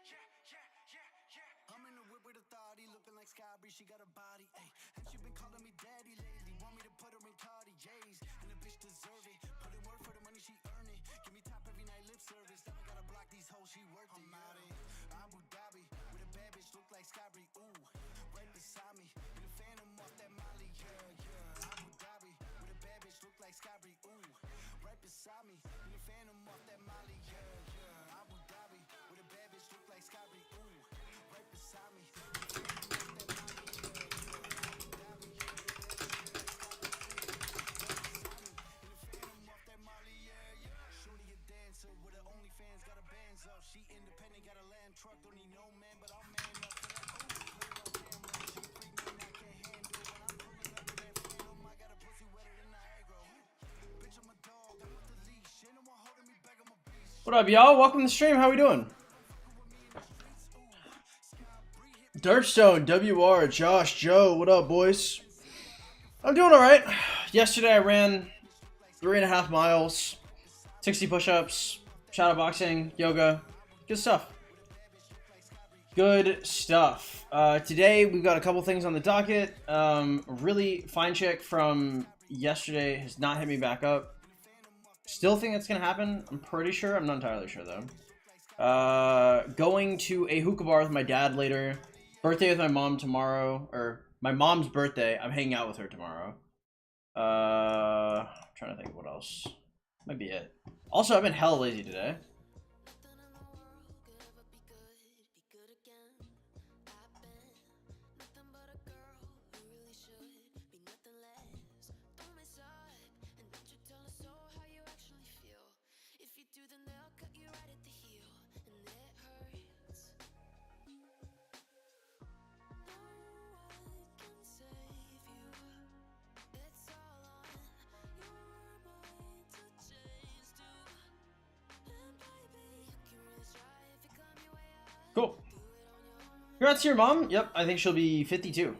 I'm in the whip with authority, looking like Skybree, she got a body, ayy. And she been calling me daddy lately, want me to put her in Cartier's, and the bitch deserve it. Put in work for the money, she earn it. Give me top every night, lip service. Never gotta block these hoes, she worth it. I'm out in Abu Dhabi with a bad bitch, look like Skybree, ooh. Right beside me, in the phantom off that Molly, yeah. Abu Dhabi with a bad bitch, look like Skybree, ooh. Right beside me, in the phantom off that Molly, yeah. Abu Dhabi with a bad bitch, look like Skybree, ooh. Right beside me. Shorty a dancer with her OnlyFans, got her bands up. She independent, got a land truck, don't need no man, but I'll man up for that. Oh, put it on camera. She freak me, I can't handle. When I'm pulling up in that phantom, I got a pussy wetter than Niagara. Bitch, I'm a dog, I'm with the leash. Ain't no one holding me back, I'm a beast. What up, y'all? Welcome to the stream. How we doing? Dirtstone, WR, Josh, Joe, what up, boys? I'm doing alright. Yesterday I ran 3.5 miles, 60 push-ups, shadowboxing, yoga. Good stuff. Good stuff. Today we've got a couple things on the docket. Really fine chick from yesterday has not hit me back up. Still think that's going to happen. I'm pretty sure. I'm not entirely sure, though. Going to a hookah bar with my dad later. Birthday with my mom tomorrow, or my mom's birthday. I'm hanging out with her tomorrow. I'm trying to think what else. Might be it. Also, I've been hella lazy today. Cool. Congrats to your mom. Yep, I think she'll be 52.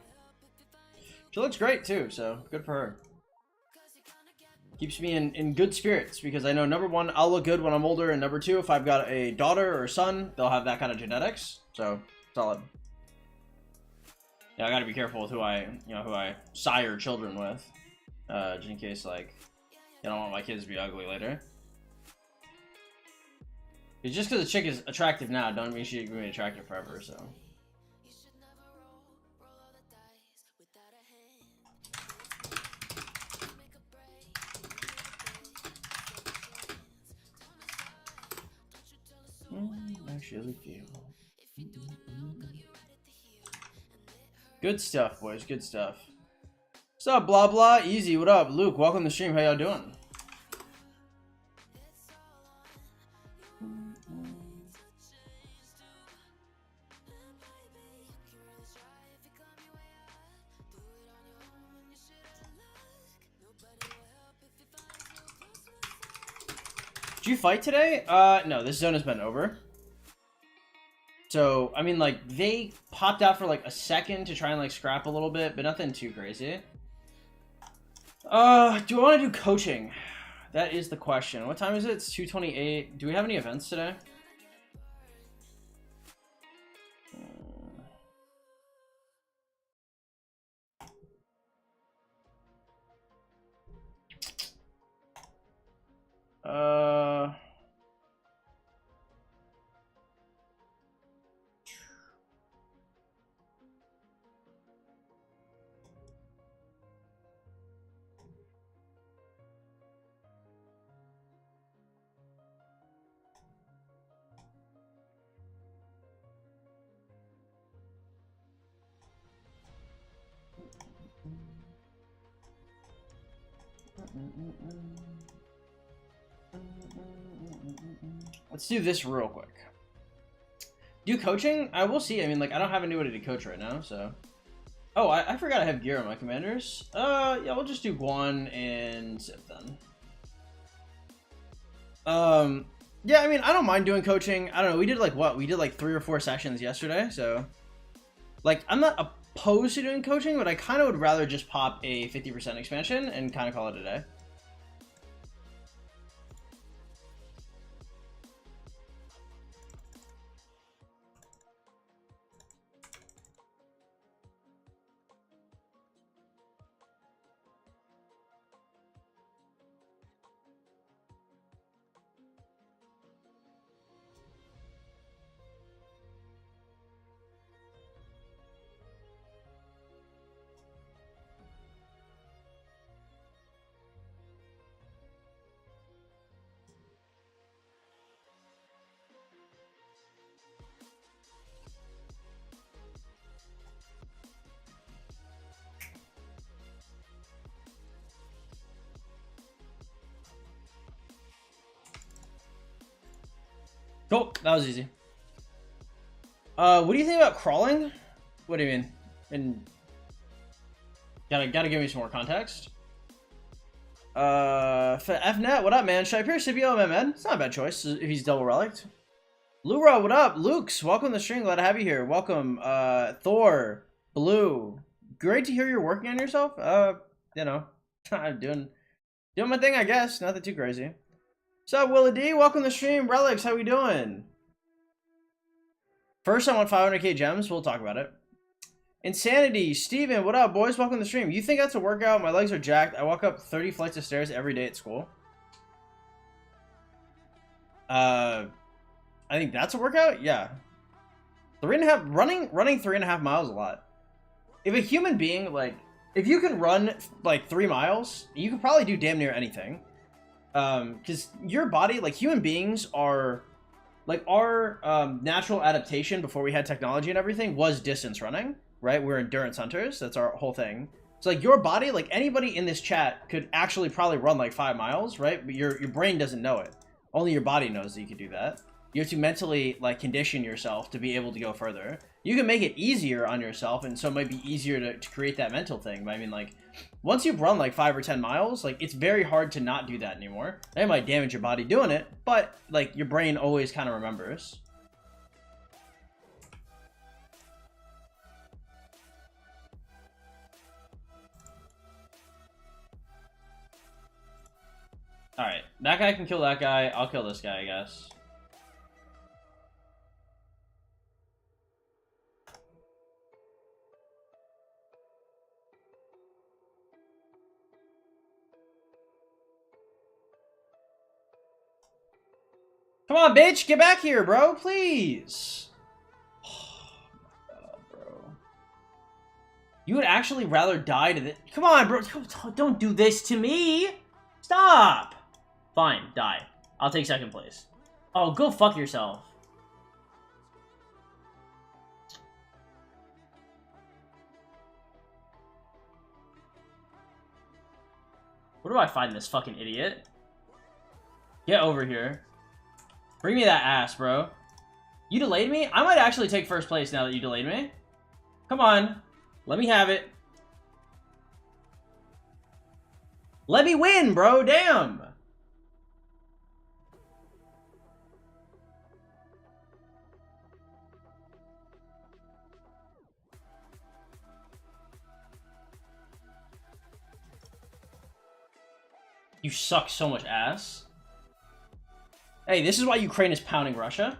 She looks great too, so good for her. Keeps me in good spirits because I know, number one, I'll look good when I'm older, and number two, if I've got a daughter or a son, they'll have that kind of genetics. So solid. Yeah, I got to be careful with who I sire children with, just in case, like, I don't want my kids to be ugly later. Just because a chick is attractive now, don't mean she's going to be attractive forever, so. Actually feel. Good stuff, boys. Good stuff. What's up, blah blah? Easy. What up, Luke? Welcome to the stream. How y'all doing? Did you fight today? No, this zone has been over. So, I mean, like, they popped out for, like, a second to try and, like, scrap a little bit, but nothing too crazy. Do I want to do coaching? That is the question. What time is it? It's 2:28. Do we have any events today? Let's do this real quick. Do coaching? I will see. I mean, like, I don't have anybody to coach right now, so. Oh, I forgot I have gear on my commanders. Yeah, we'll just do Guan and Zip then. Yeah, I mean, I don't mind doing coaching. I don't know. We did like what? We did like 3 or 4 sessions yesterday, so. Like, I'm not opposed to doing coaching, but I kind of would rather just pop a 50% expansion and kind of call it a day. Cool, that was easy. What do you think about crawling? What do you mean? And gotta give me some more context. FNet, what up, man? Should I pierce CBO, man? It's not a bad choice if he's double relicked. Lura, what up? Lukes, welcome to the stream. Glad to have you here. Welcome. Thor, Blue. Great to hear you're working on yourself. You know, I'm doing my thing, I guess. Nothing too crazy. What's up, Willie D? Welcome to the stream. Relics, how we doing? First, I want 500k gems. We'll talk about it. Insanity, Steven, what up, boys? Welcome to the stream. You think that's a workout? My legs are jacked. I walk up 30 flights of stairs every day at school. I think that's a workout? Yeah. 3.5, running 3.5 miles is a lot. If a human being, like, if you can run, like, 3 miles, you can probably do damn near anything. Because your body, like, human beings are, like, our natural adaptation before we had technology and everything was distance running, right? We're endurance hunters. That's our whole thing. So, like, your body, like, anybody in this chat could actually probably run, like, 5 miles, right? But your brain doesn't know it. Only your body knows that you could do that. You have to mentally, like, condition yourself to be able to go further. You can make it easier on yourself, and so it might be easier to create that mental thing. But I mean, like, once you've run, like, 5 or 10 miles, like, it's very hard to not do that anymore. That might damage your body doing it, but, like, your brain always kind of remembers. Alright, that guy can kill that guy. I'll kill this guy, I guess. Come on, bitch! Get back here, bro! Please! Oh my god, bro. You would actually rather die to this? Come on, bro! Don't do this to me! Stop! Fine, die. I'll take second place. Oh, go fuck yourself. Where do I find this fucking idiot? Get over here. Bring me that ass, bro. You delayed me? I might actually take first place now that you delayed me. Come on. Let me have it. Let me win, bro. Damn. You suck so much ass. Hey, this is why Ukraine is pounding Russia.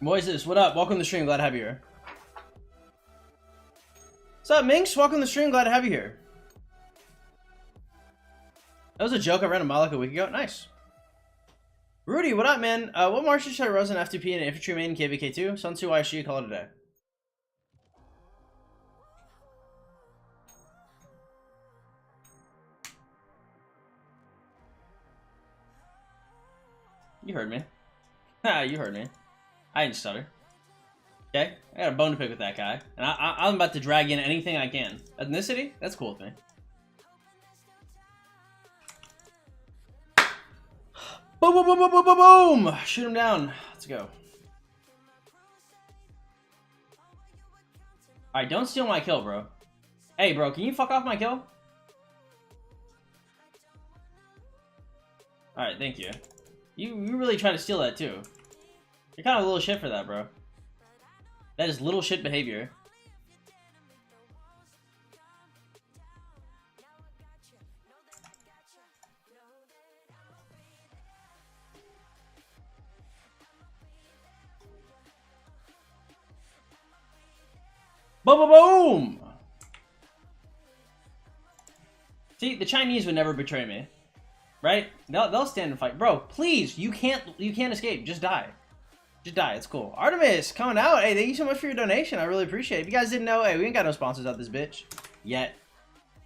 Moises, what up? Welcome to the stream. Glad to have you here. What's up, Minx? Welcome to the stream. Glad to have you here. That was a joke. I ran a mile like a week ago. Nice. Rudy, what up, man? What marches should I rose in F2P and infantry main KVK2? Sun Tzu YSG, call it a day. You heard me. Ha, you heard me. I didn't stutter. Okay? I got a bone to pick with that guy. And I'm about to drag in anything I can. Ethnicity? That's cool with me. Boom, boom, boom, boom, boom, boom, boom! Shoot him down. Let's go. Alright, don't steal my kill, bro. Hey, bro, can you fuck off my kill? Alright, thank you. You really try to steal that, too. You're kind of a little shit for that, bro. That is little shit behavior. Boom, boom, boom! See, the Chinese would never betray me. Right? They'll stand and fight. Bro, please, you can't escape. Just die. Just die. It's cool. Artemis, coming out. Hey, thank you so much for your donation. I really appreciate it. If you guys didn't know, hey, we ain't got no sponsors out this bitch. Yet.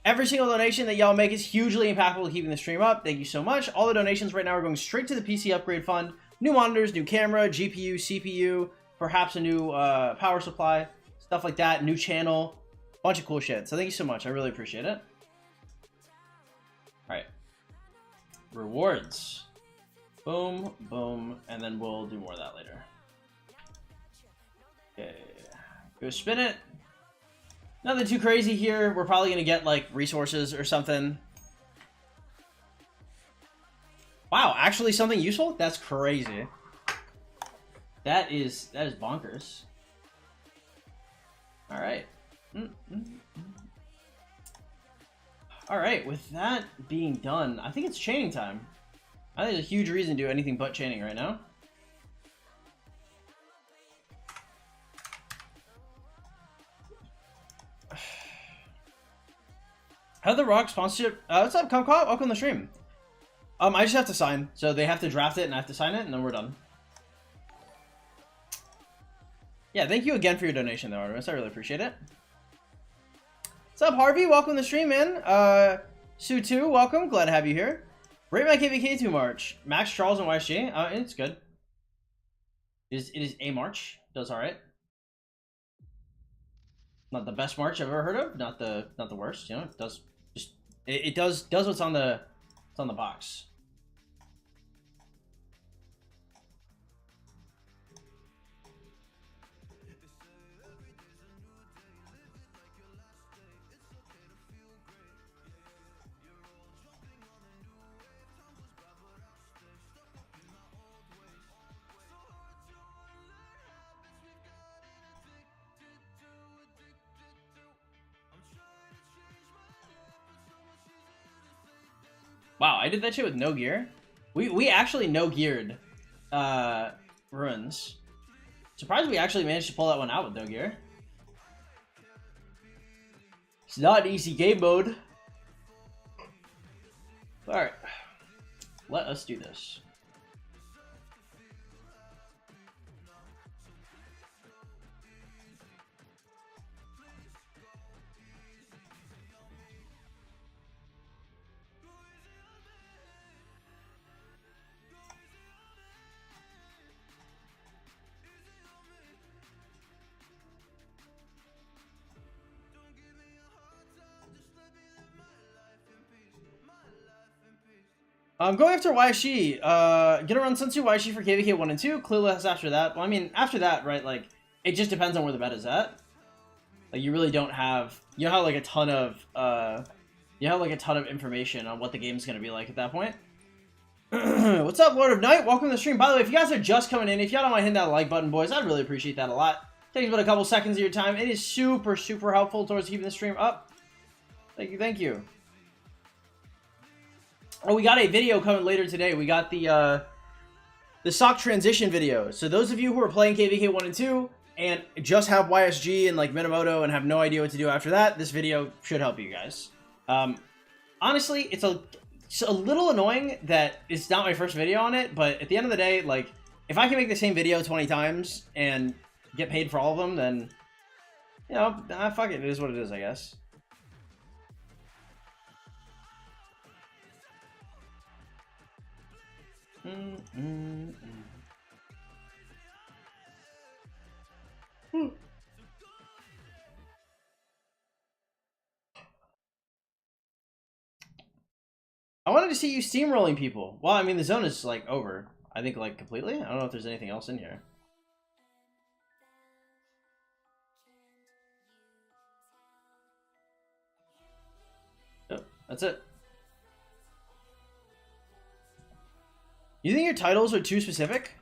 Every single donation that y'all make is hugely impactful to keeping the stream up. Thank you so much. All the donations right now are going straight to the PC upgrade fund. New monitors, new camera, GPU, CPU, perhaps a new power supply, stuff like that. New channel. Bunch of cool shit. So thank you so much. I really appreciate it. All right. Rewards. Boom, boom, and then we'll do more of that later. Okay. Go spin it. Nothing too crazy here. We're probably gonna get like resources or something. Wow, actually something useful? That's crazy. That is bonkers. All right. All right, with that being done, I think it's chaining time. I think there's a huge reason to do anything but chaining right now. How the Rock sponsorship? What's up, Comcom? Welcome to the stream. I just have to sign, so they have to draft it and I have to sign it, and then we're done. Yeah, thank you again for your donation, though, Artemis. I really appreciate it. What's up, Harvey? Welcome to the stream, man. Sue2, welcome. Glad to have you here. Rate my KVK2 March. Max, Charles, and YSG. It's good. It is a March. Does all right. Not the best March I've ever heard of. Not the worst. You know, it does just it does what's on the box. Wow, I did that shit with no gear. We actually no geared ruins. Surprised we actually managed to pull that one out with no gear. It's not an easy game mode. Alright. Let us do this. I'm going after YSG. Gonna run Sun Tzu YSG for KVK 1 and 2. Clueless after that. Well, I mean, after that, right, like, it just depends on where the meta is at. Like, you really don't have... You have, like, a ton of... you have, like, a ton of information on what the game's gonna be like at that point. What's up, Lord of Night? Welcome to the stream. By the way, if you guys are just coming in, if y'all don't mind hitting that like button, boys, I'd really appreciate that a lot. Takes about a couple seconds of your time. It is super, super helpful towards keeping the stream up. Thank you, thank you. Oh, we got a video coming later today. We got the sock transition video. So those of you who are playing KVK 1 and 2 and just have YSG and like Minamoto and have no idea what to do after that, this video should help you guys. Honestly, it's a little annoying that it's not my first video on it, but at the end of the day, like, if I can make the same video 20 times and get paid for all of them, then, you know, fuck it. It is what it is, I guess. I wanted to see you steamrolling people. Well, I mean, the zone is, like, over. I think, like, completely. I don't know if there's anything else in here. Yep, that's it. You think your titles are too specific?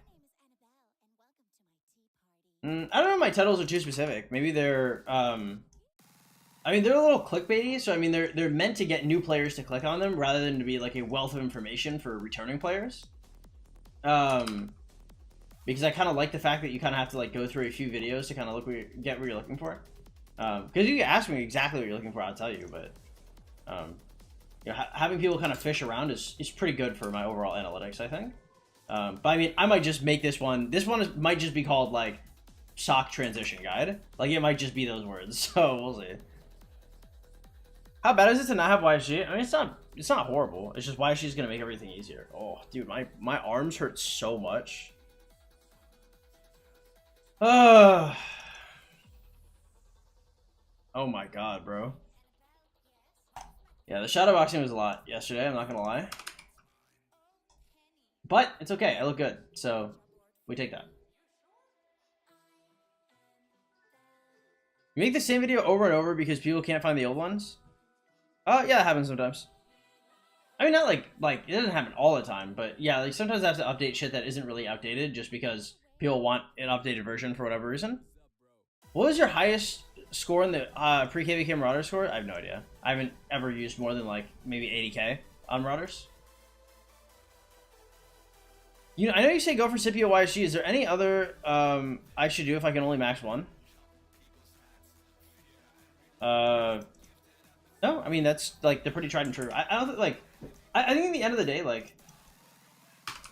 I don't know if my titles are too specific. Maybe they're, I mean, they're a little clickbaity, so I mean, they're meant to get new players to click on them rather than to be like a wealth of information for returning players. Because I kind of like the fact that you kind of have to like go through a few videos to kind of get what you're looking for. Because you can ask me exactly what you're looking for, I'll tell you, but you know, having people kind of fish around is pretty good for my overall analytics, I think. But I mean, I might just make this one. This one might just be called like sock transition guide. Like it might just be those words. So we'll see. How bad is it to not have YSG? I mean, it's not horrible. It's just YSG is gonna make everything easier. Oh, dude, my arms hurt so much. Oh my god, bro. Yeah, the shadowboxing was a lot yesterday, I'm not gonna lie. But it's okay, I look good, so we take that. You make the same video over and over because people can't find the old ones? Yeah, that happens sometimes. I mean, not like it doesn't happen all the time, but yeah, like sometimes I have to update shit that isn't really outdated just because people want an updated version for whatever reason. What was your highest score in the pre-KVK Marauder score? I have no idea. I haven't ever used more than like maybe 80k on Marauders. You know, I know you say go for Scipio YSG. Is there any other I should do if I can only max one? No, I mean that's like they're pretty tried and true. I don't think like I think in the end of the day, like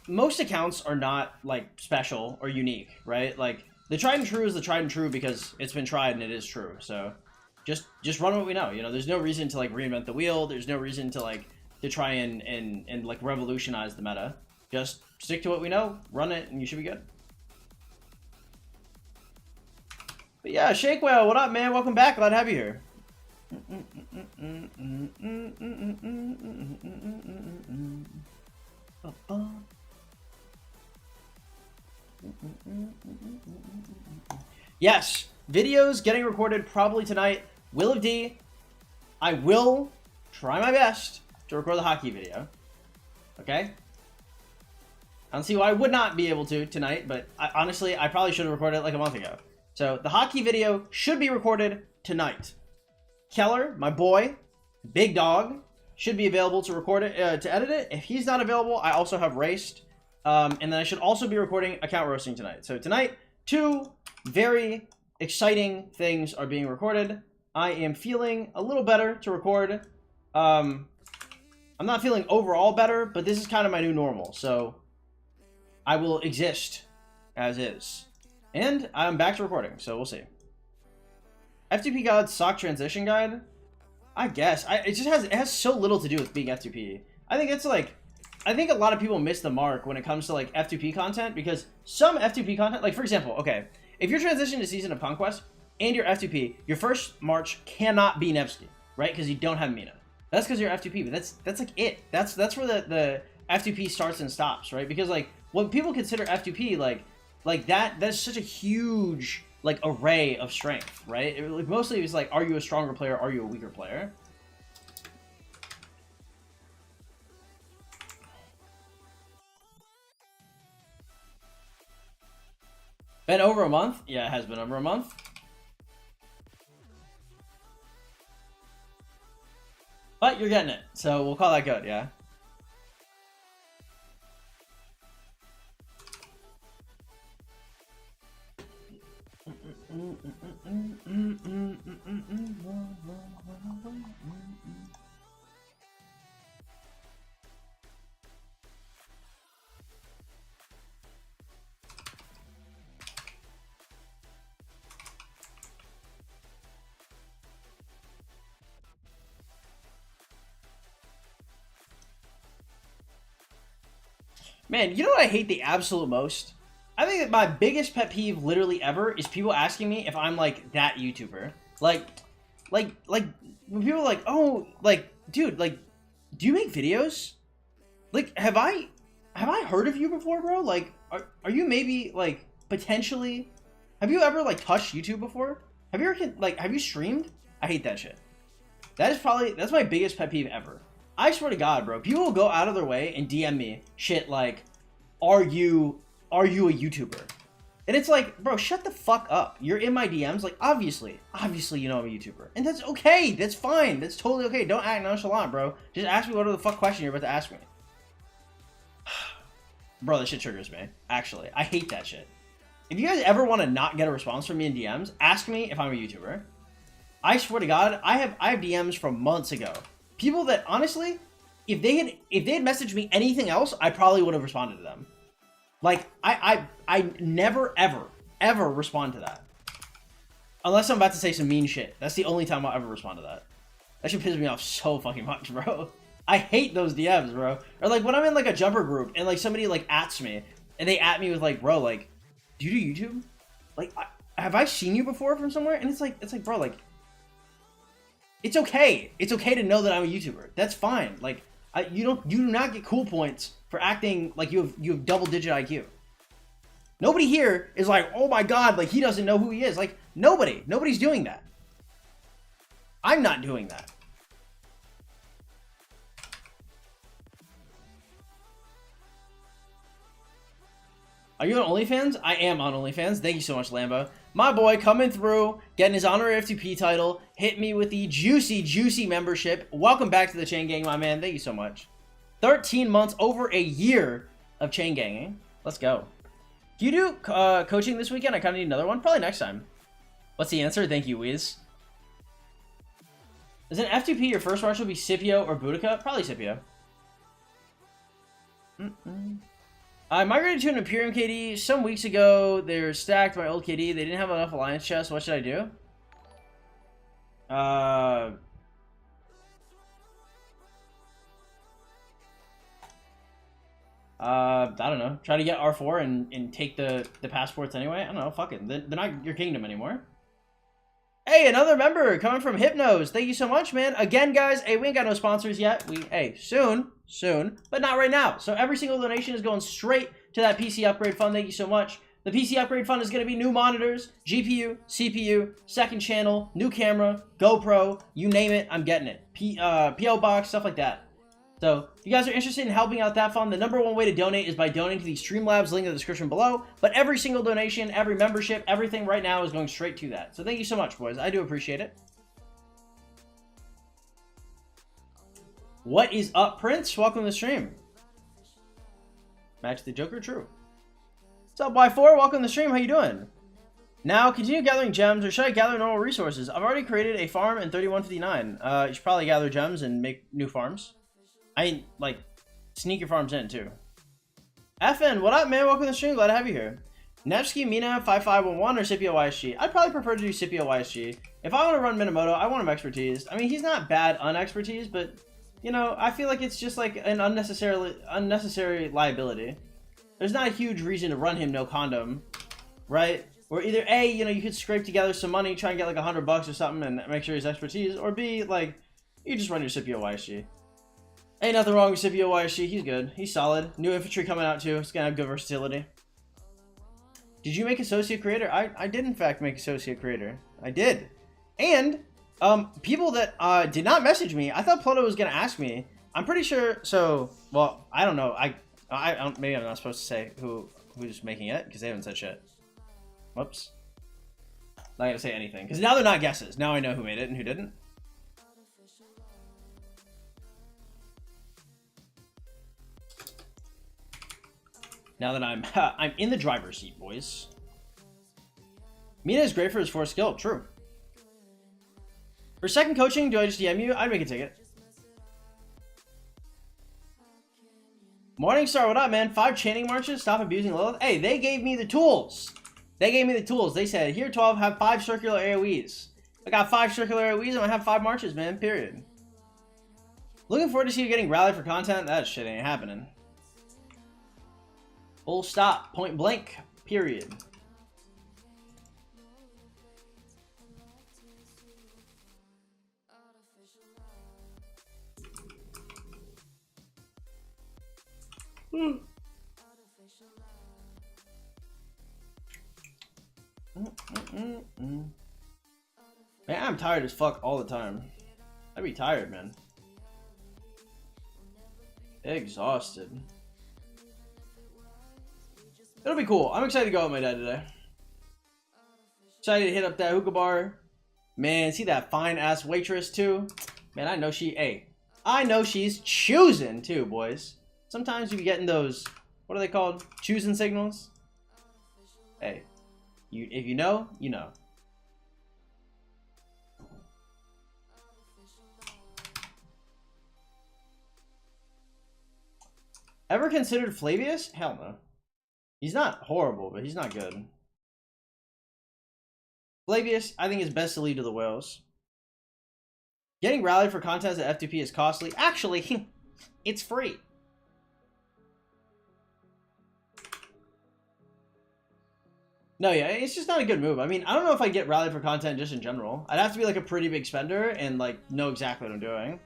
most accounts are not like special or unique, right? Like the tried and true is the tried and true because it's been tried and it is true. So just run what we know. You know, there's no reason to like reinvent the wheel. There's no reason to like to try and like revolutionize the meta. Just stick to what we know, run it, and you should be good. But yeah, Shake Whale, what up, man? Welcome back. Glad to have you here. Yes, videos getting recorded probably tonight. Will of D. I will try my best to record the hockey video. Okay? I don't see why I would not be able to tonight, but honestly, I probably should have recorded it like a month ago. So the hockey video should be recorded tonight. Keller, my boy, big dog, should be available to record it, to edit it. If he's not available, I also have Raced. And then I should also be recording account roasting tonight. So tonight, 2 very exciting things are being recorded. I am feeling a little better to record. I'm not feeling overall better, but this is kind of my new normal. So I will exist as is. And I'm back to recording, so we'll see. F2P God's sock transition guide? I guess. It has so little to do with being F2P. I think it's like, I think a lot of people miss the mark when it comes to like F2P content because some F2P content, like for example, okay, if you're transitioning to Season of Conquest and you're F2P, your first March cannot be Nevsky, right? Because you don't have Mina. That's because you're F2P, but that's like it. That's where the F2P starts and stops, right? Because like when people consider F2P, like that's such a huge like array of strength, right? Like mostly it's like, are you a stronger player? Are you a weaker player? Been over a month? Yeah, it has been over a month. But you're getting it, so we'll call that good, yeah? Man, you know what I hate the absolute most? I think that my biggest pet peeve literally ever is people asking me if I'm like that YouTuber. Like when people are like, oh, like, dude, like, do you make videos? Like, have I heard of you before, bro? Like, are you maybe like potentially? Have you ever like touched YouTube before? Have you ever like have you streamed? I hate that shit. That's my biggest pet peeve ever. I swear to God, bro, people will go out of their way and DM me shit like, are you a YouTuber? And it's like, bro, shut the fuck up. You're in my DMs, like, obviously you know I'm a YouTuber. And that's okay, that's fine, that's totally okay. Don't act nonchalant, bro. Just ask me whatever the fuck question you're about to ask me. Bro, that shit triggers me, actually. I hate that shit. If you guys ever want to not get a response from me in DMs, ask me if I'm a YouTuber. I swear to God, I have DMs from months ago. People that, honestly, if they had messaged me anything else, I probably would have responded to them. Like, I never, ever respond to that. Unless I'm about to say some mean shit. That's the only time I'll ever respond to that. That should piss me off so fucking much, bro. I hate those DMs, bro. Or like when I'm in like a jumper group and like somebody like ats me and they at me with like, bro, like, do you do YouTube? Like, have I seen you before from somewhere? And it's like, bro, like, It's okay. It's okay to know that I'm a YouTuber. That's fine. Like, you do not get cool points for acting like you have double-digit IQ. Nobody here is like, oh my god, like he doesn't know who he is. Like, nobody's doing that. I'm not doing that. Are you on OnlyFans? I am on OnlyFans. Thank you so much, Lambo. My boy coming through, getting his honorary F2P title. Hit me with the juicy membership. Welcome back to the Chain Gang, my man. Thank you so much. 13 months, over a year of chain ganging. Let's go. Do you do coaching this weekend? I kind of need another one. Probably next time. What's the answer? Thank you, Wiz. Is an F2P your first march will be Scipio or Boudica? Probably Scipio. I migrated to an Imperium KD some weeks ago. They're stacked my old KD. They didn't have enough Alliance chests. What should I do? I don't know. Try to get R4 and take the passports anyway. I don't know. Fuck it. They're not your kingdom anymore. Hey, another member coming from Hypnos. Thank you so much, man. Again, guys, hey, we ain't got no sponsors yet. Hey, soon, but not right now. So every single donation is going straight to that PC upgrade fund. Thank you so much. The PC upgrade fund is going to be new monitors, GPU, CPU, second channel, new camera, GoPro, you name it, I'm getting it. PO box, stuff like that. So if you guys are interested in helping out that fund, the #1 way to donate is by donating to the Streamlabs link in the description below. But every single donation, every membership, everything right now is going straight to that. So thank you so much, boys. I do appreciate it. What is up, Prince? Welcome to the stream. Match the Joker, true. What's up, Y4? Welcome to the stream. How you doing? Now, continue gathering gems, or should I gather normal resources? I've already created a farm in 3159. You should probably gather gems and make new farms. Like, sneak your farms in, too. FN, what up, man? Welcome to the stream. Glad to have you here. Nevsky, Mina, 5511, or Scipio YSG? I'd probably prefer to do Scipio YSG. If I want to run Minamoto, I want him expertise. I mean, he's not bad unexpertise, but, you know, I feel like it's just like an unnecessary liability. There's not a huge reason to run him no condom, right? Or either A, you know, you could scrape together some money, try and get like $100 or something and make sure he's expertise, or B, like, you just run your Scipio YSG. Ain't nothing wrong with Scipio YSG. He's good. He's solid. New infantry coming out too. It's gonna have good versatility. Did you make Associate Creator? I did in fact make Associate Creator. I did. And people that did not message me, I thought Pluto was gonna ask me. I'm pretty sure. So, well, I don't know. I don't, maybe I'm not supposed to say who's making it because they haven't said shit. Whoops. Not gonna say anything because now they're not guesses. Now I know who made it and who didn't. Now that I'm in the driver's seat, boys. Mina is great for his 4th skill. True. For second coaching, do I just DM you? I'd make a ticket. Morningstar, what up, man? 5 chaining marches. Stop abusing Lilith. Hey, they gave me the tools. They said, here, 12, have 5 circular AoEs. I got 5 circular AoEs. I'm gonna have 5 marches, man. Period. Looking forward to see you getting rallied for content. That shit ain't happening. Full stop. Point blank. Period. Man, I'm tired as fuck all the time. I'd be tired, man. Exhausted. It'll be cool. I'm excited to go out with my dad today. Excited to hit up that hookah bar. Man, see that fine ass waitress too? Man, I know I know she's choosing too, boys. Sometimes you be getting those, what are they called? Choosing signals? Hey, if you know, you know. Ever considered Flavius? Hell no. He's not horrible, but he's not good. Flavius, I think it's best to lead to the whales. Getting rallied for contests at F2P is costly. Actually, it's free. No, yeah, it's just not a good move. I mean, I don't know if I get rallied for content just in general. I'd have to be like a pretty big spender and like know exactly what I'm doing.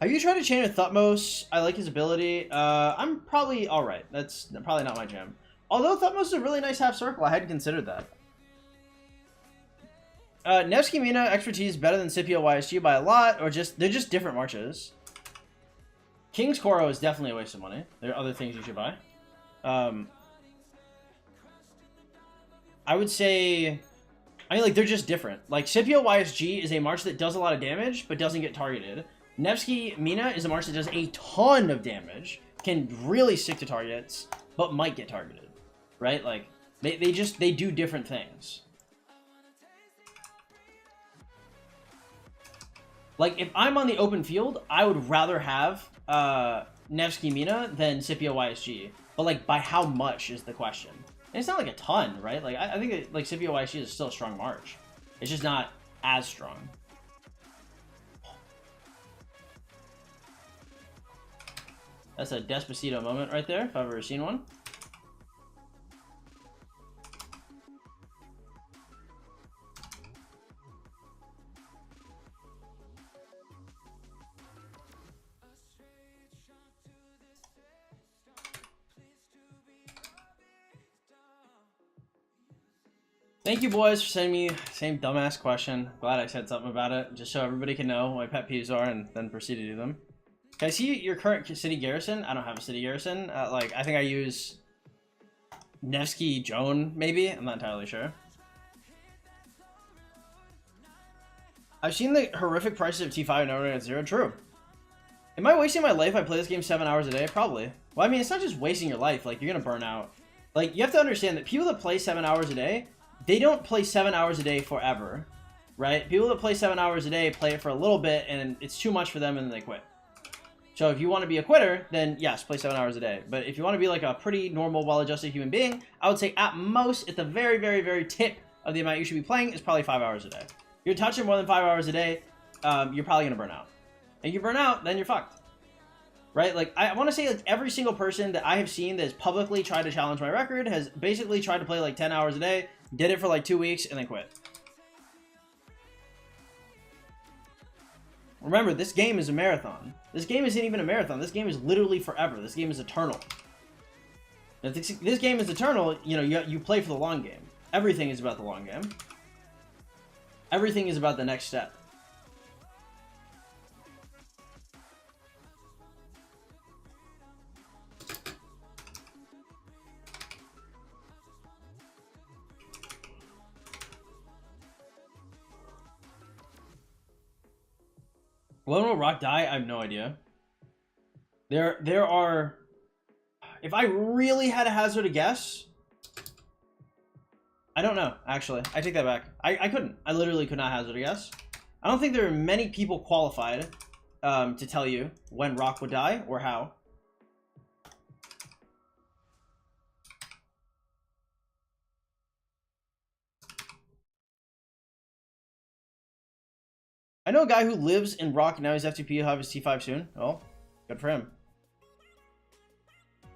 Have you tried to chain with Thutmose? I like his ability. I'm probably all right. That's probably not my jam. Although Thutmose is a really nice half circle, I hadn't considered that. Nevsky Mina expertise better than Scipio YSG by a lot, or just they're just different marches. King's Koro is definitely a waste of money. There are other things you should buy. I would say, I mean, like, they're just different. Like, Scipio YSG is a march that does a lot of damage, but doesn't get targeted. Nevsky Mina is a march that does a ton of damage, can really stick to targets, but might get targeted, right? Like, they do different things. Like, if I'm on the open field, I would rather have Nevsky Mina than Scipio YSG. But, like, by how much is the question. And it's not, like, a ton, right? Like, I think, that, like, Scipio YSG is still a strong march. It's just not as strong. That's a Despacito moment right there, if I've ever seen one. Thank you, boys, for sending me the same dumbass question. Glad I said something about it, just so everybody can know what my pet peeves are and then proceed to do them. Can I see your current city garrison? I don't have a city garrison. Like, I think I use Nevsky Joan, maybe? I'm not entirely sure. I've seen the horrific prices of T5 and Overnight at 0. True. Am I wasting my life if I play this game 7 hours a day? Probably. Well, I mean, it's not just wasting your life. Like, you're going to burn out. Like, you have to understand that people that play 7 hours a day, they don't play 7 hours a day forever, right? People that play 7 hours a day play it for a little bit, and it's too much for them, and then they quit. So if you want to be a quitter, then yes, play 7 hours a day. But if you want to be like a pretty normal, well-adjusted human being, I would say at most, at the very, very, very tip of the amount you should be playing is probably 5 hours a day. If you're touching more than 5 hours a day, you're probably going to burn out. And you burn out, then you're fucked. Right? Like, I want to say, like, every single person that I have seen that has publicly tried to challenge my record has basically tried to play, like, 10 hours a day, did it for, like, 2 weeks, and then quit. Remember, this game is a marathon. This game isn't even a marathon. This game is literally forever. This game is eternal. If this game is eternal, you know, you play for the long game. Everything is about the long game. Everything is about the next step. When will Rock die? I have no idea. There are... If I really had to hazard a guess... I don't know, actually. I take that back. I couldn't. I literally could not hazard a guess. I don't think there are many people qualified to tell you when Rock would die or how. I know a guy who lives in Rock and now he's F2P. He'll have his T5 soon. Well, good for him.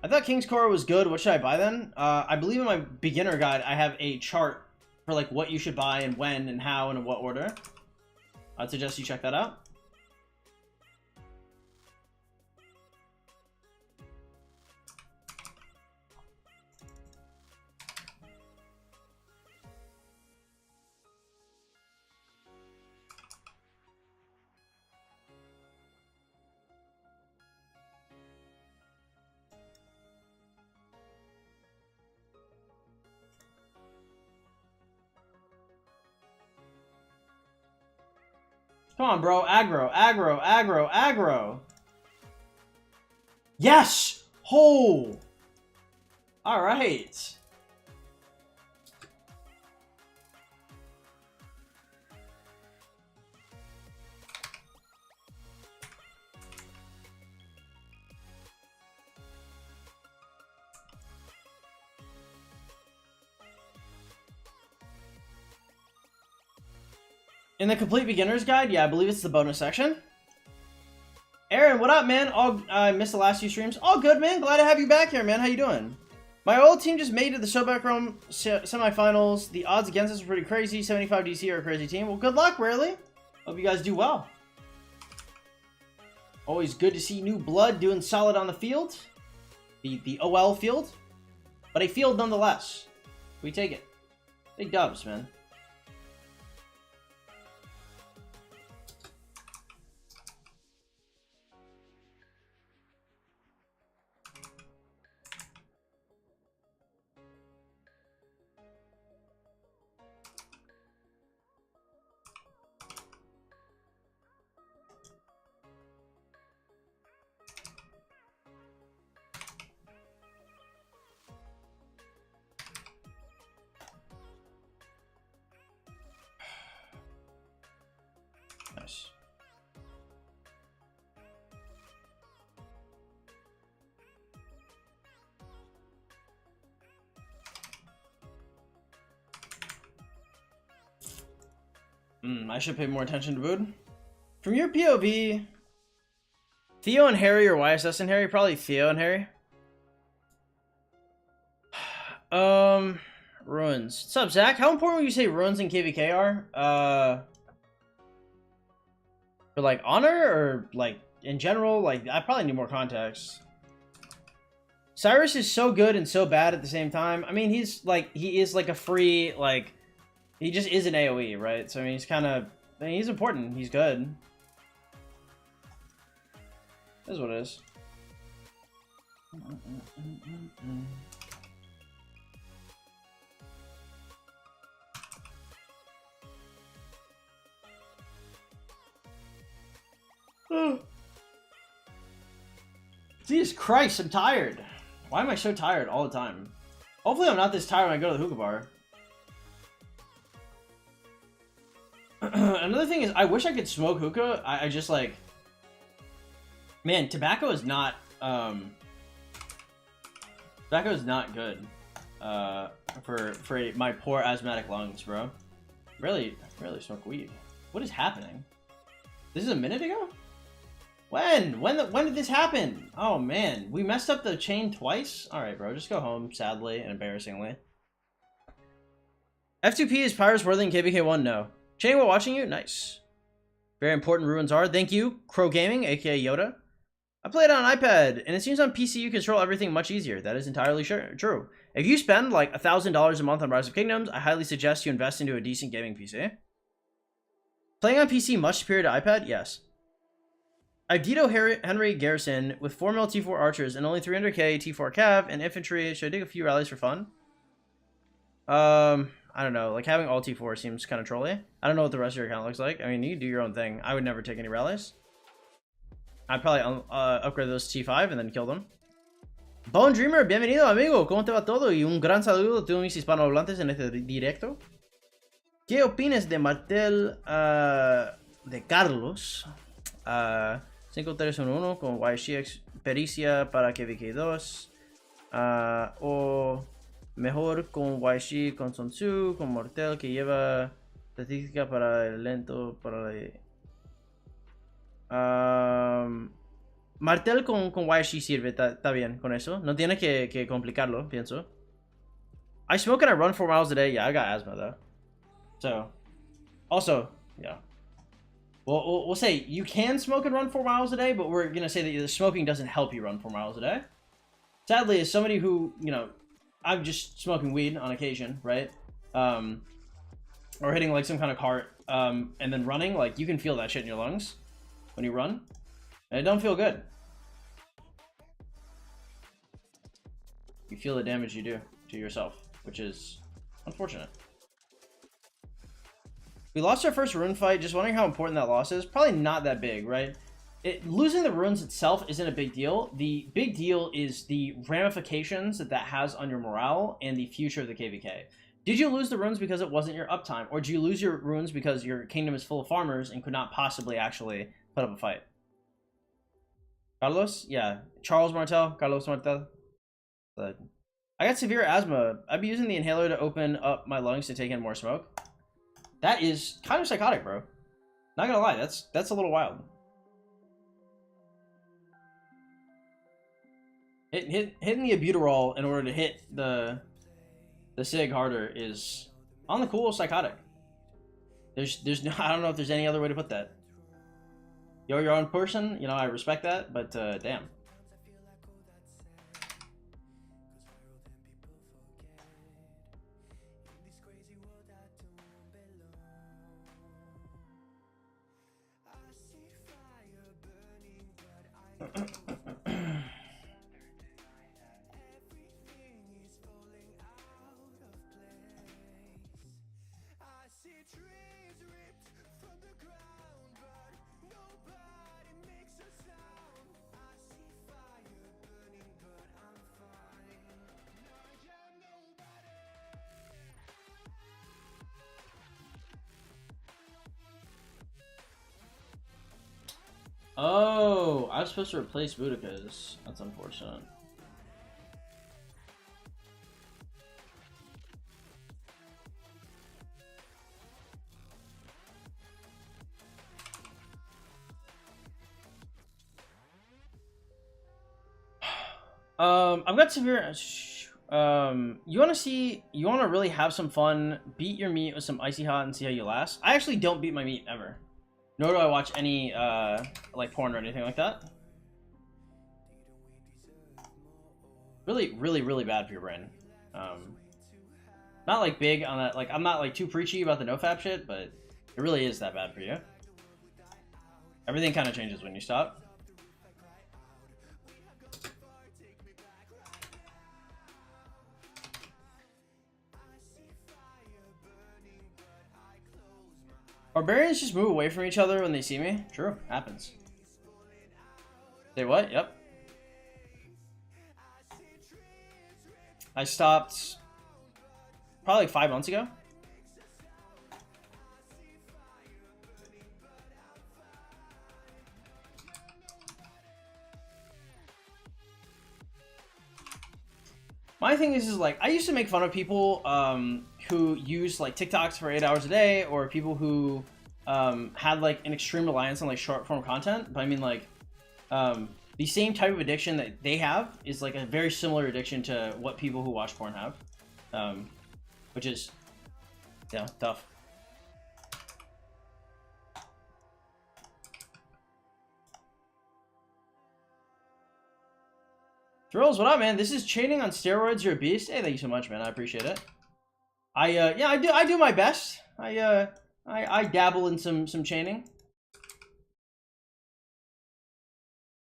I thought King's Koro was good. What should I buy then? I believe in my beginner guide, I have a chart for like what you should buy and when and how and in what order. I'd suggest you check that out. Come on, bro. Aggro, aggro, aggro, aggro. Yes! Oh! Alright. In the complete beginner's guide, yeah, I believe it's the bonus section. Aaron, what up, man? I missed the last few streams. All good, man. Glad to have you back here, man. How you doing? My old team just made it to the Sobek Realm semifinals. The odds against us are pretty crazy. 75 DC are a crazy team. Well, good luck, Rarely. Hope you guys do well. Always good to see new blood doing solid on the field. The OL field. But a field nonetheless. We take it. Big dubs, man. Nice. I should pay more attention to Bood. From your POV, Theo and Harry or YSS and Harry? Probably Theo and Harry. Ruins. What's up, Zach? How important would you say ruins in KVK are? For like honor or like in general? Like I probably need more context. Cyrus is so good and so bad at the same time. I mean, he is like a free, like, he just is an AoE, right? So I mean, he's kind of, I mean, he's important. He's good. That's what it is. Jesus Christ, I'm tired. Why am I so tired all the time? Hopefully I'm not this tired when I go to the hookah bar. Another thing is, I wish I could smoke hookah. I just like... Man, tobacco is not... tobacco is not good. For my poor asthmatic lungs, bro. Really smoke weed. What is happening? This is a minute ago? When did this happen? Oh man, we messed up the chain twice? Alright bro, just go home, sadly and embarrassingly. F2P is Pyrus worthy in KBK1? No. Chain while watching you? Nice. Very important ruins are. Thank you, Crow Gaming, aka Yoda. I play it on iPad, and it seems on PC you control everything much easier. That is entirely true. If you spend like $1,000 a month on Rise of Kingdoms, I highly suggest you invest into a decent gaming PC. Playing on PC much superior to iPad? Yes. I veto Henry Garrison with 4mm T4 archers and only 300k T4 cav and infantry. Should I take a few rallies for fun? I don't know. Like having all T4 seems kind of trolly. I don't know what the rest of your account looks like. I mean, you can do your own thing. I would never take any rallies. I'd probably upgrade those to T5 and then kill them. Bone Dreamer, bienvenido amigo. ¿Cómo te va todo? Y un gran saludo a todos mis hispanohablantes en este directo. ¿Qué opinas de Martel de Carlos? 5311 con YX pericia para KVK2 o mejor con YX con Sun Tzu con Mortel que lleva estadística para el lento para Martel con YX sirve, está bien con eso, no tiene que complicarlo, pienso. I smoke and I run 4 miles a day. Yeah, I got asthma though, so also yeah. Well, we'll say you can smoke and run 4 miles a day, but we're going to say that the smoking doesn't help you run 4 miles a day. Sadly, as somebody who, you know, I'm just smoking weed on occasion, right? Or hitting like some kind of cart, and then running, like you can feel that shit in your lungs when you run. And it don't feel good. You feel the damage you do to yourself, which is unfortunate. We lost our first rune fight. Just wondering how important that loss is. Probably not that big, right? Losing the runes itself isn't a big deal. The big deal is the ramifications that has on your morale and the future of the KVK. Did you lose the runes because it wasn't your uptime? Or did you lose your runes because your kingdom is full of farmers and could not possibly actually put up a fight? Carlos? Yeah. Charles Martel. Carlos Martel. But I got severe asthma. I'd be using the inhaler to open up my lungs to take in more smoke. That is kind of psychotic, bro. Not gonna lie, that's a little wild. Hitting the albuterol in order to hit the sig harder is on the cool psychotic. There's no, I don't know if there's any other way to put that. You're your own person, you know, I respect that, but damn. Oh, I was supposed to replace Boudica's. That's unfortunate. I've got severe. You want to really have some fun, beat your meat with some icy hot and see how you last. I actually don't beat my meat ever. Nor do I watch any, like, porn or anything like that. Really, really, really bad for your brain. Not, like, big on that, like, I'm not, like, too preachy about the nofap shit, but it really is that bad for you. Everything kind of changes when you stop. Barbarians just move away from each other when they see me. True, happens. Say what? Yep. I stopped probably like 5 months ago. My thing is like, I used to make fun of people who use like TikToks for 8 hours a day, or people who had like an extreme reliance on like short form content. But I mean, like, the same type of addiction that they have is like a very similar addiction to what people who watch porn have, which is, yeah, tough. Thrills, what up, man? This is chaining on steroids. You're a beast. Hey, thank you so much, man. I appreciate it. Yeah, I do my best. I dabble in some chaining.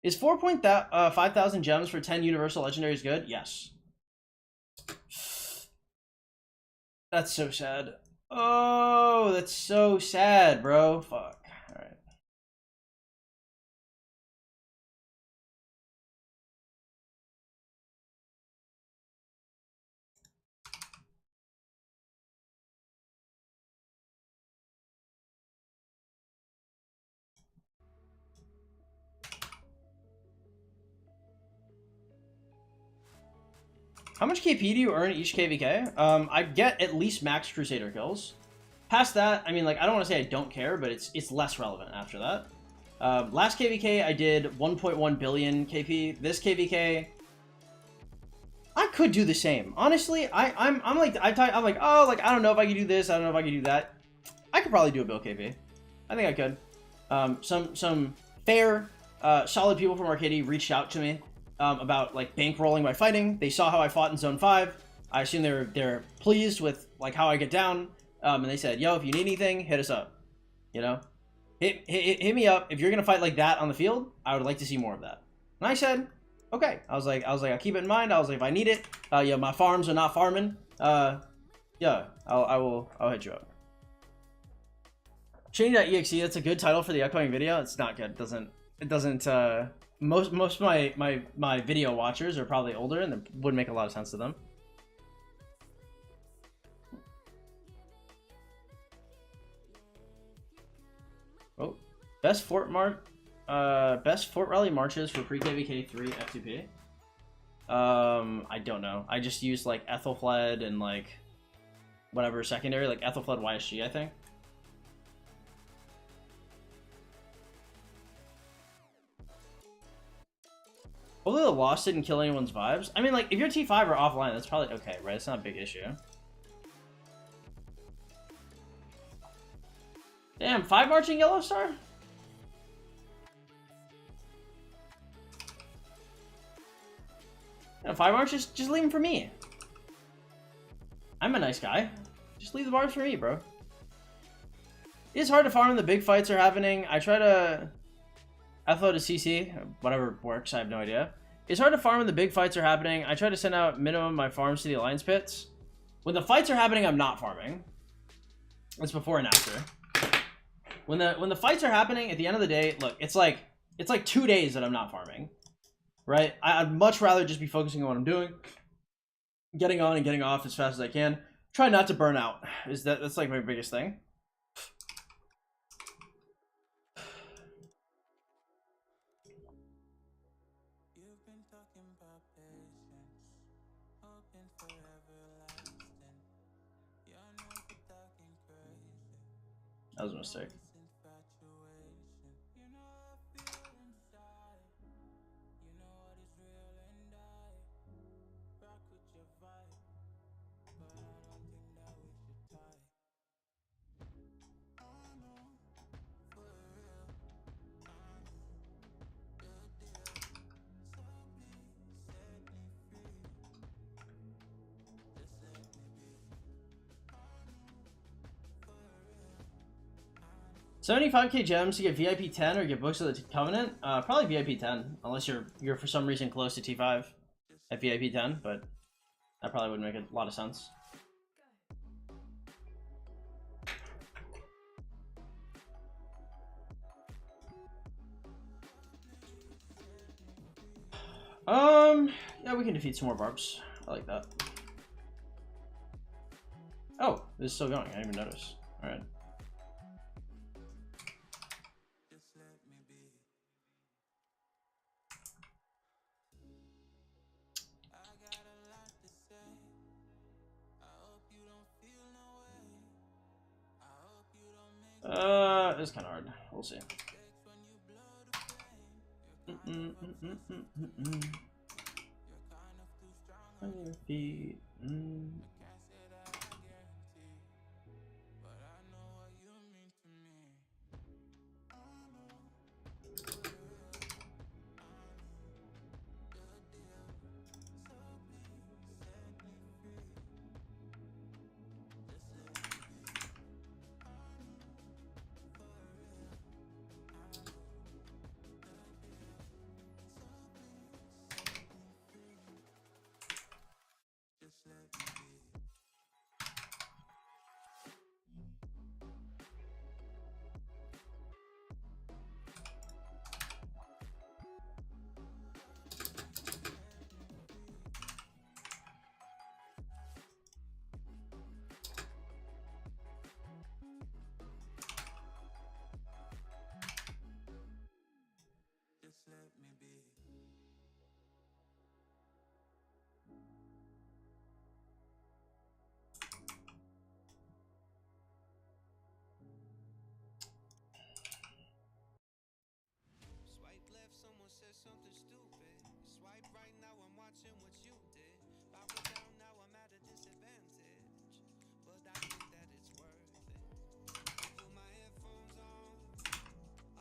Is 4,500 gems for 10 universal legendaries good? Yes. That's so sad. Oh, that's so sad, bro. Fuck. Alright. How much KP do you earn each KVK? I get at least max Crusader kills. Past that, I mean, like, I don't want to say I don't care, but it's less relevant after that. Last KVK, I did 1.1 billion KP. This KVK, I could do the same. Honestly, I'm like, I'm like, oh, like, I don't know if I can do this. I don't know if I can do that. I could probably do a bill KP. I think I could. Some fair, solid people from Arcady reached out to me about like bankrolling my fighting. They saw how I fought in Zone 5. I assume they're pleased with like how I get down. And they said, yo, if you need anything, hit us up. You know, hit me up. If you're gonna fight like that on the field, I would like to see more of that. And I said, okay. I was like, I'll keep it in mind. I was like, if I need it, yeah, my farms are not farming. Yeah, I'll hit you up. Chain.exe, that's a good title for the upcoming video. It's not good. It doesn't most of my video watchers are probably older, and it wouldn't make a lot of sense to them. Oh, best fort rally marches for pre-KVK 3 F2P. I don't know. I just used like Ethelfled and like whatever secondary, like Ethelfled YSG, I think. Hopefully the loss didn't kill anyone's vibes. I mean, like, if you're T5 or offline, that's probably okay, right? It's not a big issue. Damn, 5 marching yellow star? Yeah, 5 march, just leave them for me. I'm a nice guy. Just leave the bars for me, bro. It's hard to farm when the big fights are happening. I try to FO to CC, whatever works, I have no idea. It's hard to farm when the big fights are happening. I try to send out minimum my farms to the alliance pits. When the fights are happening, I'm not farming. It's before and after. When the fights are happening, at the end of the day, look, it's like 2 days that I'm not farming. Right? I'd much rather just be focusing on what I'm doing. Getting on and getting off as fast as I can. Try not to burn out. That's like my biggest thing. That was a mistake. $75k gems to get VIP 10 or get books of the Covenant? Probably VIP 10, unless you're for some reason close to T5 at VIP 10, but that probably would make a lot of sense. Yeah, we can defeat some more barbs. I like that. Oh, this is still going. I didn't even notice. All right. It's kind of hard. We'll see. On your feet.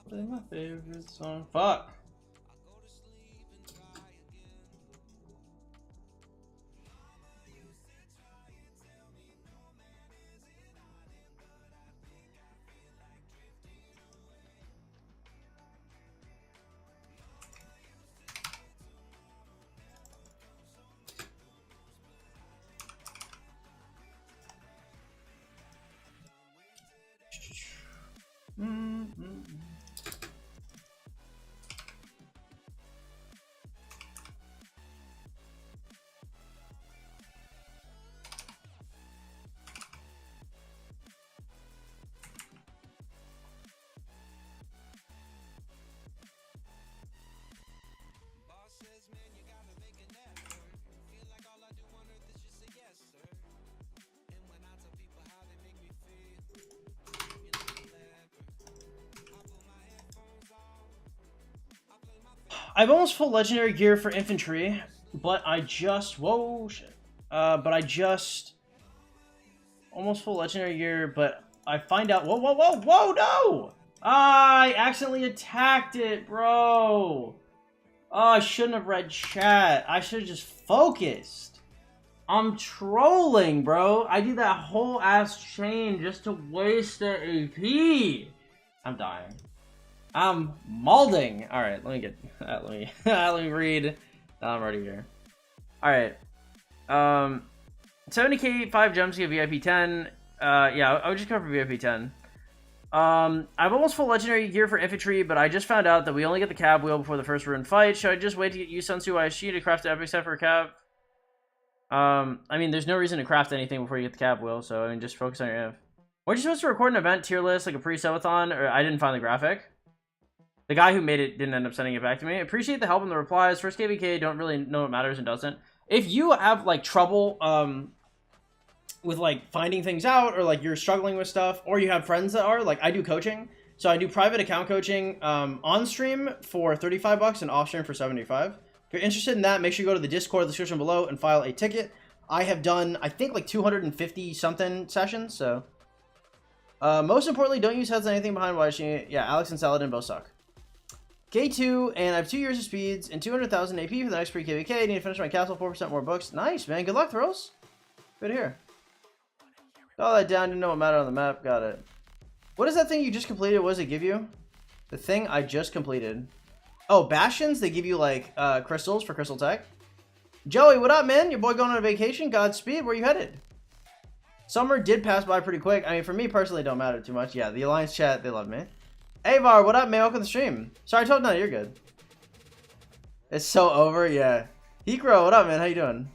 Play my favorite song. Fuck. I've almost full legendary gear for infantry, but I just... Whoa, shit. But I just... Almost full legendary gear, but I find out... Whoa, whoa, whoa, whoa, no! I accidentally attacked it, bro. Oh, I shouldn't have read chat. I should have just focused. I'm trolling, bro. I did that whole ass chain just to waste the AP. I'm dying. I'm molding. All right, let me get. Let me read. I'm already here. All right. 70k 5 gems to get VIP 10. Yeah, I would just go for VIP 10. I've almost full legendary gear for infantry, but I just found out that we only get the cab wheel before the first rune fight. Should I just wait to get you Sun Tzu ISG to craft the epic set for a cab? I mean, there's no reason to craft anything before you get the cab wheel, so I mean, just focus on your inf. Weren't you supposed to record an event tier list, like a pre-subathon? Or I didn't find the graphic. The guy who made it didn't end up sending it back to me. Appreciate the help in the replies. First KVK, don't really know what matters and doesn't. If you have, like, trouble, with, like, finding things out, or, like, you're struggling with stuff, or you have friends that are, like, I do coaching. So I do private account coaching, on stream for 35 bucks and off stream for 75. If you're interested in that, make sure you go to the Discord description below and file a ticket. I have done, I think, like 250 something sessions, so. Most importantly, don't use heads on anything behind watching. Yeah, Alex and Saladin both suck. K2, and I have 2 years of speeds and 200,000 AP for the next pre-KVK. I need to finish my castle, 4% more books. Nice, man. Good luck, Thrills. Good to hear. Got all that down, didn't know what mattered on the map. Got it. What is that thing you just completed? What does it give you? The thing I just completed. Oh, Bastions? They give you, like, crystals for Crystal Tech. Joey, what up, man? Your boy going on a vacation? Godspeed. Where you headed? Summer did pass by pretty quick. I mean, for me personally, it don't matter too much. Yeah, the Alliance chat, they love me. Avar, what up, man? Welcome to the stream. Sorry, told no, you're good. It's so over, yeah. Hikro, what up, man? How you doing?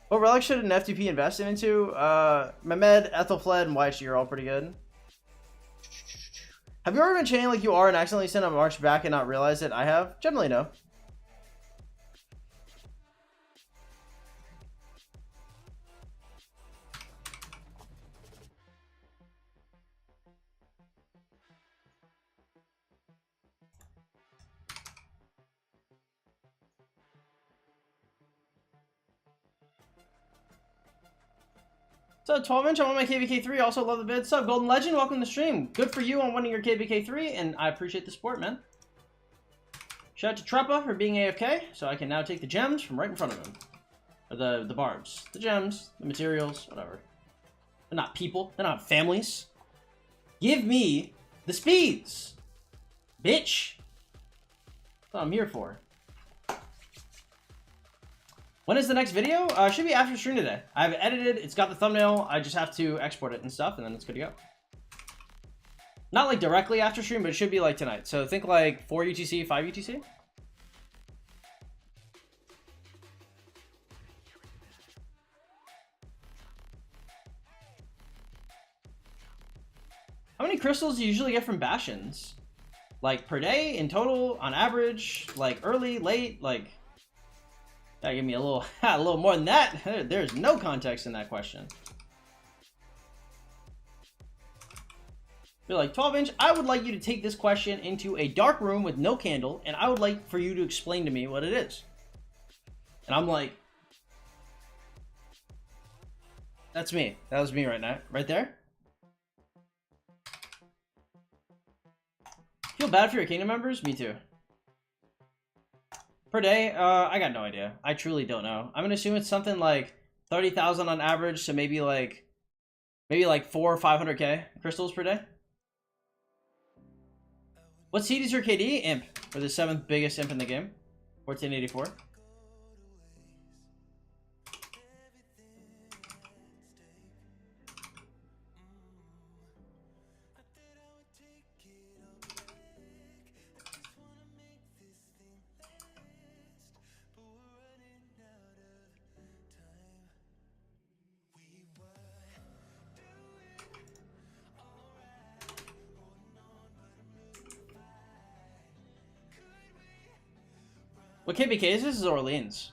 What relic should an F2P invest into? Mehmed, Ethelfled, and YG are all pretty good. Have you ever been chaining like you are and accidentally sent a march back and not realize it? I have. Generally, no. So 12-inch, I'm on my KVK3. Also love the vid. Sub Golden Legend, welcome to the stream. Good for you on winning your KVK3, and I appreciate the support, man. Shout out to Treppa for being AFK, so I can now take the gems from right in front of him. Or the barbs. The gems, the materials, whatever. They're not people. They're not families. Give me the speeds. Bitch. That's what I'm here for. When is the next video? Should be after stream today. I have it edited. It's got the thumbnail. I just have to export it and stuff, and then it's good to go. Not like directly after stream, but it should be like tonight. So think like 4 UTC, 5 UTC. How many crystals do you usually get from Bastions? Like per day, in total, on average, like early, late, like... Gotta give me a little more than that. There's no context in that question. You're like, 12-inch, I would like you to take this question into a dark room with no candle, and I would like for you to explain to me what it is. And I'm like, that's me. That was me right now. Right there. Feel bad for your kingdom members? Me too. Per day? I got no idea. I truly don't know. I'm gonna assume it's something like 30,000 on average, so maybe like 400 or 500k crystals per day. What seed is your KD? Imp, or the 7th biggest imp in the game, 1484. What KBK is this? Is Orleans.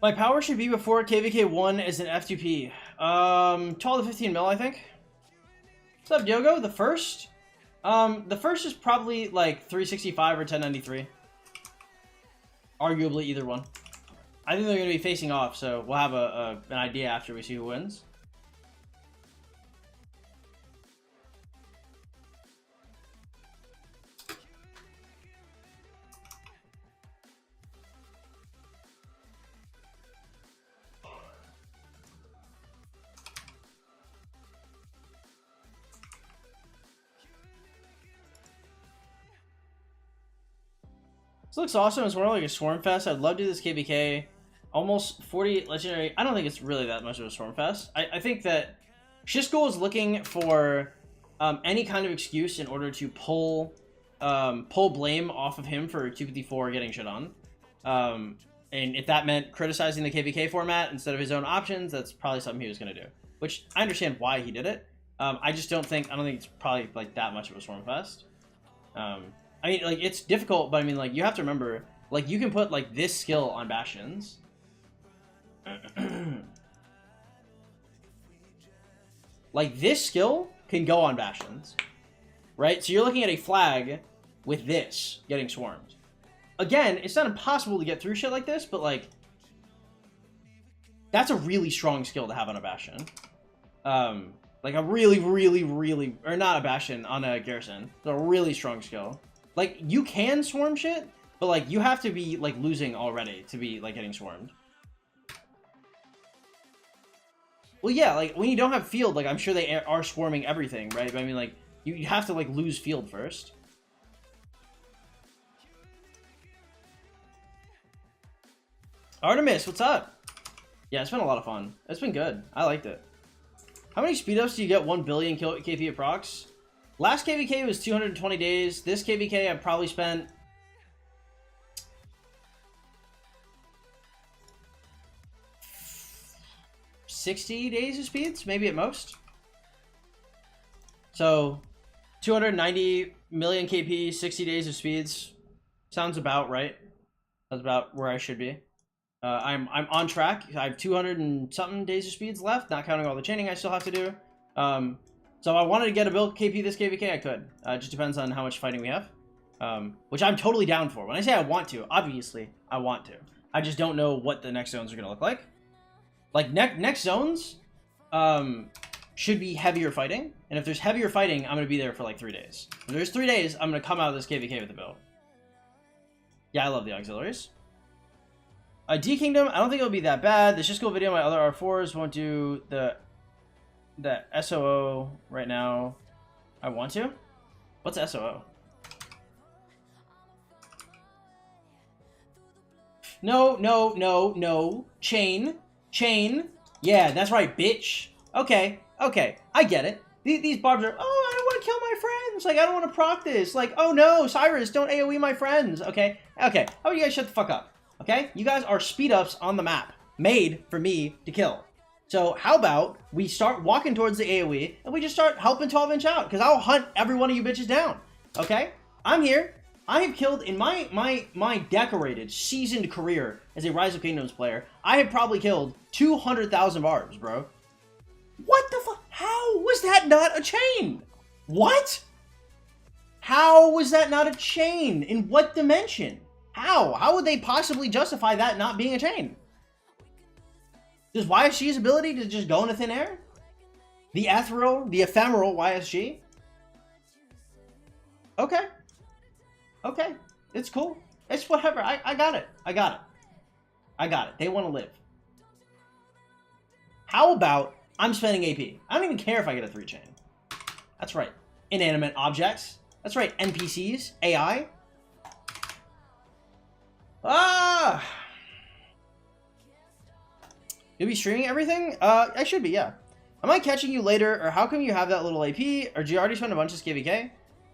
My power should be before KVK1 as an F2P. 12 to 15 mil, I think. What's up, Diogo? The first? The first is probably like 365 or 1093. Arguably either one. I think they're going to be facing off, so we'll have an idea after we see who wins. This looks awesome. It's more like a Swarm Fest. I'd love to do this KVK. Almost 40 legendary. I don't think it's really that much of a Swarm Fest. I think that Shiskel is looking for any kind of excuse in order to pull blame off of him for 254 getting shit on. And if that meant criticizing the KVK format instead of his own options, that's probably something he was going to do. Which I understand why he did it. I don't think it's probably like that much of a Swarm Fest. I mean, like, it's difficult, but I mean, like, you have to remember, like, you can put, like, this skill on Bastions. Like, this skill can go on Bastions. Right? So you're looking at a flag with this getting swarmed. Again, it's not impossible to get through shit like this, but, like, that's a really strong skill to have on a Bastion. Like, a really, or not a Bastion, on a Garrison. It's a really strong skill. Like, you can swarm shit, but, like, you have to be, like, losing already to be, like, getting swarmed. Well, yeah, like, when you don't have field, like, I'm sure they are swarming everything, right? But, I mean, like, you have to, like, lose field first. Artemis, what's up? Yeah, it's been a lot of fun. It's been good. I liked it. How many speed ups do you get 1 billion KP approx? Last KVK was 220 days. This KVK I've probably spent 60 days of speeds, maybe at most. So 290 million KP, 60 days of speeds. Sounds about right. That's about where I should be. I'm on track. I have 200 and something days of speeds left, not counting all the chaining I still have to do. So if I wanted to get a build KP this KVK, I could. It just depends on how much fighting we have. Which I'm totally down for. When I say I want to, obviously, I want to. I just don't know what the next zones are going to look like. Like, next zones should be heavier fighting. And if there's heavier fighting, I'm going to be there for like 3 days. If there's 3 days, I'm going to come out of this KVK with a build. Yeah, I love the auxiliaries. D Kingdom, I don't think it'll be that bad. The Shiskel video, my other R4s won't do the SOO right now. I want to? What's SOO? No. Chain. Yeah, that's right, bitch. Okay. I get it. These barbs are, oh, I don't want to kill my friends. Like, I don't want to proc this. Like, oh no, Cyrus, don't AoE my friends. Okay. How about you guys shut the fuck up? Okay? You guys are speed ups on the map, made for me to kill. So how about we start walking towards the AoE and we just start helping 12-inch out, because I'll hunt every one of you bitches down. Okay? I'm here. I have killed, in my decorated, seasoned career as a Rise of Kingdoms player, I have probably killed 200,000 barbs, bro. What the fuck? How was that not a chain? What? How was that not a chain? In what dimension? How? How would they possibly justify that not being a chain? Does YSG's ability to just go into thin air? The ephemeral YSG? Okay. It's cool. It's whatever. I got it. I got it. They want to live. How about I'm spending AP? I don't even care if I get a 3-chain. That's right. Inanimate objects. That's right. NPCs. AI. Ah! You'll be streaming everything? I should be, yeah. Am I catching you later, or how come you have that little AP? Or do you already spend a bunch of KVK?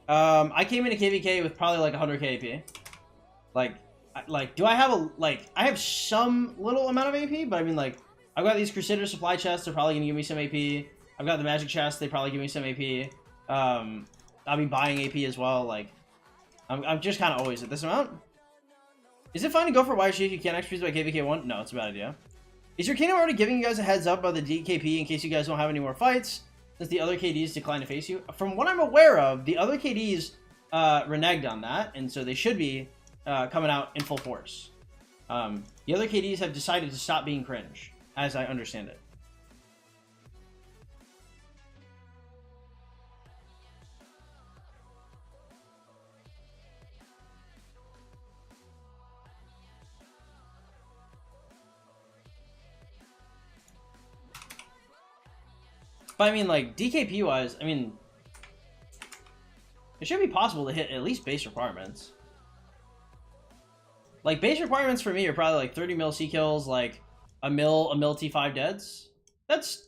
I came into KVK with probably like 100k AP. Like, do I have I have some little amount of AP, but I mean, like, I've got these Crusader supply chests, they're probably gonna give me some AP. I've got the magic chest, they probably give me some AP. I'll be buying AP as well, like, I'm just kind of always at this amount. Is it fine to go for YG if you can't XP by KVK1? No, it's a bad idea. Is your kingdom already giving you guys a heads up about the DKP in case you guys don't have any more fights? Since the other KDs decline to face you? From what I'm aware of, the other KDs reneged on that, and so they should be coming out in full force. The other KDs have decided to stop being cringe, as I understand it. But I mean, like, DKP wise, I mean, it should be possible to hit at least base requirements. Like, base requirements for me are probably like 30 mil C kills, like a mil T5 deads. That's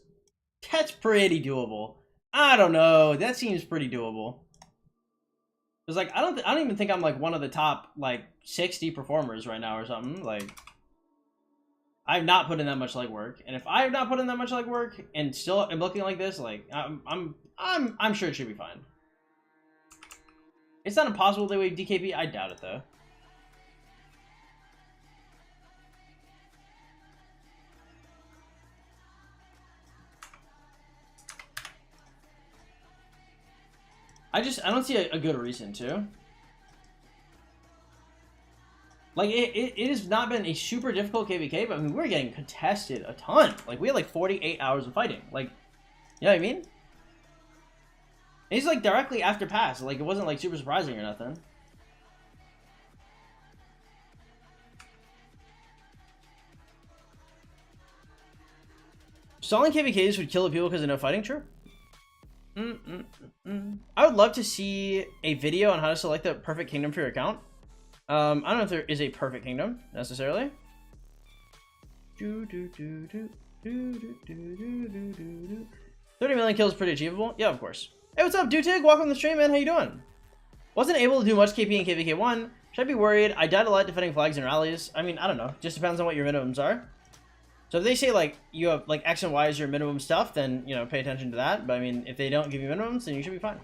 pretty doable. I don't know. That seems pretty doable. Cause like I don't even think I'm like one of the top like 60 performers right now or something. Like, I've not put in that much legwork, and if I have not put in that much legwork and still am looking like this, like I'm sure it should be fine. It's not impossible they wave DKP. I doubt it though. I don't see a good reason to. Like, it has not been a super difficult KVK, but I mean, we're getting contested a ton. Like, we had like 48 hours of fighting. Like, you know what I mean? It's like directly after pass. Like, it wasn't like super surprising or nothing. Stalling KVKs would kill the people because of no fighting, true? I would love to see a video on how to select the perfect kingdom for your account. I don't know if there is a perfect kingdom necessarily. 30 million kills is pretty achievable. Yeah, of course. Hey, what's up, Dutig? Welcome to the stream, man. How you doing? Wasn't able to do much KP in KVK1. Should I be worried? I died a lot defending flags and rallies. I mean, I don't know. Just depends on what your minimums are. So if they say, like, you have, like, X and Y is your minimum stuff, then, you know, pay attention to that. But, I mean, if they don't give you minimums, then you should be fine.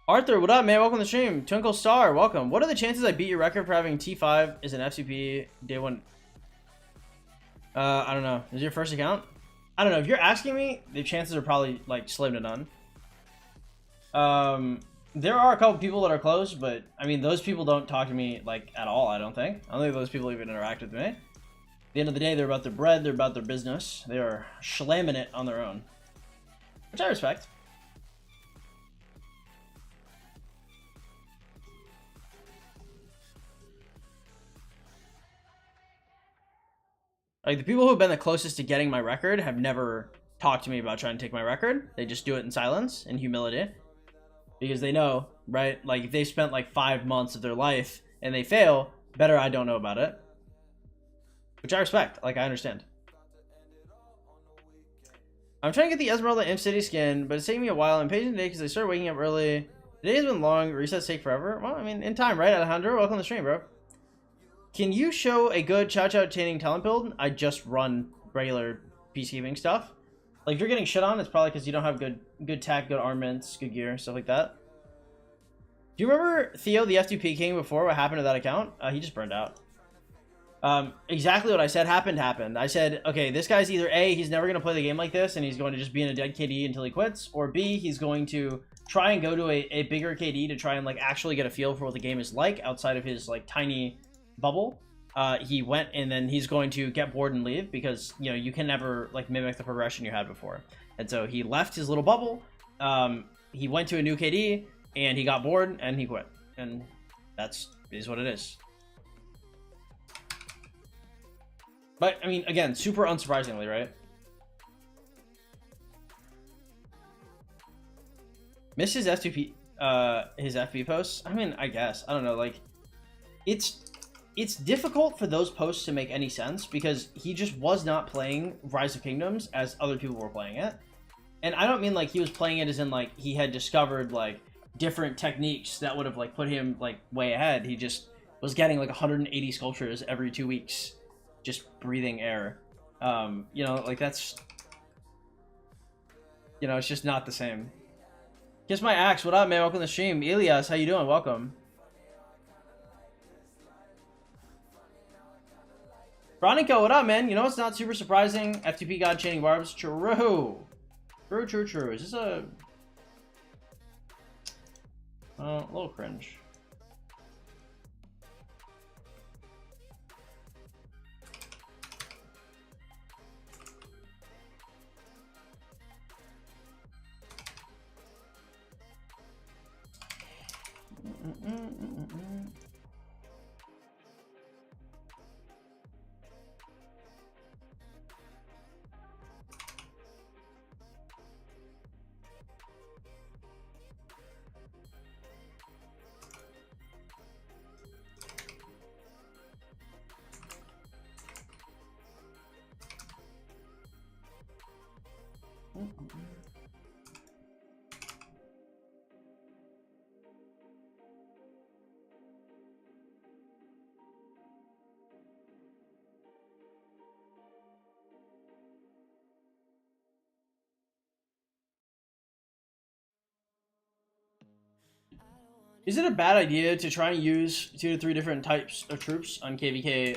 Arthur, what up, man? Welcome to the stream. Twinkle Star, welcome. What are the chances I beat your record for having T5 as an F2P day one? I don't know. Is your first account? I don't know. If you're asking me, the chances are probably like slim to none. There are a couple people that are close, but I mean, those people don't talk to me like at all. I don't think those people even interact with me. At the end of the day, they're about their bread. They're about their business. They are slamming it on their own, which I respect. Like, the people who have been the closest to getting my record have never talked to me about trying to take my record. They just do it in silence and humility. Because they know, right? Like, if they spent like 5 months of their life and they fail, better I don't know about it. Which I respect. Like, I understand. I'm trying to get the Esmeralda Imp City skin, but it's taking me a while. I'm patient today because I started waking up early. The day has been long. Resets take forever. Well, I mean, in time, right, Alejandro? Welcome to the stream, bro. Can you show a good Chow Chow Tanning talent build? I just run regular peacekeeping stuff. Like, if you're getting shit on, it's probably because you don't have good tech, good armaments, good gear, stuff like that. Do you remember Theo, the F2P king, before? What happened to that account? He just burned out. Exactly what I said happened. I said, okay, this guy's either A, he's never going to play the game like this, and he's going to just be in a dead KD until he quits, or B, he's going to try and go to a bigger KD to try and, like, actually get a feel for what the game is like outside of his, like, tiny bubble. He went, and then he's going to get bored and leave because, you know, you can never like mimic the progression you had before. And so he left his little bubble, he went to a new KD, and he got bored and he quit. And is what it is. But I mean, again, super unsurprisingly, right? Miss his F2P his FB posts. I mean, I guess, I don't know, like, it's it's difficult for those posts to make any sense because he just was not playing Rise of Kingdoms as other people were playing it. And I don't mean like he was playing it as in like he had discovered like different techniques that would have like put him like way ahead. He just was getting like 180 sculptures every 2 weeks, just breathing air. You know, like that's, you know, it's just not the same. Kiss my axe. What up, man? Welcome to the stream. Elias, how you doing? Welcome. Veronica, what up, man? You know it's not super surprising. F2P God chaining barbs. True. True. Is this a little cringe? Is it a bad idea to try and use 2 to 3 different types of troops on KVK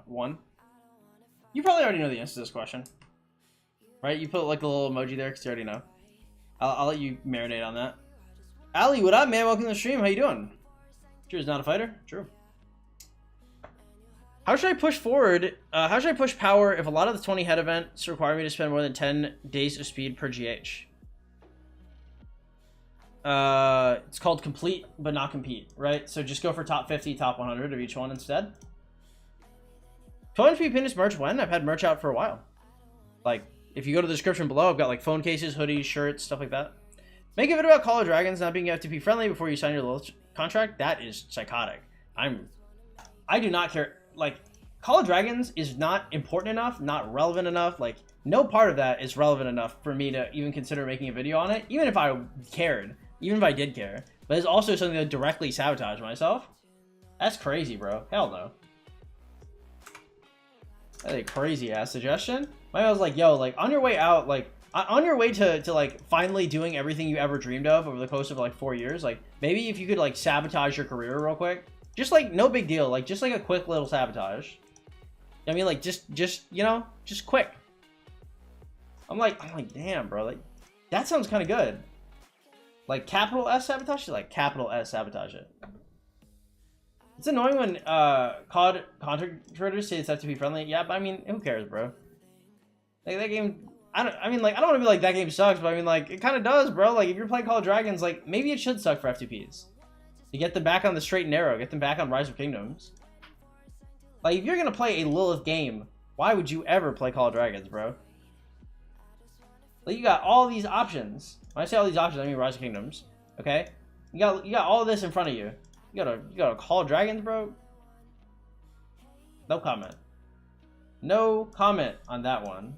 1? You probably already know the answer to this question, right? You put like a little emoji there because you already know. I'll let you marinate on that. Ali, what up, man? Welcome to the stream. How you doing? True is not a fighter. True. How should I push forward? How should I push power if a lot of the 20 head events require me to spend more than 10 days of speed per GH? It's called complete but not compete, right? So just go for top 50, top 100 of each one instead. 12 finished merch when? I've had merch out for a while. Like, if you go to the description below, I've got like phone cases, hoodies, shirts, stuff like that. Make a video about Call of Dragons not being F2P friendly before you sign your little contract. That is psychotic. I do not care. Like, Call of Dragons is not important enough, not relevant enough. Like, no part of that is relevant enough for me to even consider making a video on it, even if I cared. Even if I did care. But it's also something that directly sabotage myself. That's crazy, bro. Hell no. That's a crazy ass suggestion. I was like, yo, like on your way out, like on your way to like finally doing everything you ever dreamed of over the course of like 4 years, like maybe if you could like sabotage your career real quick. Just like no big deal, like just like a quick little sabotage. I mean, like just you know, just quick. I'm like damn, bro, like that sounds kind of good. Like capital S sabotage, like capital S sabotage it. It's annoying when COD content creators say it's F2P friendly. Yeah, but I mean, who cares, bro? Like that game, I don't want to be like that game sucks, but I mean, like it kind of does, bro. Like if you're playing Call of Dragons, like maybe it should suck for F2Ps. You get them back on the straight and narrow, get them back on Rise of Kingdoms. Like if you're gonna play a Lilith game, why would you ever play Call of Dragons, bro? Like you got all these options. When I say all these options, I mean Rise of Kingdoms. Okay, you got all of this in front of you. You got a Call of Dragons, bro. No comment. No comment on that one.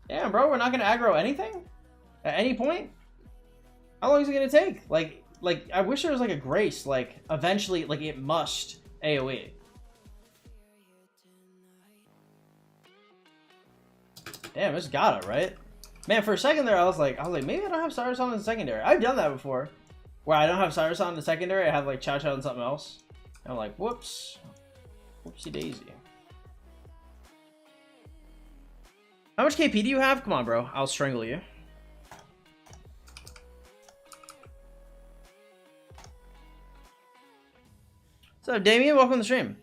Damn, bro, we're not gonna aggro anything at any point. How long is it gonna take? Like I wish there was like a grace. Like eventually, like it must AOE. Damn, it's gotta, right? Man, for a second there, I was like, maybe I don't have Cyrus on in the secondary. I've done that before, where I don't have Cyrus on in the secondary. I have like Chow Chow and something else. And I'm like, whoops, whoopsie daisy. How much KP do you have? Come on, bro. I'll strangle you. What's up, Damien? Welcome to the stream.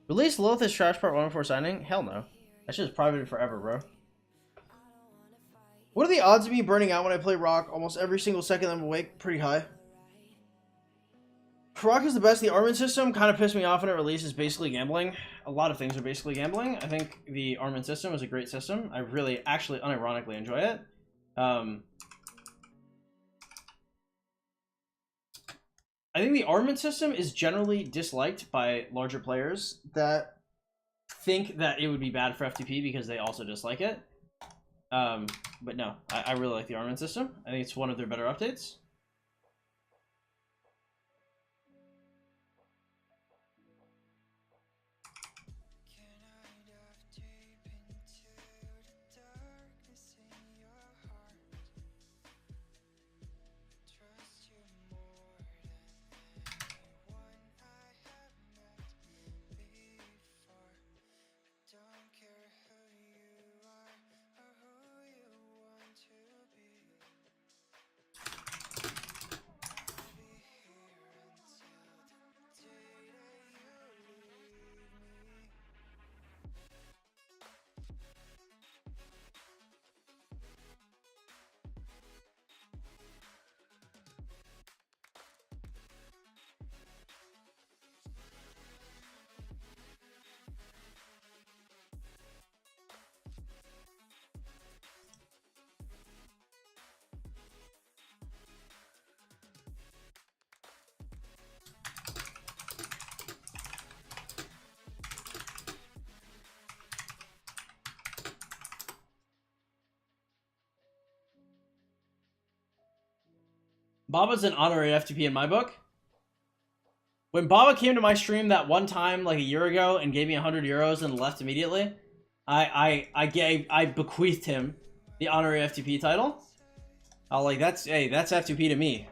Release Lilith as Trash Part 1 before signing? Hell no. That shit is private forever, bro. What are the odds of me burning out when I play Rock? Almost every single second I'm awake. Pretty high. Rock is the best. The armament system kind of pissed me off when it released. It's basically gambling. A lot of things are basically gambling. I think the armament system is a great system. I really, actually, unironically enjoy it. I think the armament system is generally disliked by larger players that think that it would be bad for F2P because they also dislike it. But no, I really like the armament system. I think it's one of their better updates. Baba's an honorary F2P in my book. When Baba came to my stream that one time, like a year ago, and gave me 100 euros and left immediately, I bequeathed him the honorary F2P title. I was like, that's F2P to me.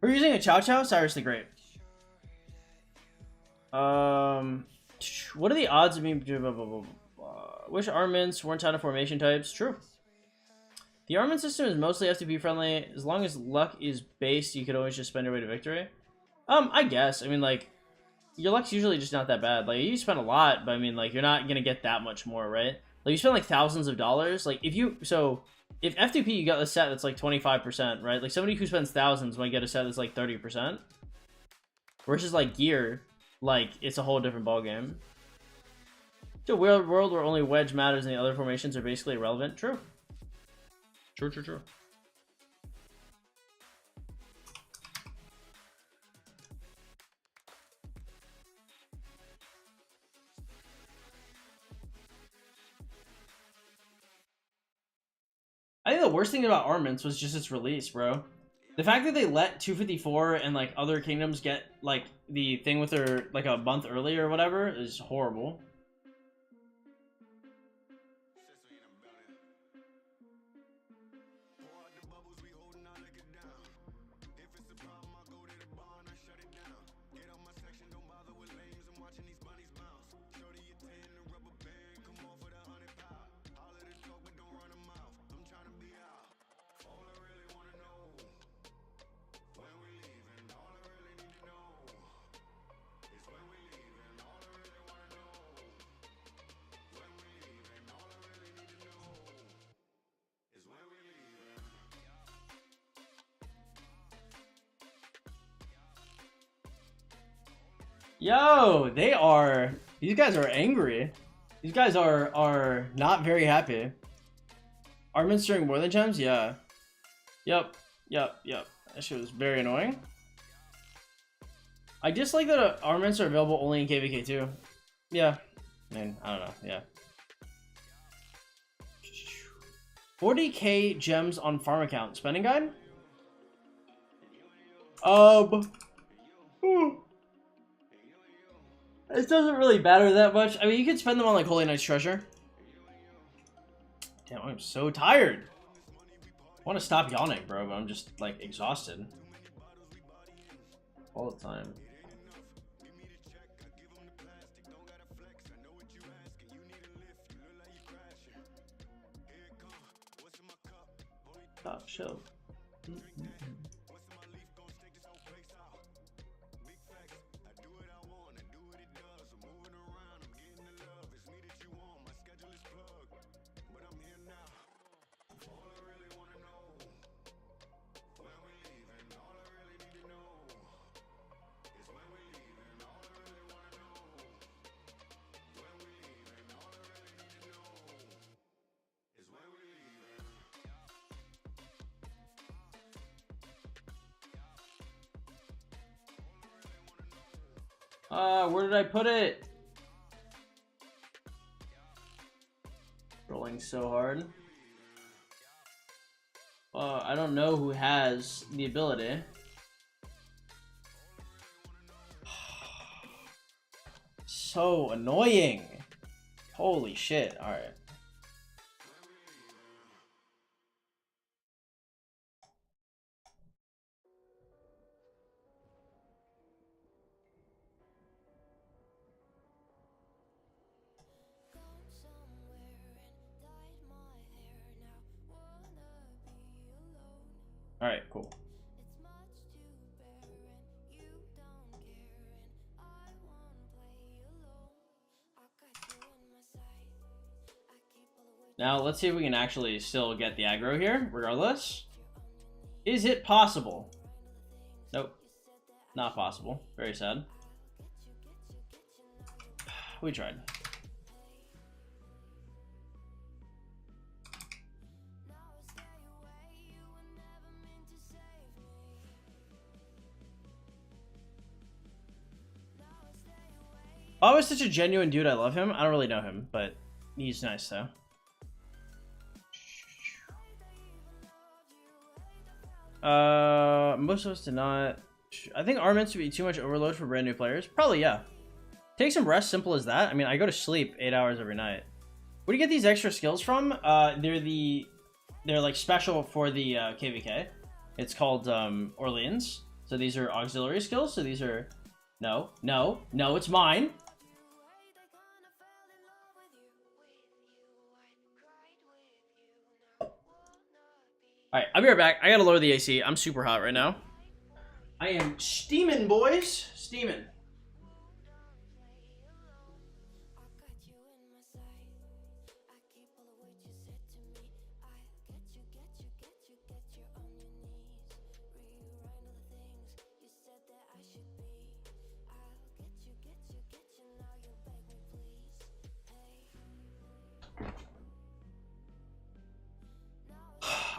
We're using a Chow Chow? Cyrus the Great. What are the odds of me? Which armaments weren't tied to formation types? True. The armament system is mostly F2P friendly. As long as luck is based, you could always just spend your way to victory. I guess. I mean, like, your luck's usually just not that bad. Like, you spend a lot, but I mean, like, you're not gonna get that much more, right? Like, you spend like thousands of dollars. Like, if F2P you got a set that's like 25%, right? Like, somebody who spends thousands might get a set that's like 30%. Versus like gear, like, it's a whole different ballgame. It's a weird world where only wedge matters and the other formations are basically irrelevant. True. True. I think the worst thing about armaments was just its release, bro. The fact that they let 254 and like other kingdoms get like the thing with their like a month early or whatever is horrible. Yo, these guys are angry. These guys are not very happy. Armaments during more than gems? Yeah. Yep. That shit was very annoying. I dislike that armaments are available only in KVK too. Yeah. I mean, I don't know. Yeah. 40k gems on farm account. Spending guide? It doesn't really matter that much. I mean, you could spend them on like Holy Knight's Treasure. Damn, I'm so tired. I want to stop yawning, bro, but I'm just like exhausted all the time. Top shelf. Where did I put it? Rolling so hard. I don't know who has the ability. So annoying. Holy shit. Alright. Alright, cool. Now, let's see if we can actually still get the aggro here, regardless. Is it possible? Nope. Not possible. Very sad. We tried. Always such a genuine dude. I love him. I don't really know him, but he's nice though. Most of us did not. I think are meant to be too much overload for brand new players. Probably, yeah. Take some rest, simple as that. I mean, I go to sleep 8 hours every night. Where do you get these extra skills from? They're like special for the KVK. It's called Orleans. So these are auxiliary skills. So these are no, it's mine. All right, I'll be right back. I gotta lower the AC. I'm super hot right now. I am steaming, boys. Steaming.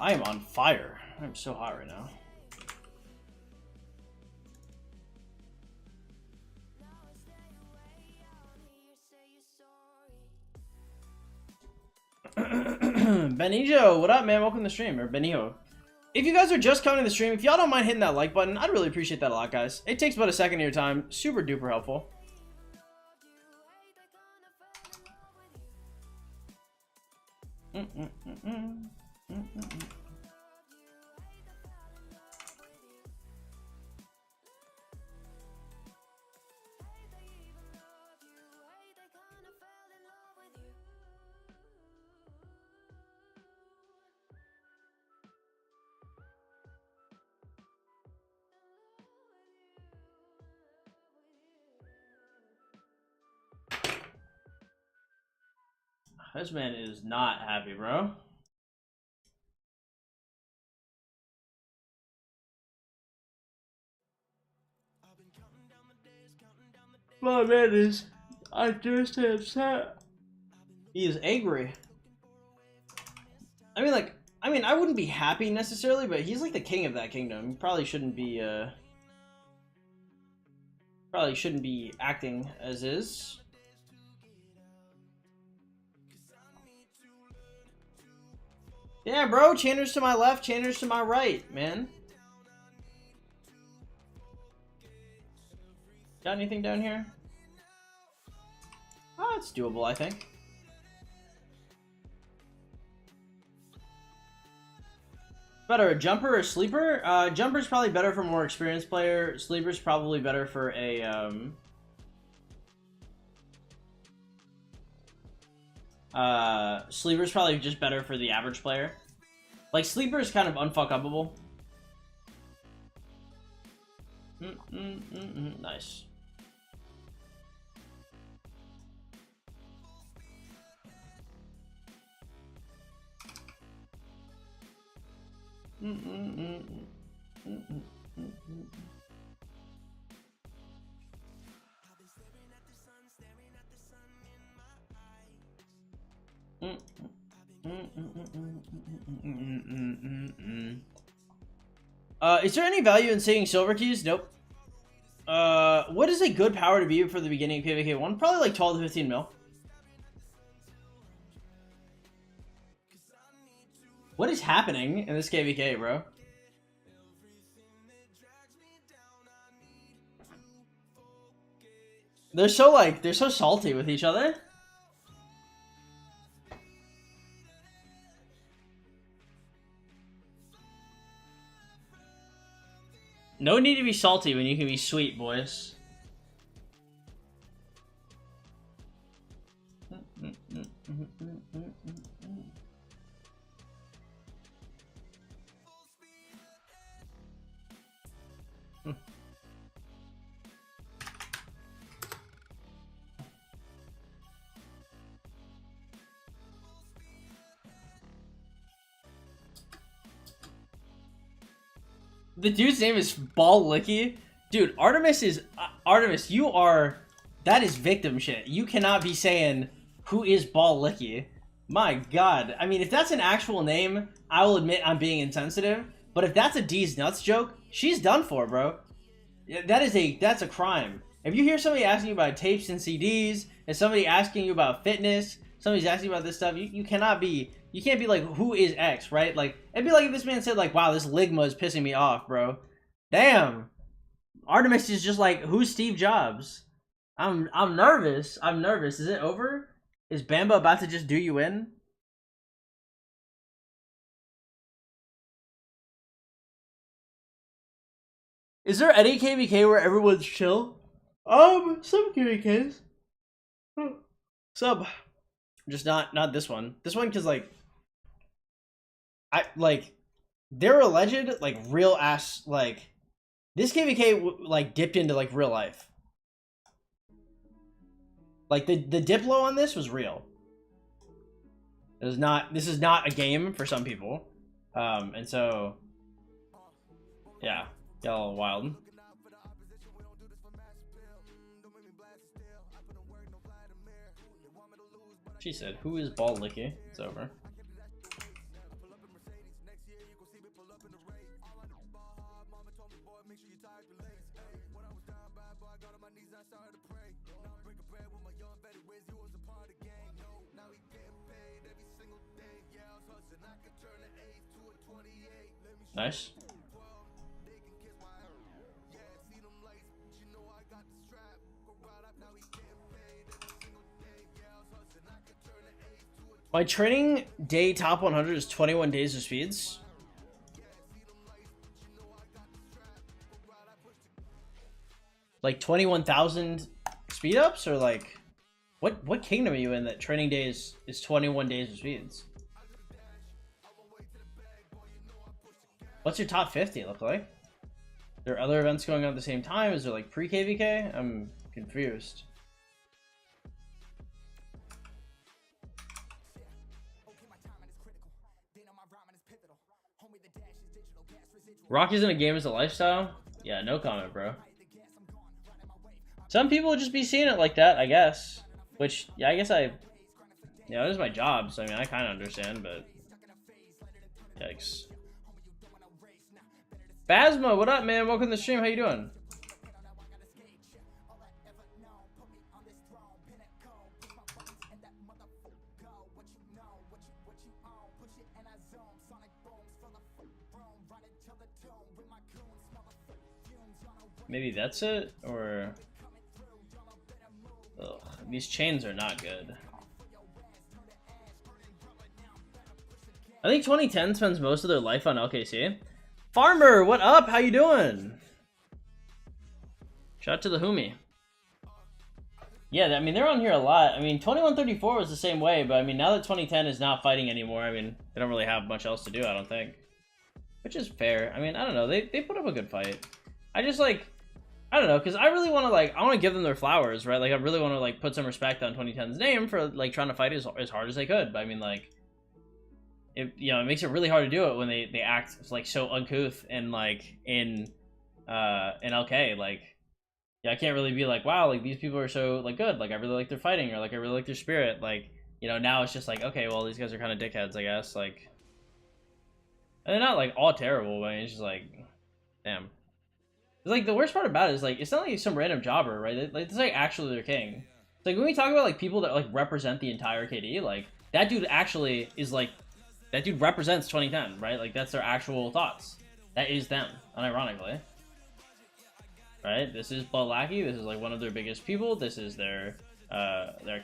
I am on fire. I'm so hot right now. Benijo, what up, man? Welcome to the stream, or Benijo. If you guys are just coming to the stream, if y'all don't mind hitting that like button, I'd really appreciate that a lot, guys. It takes about a second of your time. Super duper helpful. This man is not happy, bro. My man is just upset. He is angry. I mean, I wouldn't be happy necessarily, but he's like the king of that kingdom. He probably shouldn't be acting as is. Yeah, bro, channers to my left, channers to my right, man. Got anything down here? Oh, it's doable, I think. Better, a jumper or a sleeper? Jumper's probably better for a more experienced player. Sleeper's probably better for a, Sleeper's probably just better for the average player. Like, Sleeper is kind of unfuck-upable. Nice. Is there any value in saving silver keys? Nope. What is a good power to be for the beginning of KVK1? Probably like 12 to 15 mil. What is happening in this KVK, bro? They're so salty with each other. No need to be salty when you can be sweet, boys. The dude's name is Ball Licky. Dude, Artemis is... Artemis, you are... That is victim shit. You cannot be saying, who is Ball Licky? My god. I mean, if that's an actual name, I will admit I'm being insensitive. But if that's a D's Nuts joke, she's done for, bro. That's a crime. If you hear somebody asking you about tapes and CDs, and somebody asking you about fitness, somebody's asking you about this stuff, you cannot be... You can't be like, who is X, right? Like, it'd be like if this man said, like, wow, this Ligma is pissing me off, bro. Damn. Artemis is just like, who's Steve Jobs? I'm nervous. I'm nervous. Is it over? Is Bamba about to just do you in? Is there any KVK where everyone's chill? Some KVKs. Some. Just not this one. This one, because, like, they're alleged, like, real ass, like, this KVK, like, dipped into, like, real life. Like, the Diplo on this was real. This is not a game for some people. And so, yeah, got a little wild. She said, who is Ball Licky? It's over. Nice. My training day top 100 is 21 days of speeds. Like 21,000 speed ups, or like what kingdom are you in that training days is 21 days of speeds? What's your top 50 look like? Are there other events going on at the same time? Is there like pre-KVK? I'm confused. Rocky's in a game as a lifestyle? Yeah, no comment, bro. Some people would just be seeing it like that, I guess. Which, yeah, I guess yeah, it is my job, so I mean, I kind of understand, but... Yikes. Phasma, what up, man? Welcome to the stream. How you doing? Maybe that's it, or... Ugh, these chains are not good. I think 2010 spends most of their life on LKC. Farmer, what up? How you doing? Shout out to the homie. Yeah, I mean, they're on here a lot. I mean, 2134 was the same way, but I mean, now that 2010 is not fighting anymore, I mean, they don't really have much else to do, I don't think. Which is fair. I mean, I don't know. They put up a good fight. I just, like... I don't know, because I really want to, like, I want to give them their flowers, right? Like, I really want to, like, put some respect on 2010's name for, like, trying to fight as hard as they could. But, I mean, like, it makes it really hard to do it when they act, like, so uncouth and, like, in LK. Like, yeah, I can't really be like, wow, like, these people are so, like, good. Like, I really like their fighting, or, like, I really like their spirit. Like, now it's just like, okay, well, these guys are kind of dickheads, I guess. Like, and they're not, like, all terrible, but it's just like, damn. Like, the worst part about it is, like, it's not like some random jobber, right? Like, it's like actually their king. It's like when we talk about like people that like represent the entire KD, like that dude actually is like that dude represents 2010, right? Like that's their actual thoughts. That is them, unironically. Right? This is Bloodlackey. This is like one of their biggest people. This is their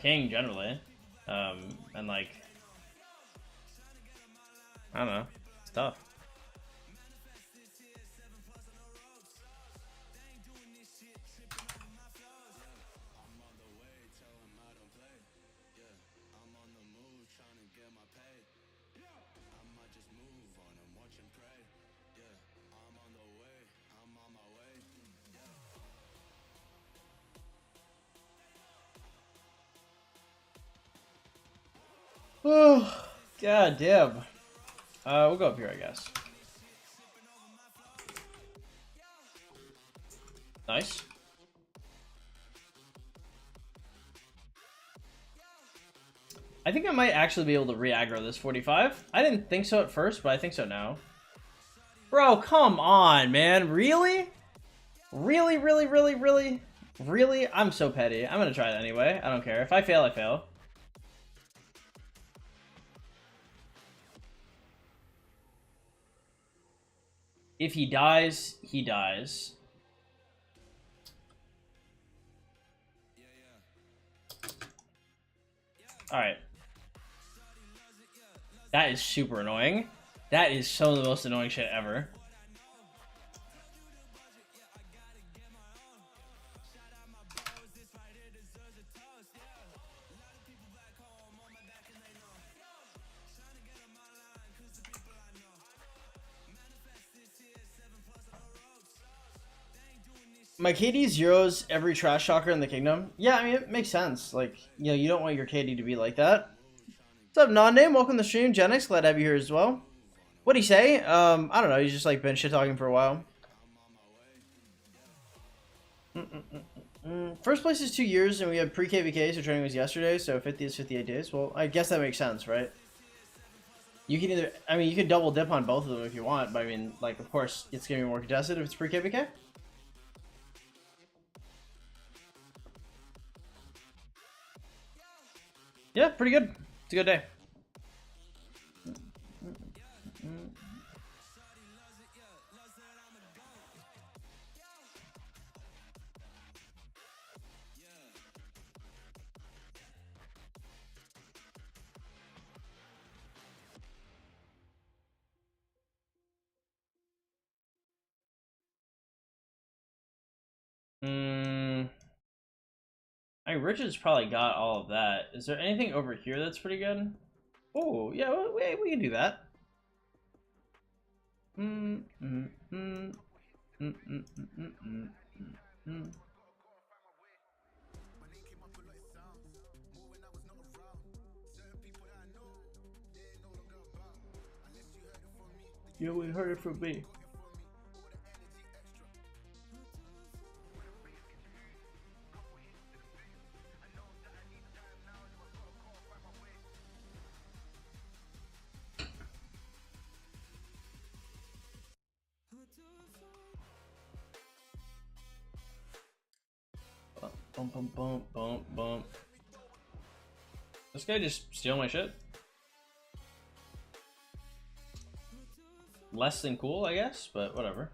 king generally, and like I don't know, it's tough. Oh, god damn. We'll go up here, I guess. Nice. I think I might actually be able to re-aggro this 45. I didn't think so at first, but I think so now. Bro, come on, man. Really? Really, really, really, really? Really? I'm so petty. I'm gonna try it anyway. I don't care. If I fail, I fail. If he dies, he dies. Alright. That is super annoying. That is some of the most annoying shit ever. My KD zeros every trash talker in the kingdom. Yeah, I mean, it makes sense. Like, you know, you don't want your KD to be like that. What's up, non-name? Welcome to the stream. Genix, glad to have you here as well. What'd he say? I don't know. He's just like been shit talking for a while. First place is 2 years, and we have pre-KVK, so training was yesterday, so 50 is 58 days. Well, I guess that makes sense, right? You can either, I mean, you could double dip on both of them if you want, but I mean, like, of course, it's gonna be more contested if it's pre-KVK. Yeah, pretty good. It's a good day. I mean, Richard's probably got all of that. Is there anything over here that's pretty good? Oh, yeah, we can do that. Yeah, we heard it from me. Bump, bump, bump, bump, bump. This guy just steal my shit? Less than cool, I guess, but whatever.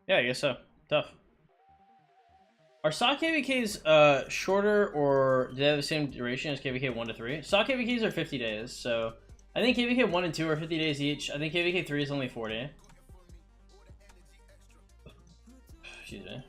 Yeah, I guess so. Tough. Are SAW KVKs shorter, or do they have the same duration as KVK 1 to 3? SAW KVKs are 50 days, so I think KVK 1 and 2 are 50 days each. I think KVK 3 is only 40. Excuse me.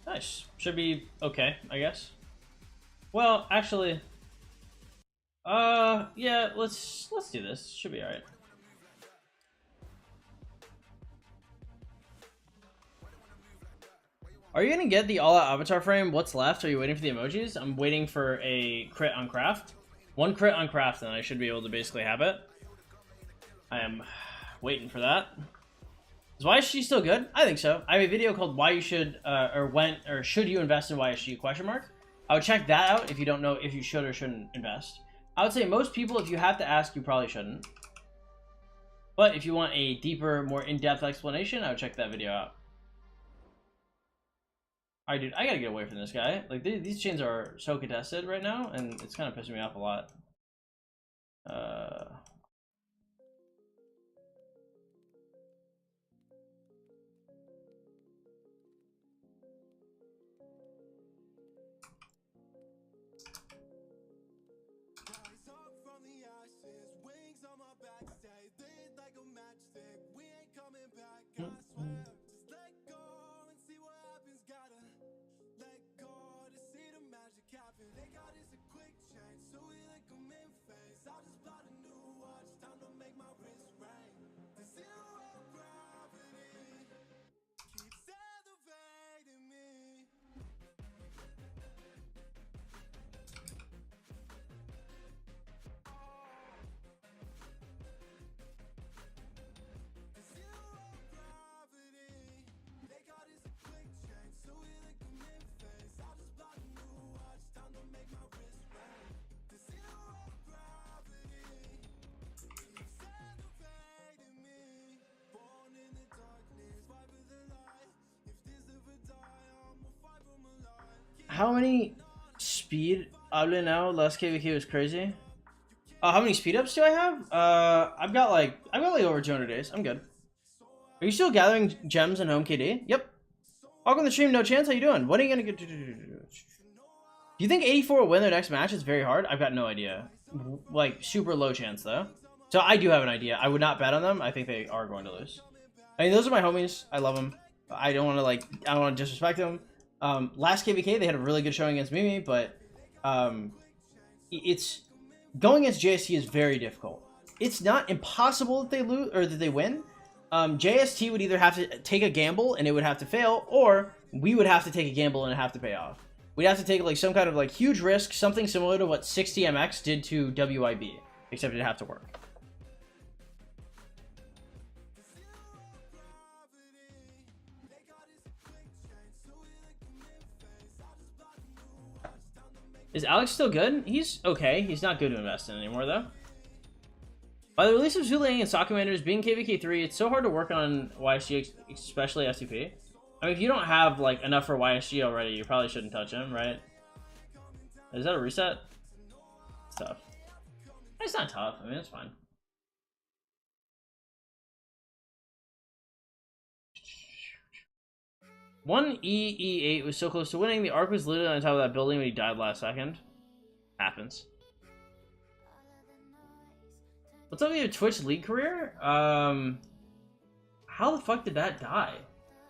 Nice. Should be okay, I guess. Well, actually, yeah, let's do this. Should be alright. Are you gonna get the all-out avatar frame? What's left? Are you waiting for the emojis? I'm waiting for a crit on craft. One crit on craft, and I should be able to basically have it. I am waiting for that. Is YSG still good? I think so. I have a video called "Why You Should Should You Invest in YSG?" ? I would check that out if you don't know if you should or shouldn't invest. I would say most people, if you have to ask, you probably shouldn't. But if you want a deeper, more in-depth explanation, I would check that video out. Alright, dude, I gotta get away from this guy. Like, these chains are so contested right now, and it's kind of pissing me off a lot. How many speed hable now? Last KVK was crazy. How many speed ups do I have? I've got like over 200 days. I'm good. Are you still gathering gems in home KD? Yep. Welcome to the stream. No chance. How you doing? What are you gonna get? Do you think 84 will win their next match? It's very hard. I've got no idea. Like super low chance though. So I do have an idea. I would not bet on them. I think they are going to lose. I mean, those are my homies. I love them. I don't want to disrespect them. Last KVK, they had a really good showing against Mimi, but it's going against JST is very difficult. It's not impossible that they lose or that they win. JST would either have to take a gamble and it would have to fail, or we would have to take a gamble and it have to pay off. We'd have to take like some kind of like huge risk, something similar to what 60MX did to WIB, except it'd have to work. Is Alex still good? He's okay. He's not good to invest in anymore, though. By the release of Zuling and Sock Commanders being KVK3, it's so hard to work on YSG, especially F2P. I mean, if you don't have like enough for YSG already, you probably shouldn't touch him, right? Is that a reset? It's tough. It's not tough. I mean, it's fine. One E8 was so close to winning. The arc was literally on top of that building when he died last second. Happens. What's up with your Twitch League career? How the fuck did that die?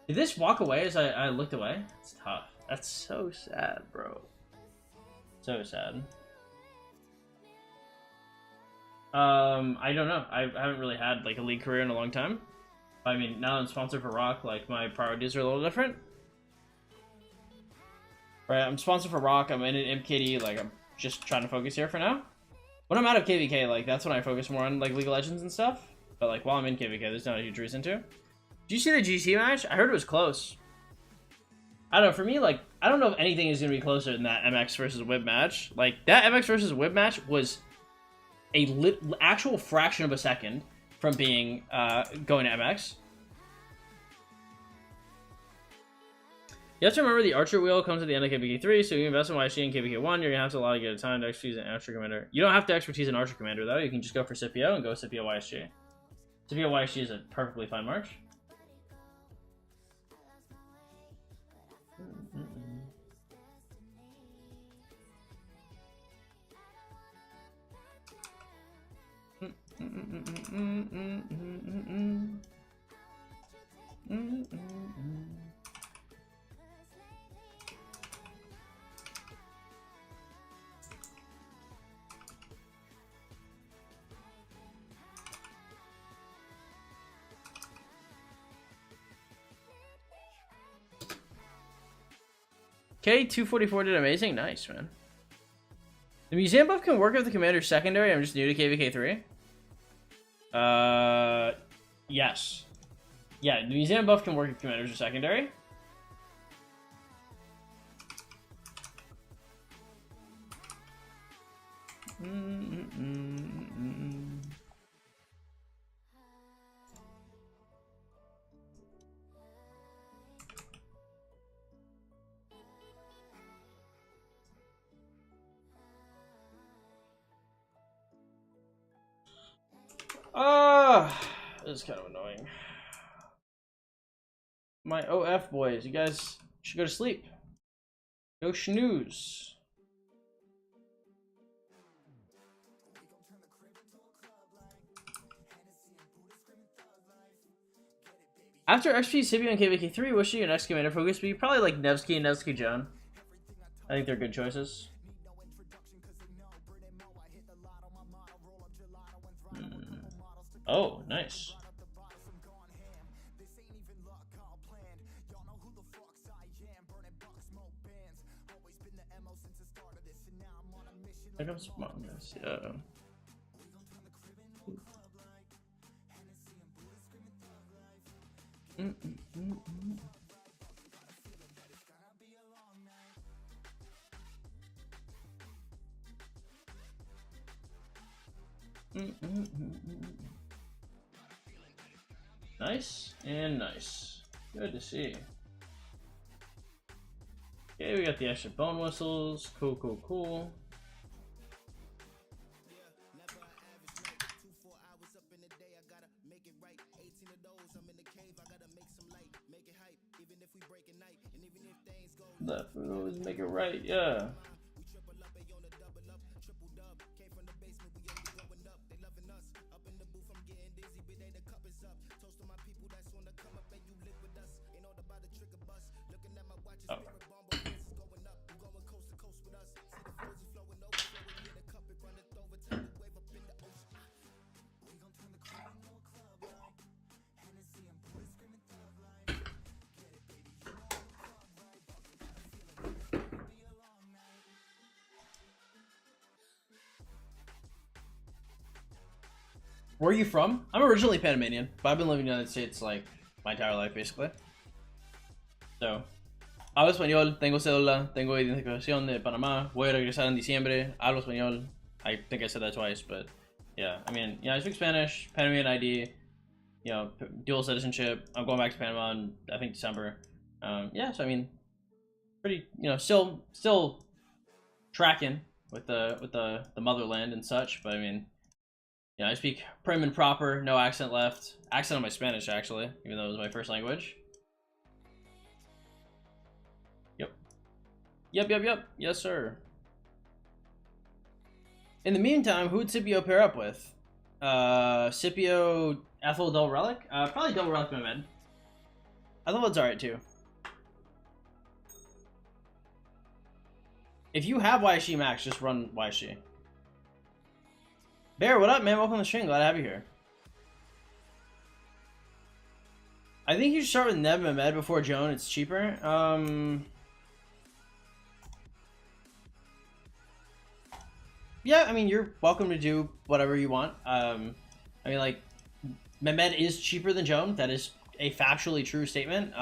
Did this walk away as I looked away? It's tough. That's so sad, bro. So sad. I don't know. I haven't really had like a league career in a long time. I mean, now I'm sponsored for Rock, like my priorities are a little different. Right, I'm sponsored for Rock, I'm in an MKD, like I'm just trying to focus here for now. When I'm out of KVK, like that's when I focus more on like League of Legends and stuff. But like while I'm in KVK, there's not a huge reason to. Did you see the GT match? I heard it was close. I don't know, for me, like, I don't know if anything is going to be closer than that MX versus Wib match. Like, that MX versus Wib match was a actual fraction of a second from being going to MX. You have to remember the Archer wheel comes at the end of KVK3, so you invest in YSG and KVK1, you're going to have to allow to get a time to expertise an Archer Commander. You don't have to expertise an Archer Commander, though. You can just go for Scipio and go Scipio YSG. Scipio YSG is a perfectly fine march. K244 did amazing. Nice, man. The museum buff can work with the commander's secondary. I'm just new to KVK3. Yes. Yeah, the museum buff can work with commanders or secondary. This is kind of annoying. My OF boys, you guys should go to sleep. Go snooze. After XP, Scipio, and KVK3, wish you your next commander focus be probably like Nevsky and Nevsky Joan. I think they're good choices. Oh, nice. Here comes smartness, yeah. Nice and nice. Good to see. Okay, we got the extra bone whistles. Cool, cool, cool. That would always make it right, yeah. Oh. Where are you from? I'm originally Panamanian, but I've been living in the United States like my entire life, basically. So, hablo español, tengo cédula, tengo identificación de Panamá, voy a regresar en diciembre, hablo español. I think I said that twice, but yeah, I mean, yeah, I speak Spanish, Panamanian ID, you know, dual citizenship. I'm going back to Panama in, I think, December. Yeah, so I mean, pretty, you know, still tracking with the motherland and such, but I mean, yeah, I speak prim and proper, no accent left. Accent on my Spanish, actually, even though it was my first language. Yep. Yes, sir. In the meantime, who would Scipio pair up with? Scipio, Ethel, Double Relic? Probably Double Relic Mehmed. Ethelwood's alright, too. If you have YSG Max, just run YSG. Bear, what up, man? Welcome to the stream. Glad to have you here. I think you should start with Neb Mehmed before Joan. It's cheaper. Yeah, I mean, you're welcome to do whatever you want. I mean, like, Mehmed is cheaper than Joan. That is a factually true statement.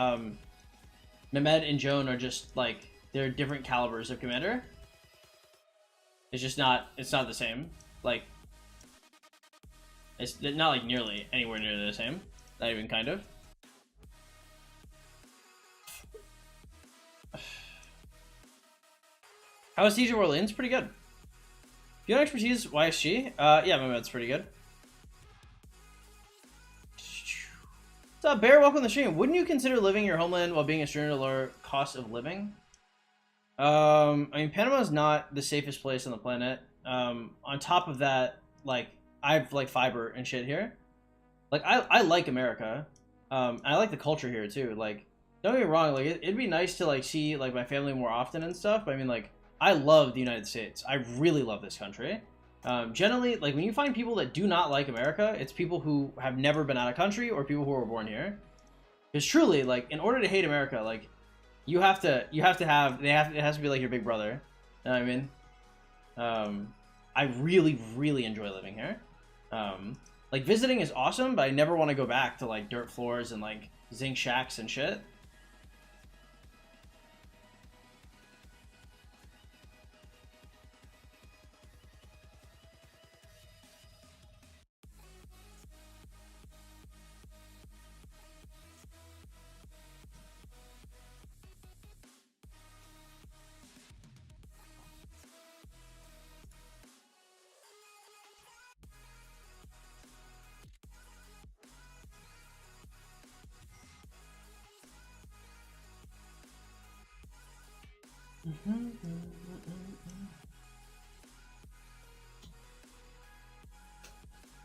Mehmed and Joan are just, like, they're different calibers of commander. It's just not, it's not the same. Like, it's not, like, nearly anywhere near the same. Not even kind of. How is Siege of Orleans? Pretty good. If you have expertise, YSG? Yeah, Mehmed's pretty good. What's up, Bear? Welcome to the stream. Wouldn't you consider living in your homeland while being a student to lower cost of living? I mean, Panama's not the safest place on the planet. On top of that, like, I have, like, fiber and shit here. Like, I like America. I like the culture here, too. Like, don't get me wrong, like, it'd be nice to, like, see, like, my family more often and stuff. But I mean, like, I love the United States. I really love this country. Generally, like, when you find people that do not like America, it's people who have never been out of country or people who were born here. Because truly, like, in order to hate America, like, it has to be like your big brother. You know what I mean? I really, really enjoy living here. Like visiting is awesome, but I never want to go back to like dirt floors and like zinc shacks and shit.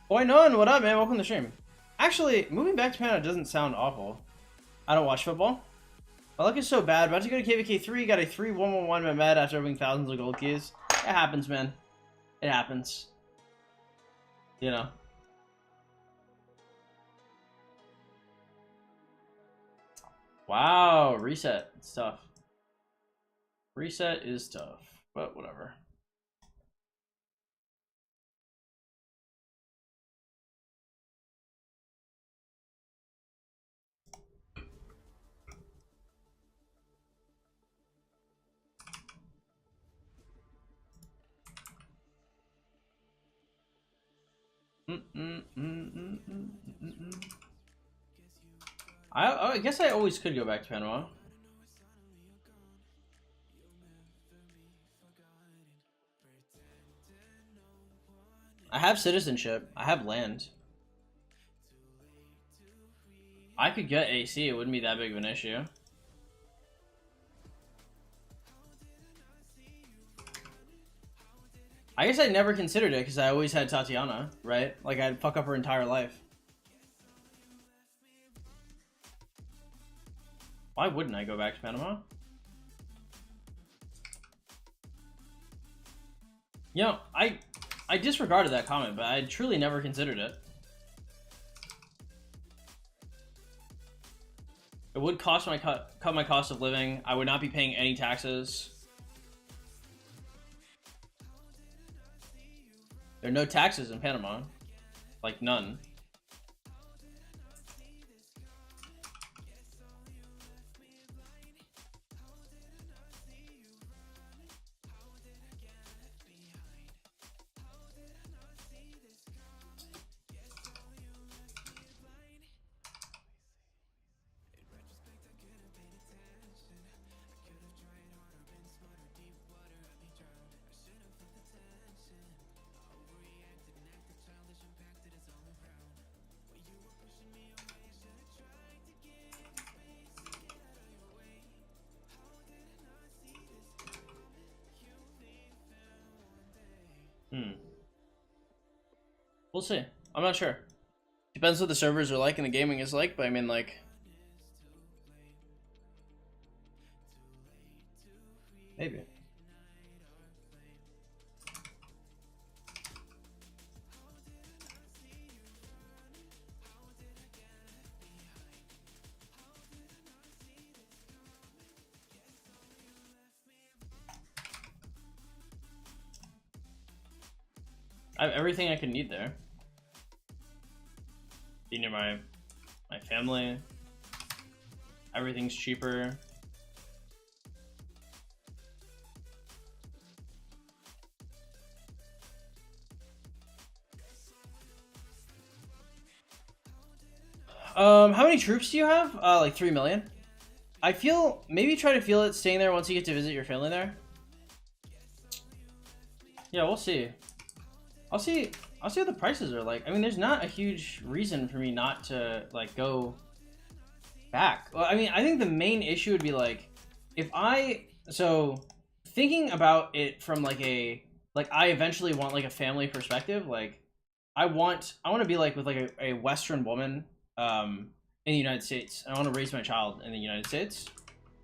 Boy, none. What up, man? Welcome to the stream. Actually, moving back to Canada doesn't sound awful. I don't watch football. My luck is so bad. About to go to KVK 3. Got a 3-1-1-1 med after opening thousands of gold keys. It happens, man. It happens. You know. Wow, reset. It's tough. Reset is tough, but whatever. I guess I always could go back to Panama. I have citizenship. I have land. I could get AC. It wouldn't be that big of an issue. I guess I never considered it because I always had Tatiana, right? Like, I'd fuck up her entire life. Why wouldn't I go back to Panama? You know, I disregarded that comment, but I truly never considered it. It would cost my cut my cost of living. I would not be paying any taxes. There are no taxes in Panama. Like, none. We'll see. I'm not sure. Depends what the servers are like and the gaming is like, but I mean, like... maybe. I have everything I could need there. Be near my family. Everything's cheaper. How many troops do you have? Like 3 million. I feel, maybe try to feel it staying there once you get to visit your family there. Yeah, we'll see. I'll see what the prices are like. I mean, there's not a huge reason for me not to like go back. Well, I mean, I think the main issue would be like if so thinking about it from like I eventually want like a family perspective. Like I want to be like with like a Western woman in the United States. I want to raise my child in the United States.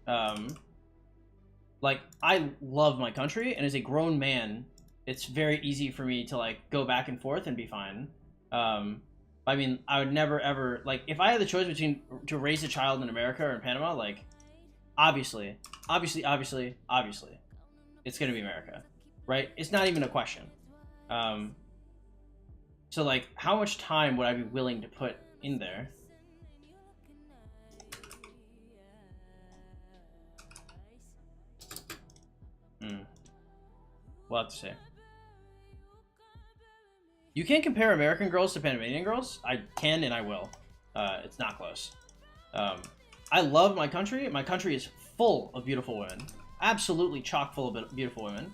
Like I love my country, and as a grown man, it's very easy for me to like go back and forth and be fine. I mean, I would never ever like if I had the choice between to raise a child in America or in Panama, like obviously, obviously, it's gonna be America, right? It's not even a question. So like, how much time would I be willing to put in there? We'll have to see. You can't compare American girls to Panamanian girls. I can and I will. It's not close. I love my country. My country is full of beautiful women. Absolutely chock full of beautiful women.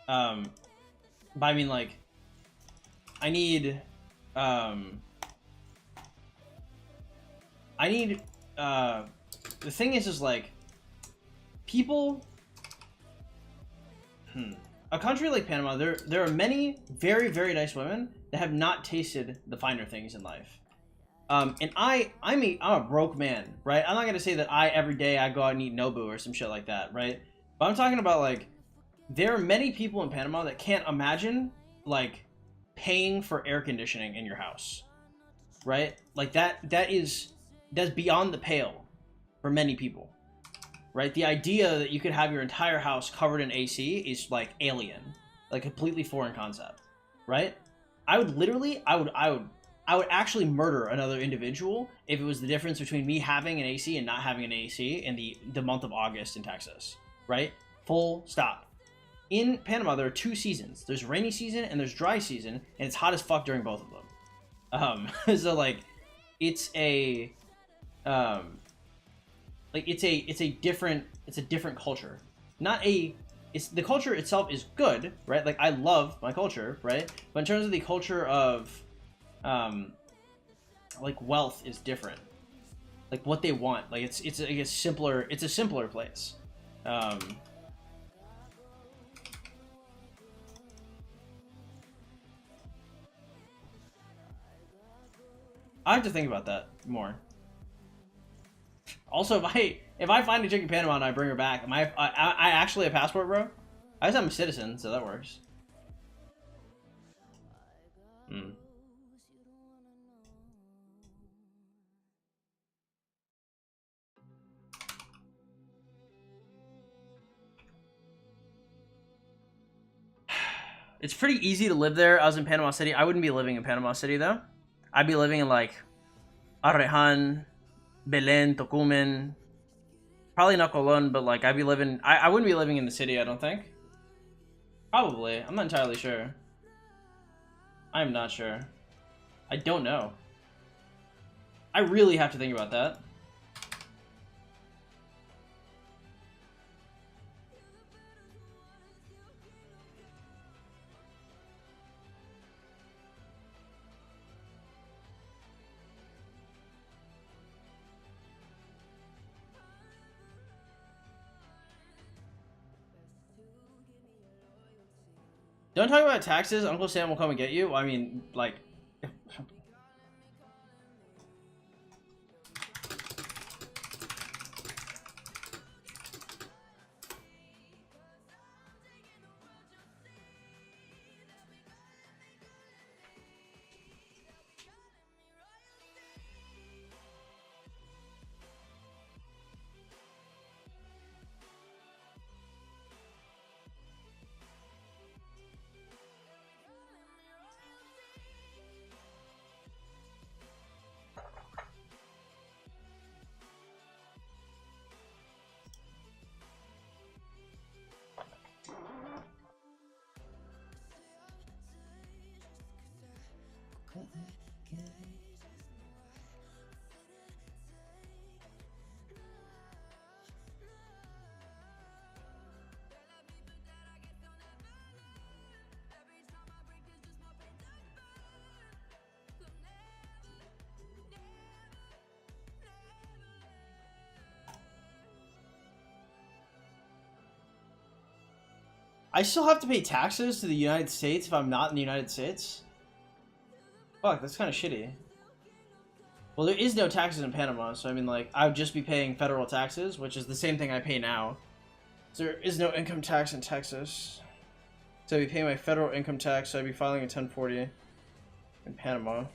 But I mean, like, I need, the thing is like, people, a country like Panama, there are many very, very nice women that have not tasted the finer things in life. And I'm a broke man, right? I'm not gonna say that every day I go out and eat Nobu or some shit like that, right? But I'm talking about, like, there are many people in Panama that can't imagine, like, paying for air conditioning in your house, right? Like, that's beyond the pale for many people, right? The idea that you could have your entire house covered in AC is, like, alien, like, completely foreign concept, right? I would actually murder another individual if it was the difference between me having an AC and not having an AC in the month of August in Texas, right? Full stop. In Panama, there are two seasons. There's rainy season and there's dry season, and it's hot as fuck during both of them. So like, it's a different culture. The culture itself is good, right? Like, I love my culture, right? But in terms of the culture of, like, wealth is different. Like, what they want, like, it's a simpler place. I have to think about that more. Also, if I find a chick in Panama and I bring her back, am I actually a passport, bro? I guess I'm a citizen, so that works. It's pretty easy to live there. I was in Panama City. I wouldn't be living in Panama City, though. I'd be living in, like, Arrejan, Belen, Tocumen. Probably not Colon, but, like, I'd be living... I wouldn't be living in the city, I don't think. Probably. I'm not entirely sure. I'm not sure. I don't know. I really have to think about that. Don't talk about taxes. Uncle Sam will come and get you. Well, I mean, like... I still have to pay taxes to the United States if I'm not in the United States? Fuck, that's kind of shitty. Well, there is no taxes in Panama, so I mean, like, I would just be paying federal taxes, which is the same thing I pay now. So there is no income tax in Texas. So I'd be paying my federal income tax, so I'd be filing a 1040 in Panama.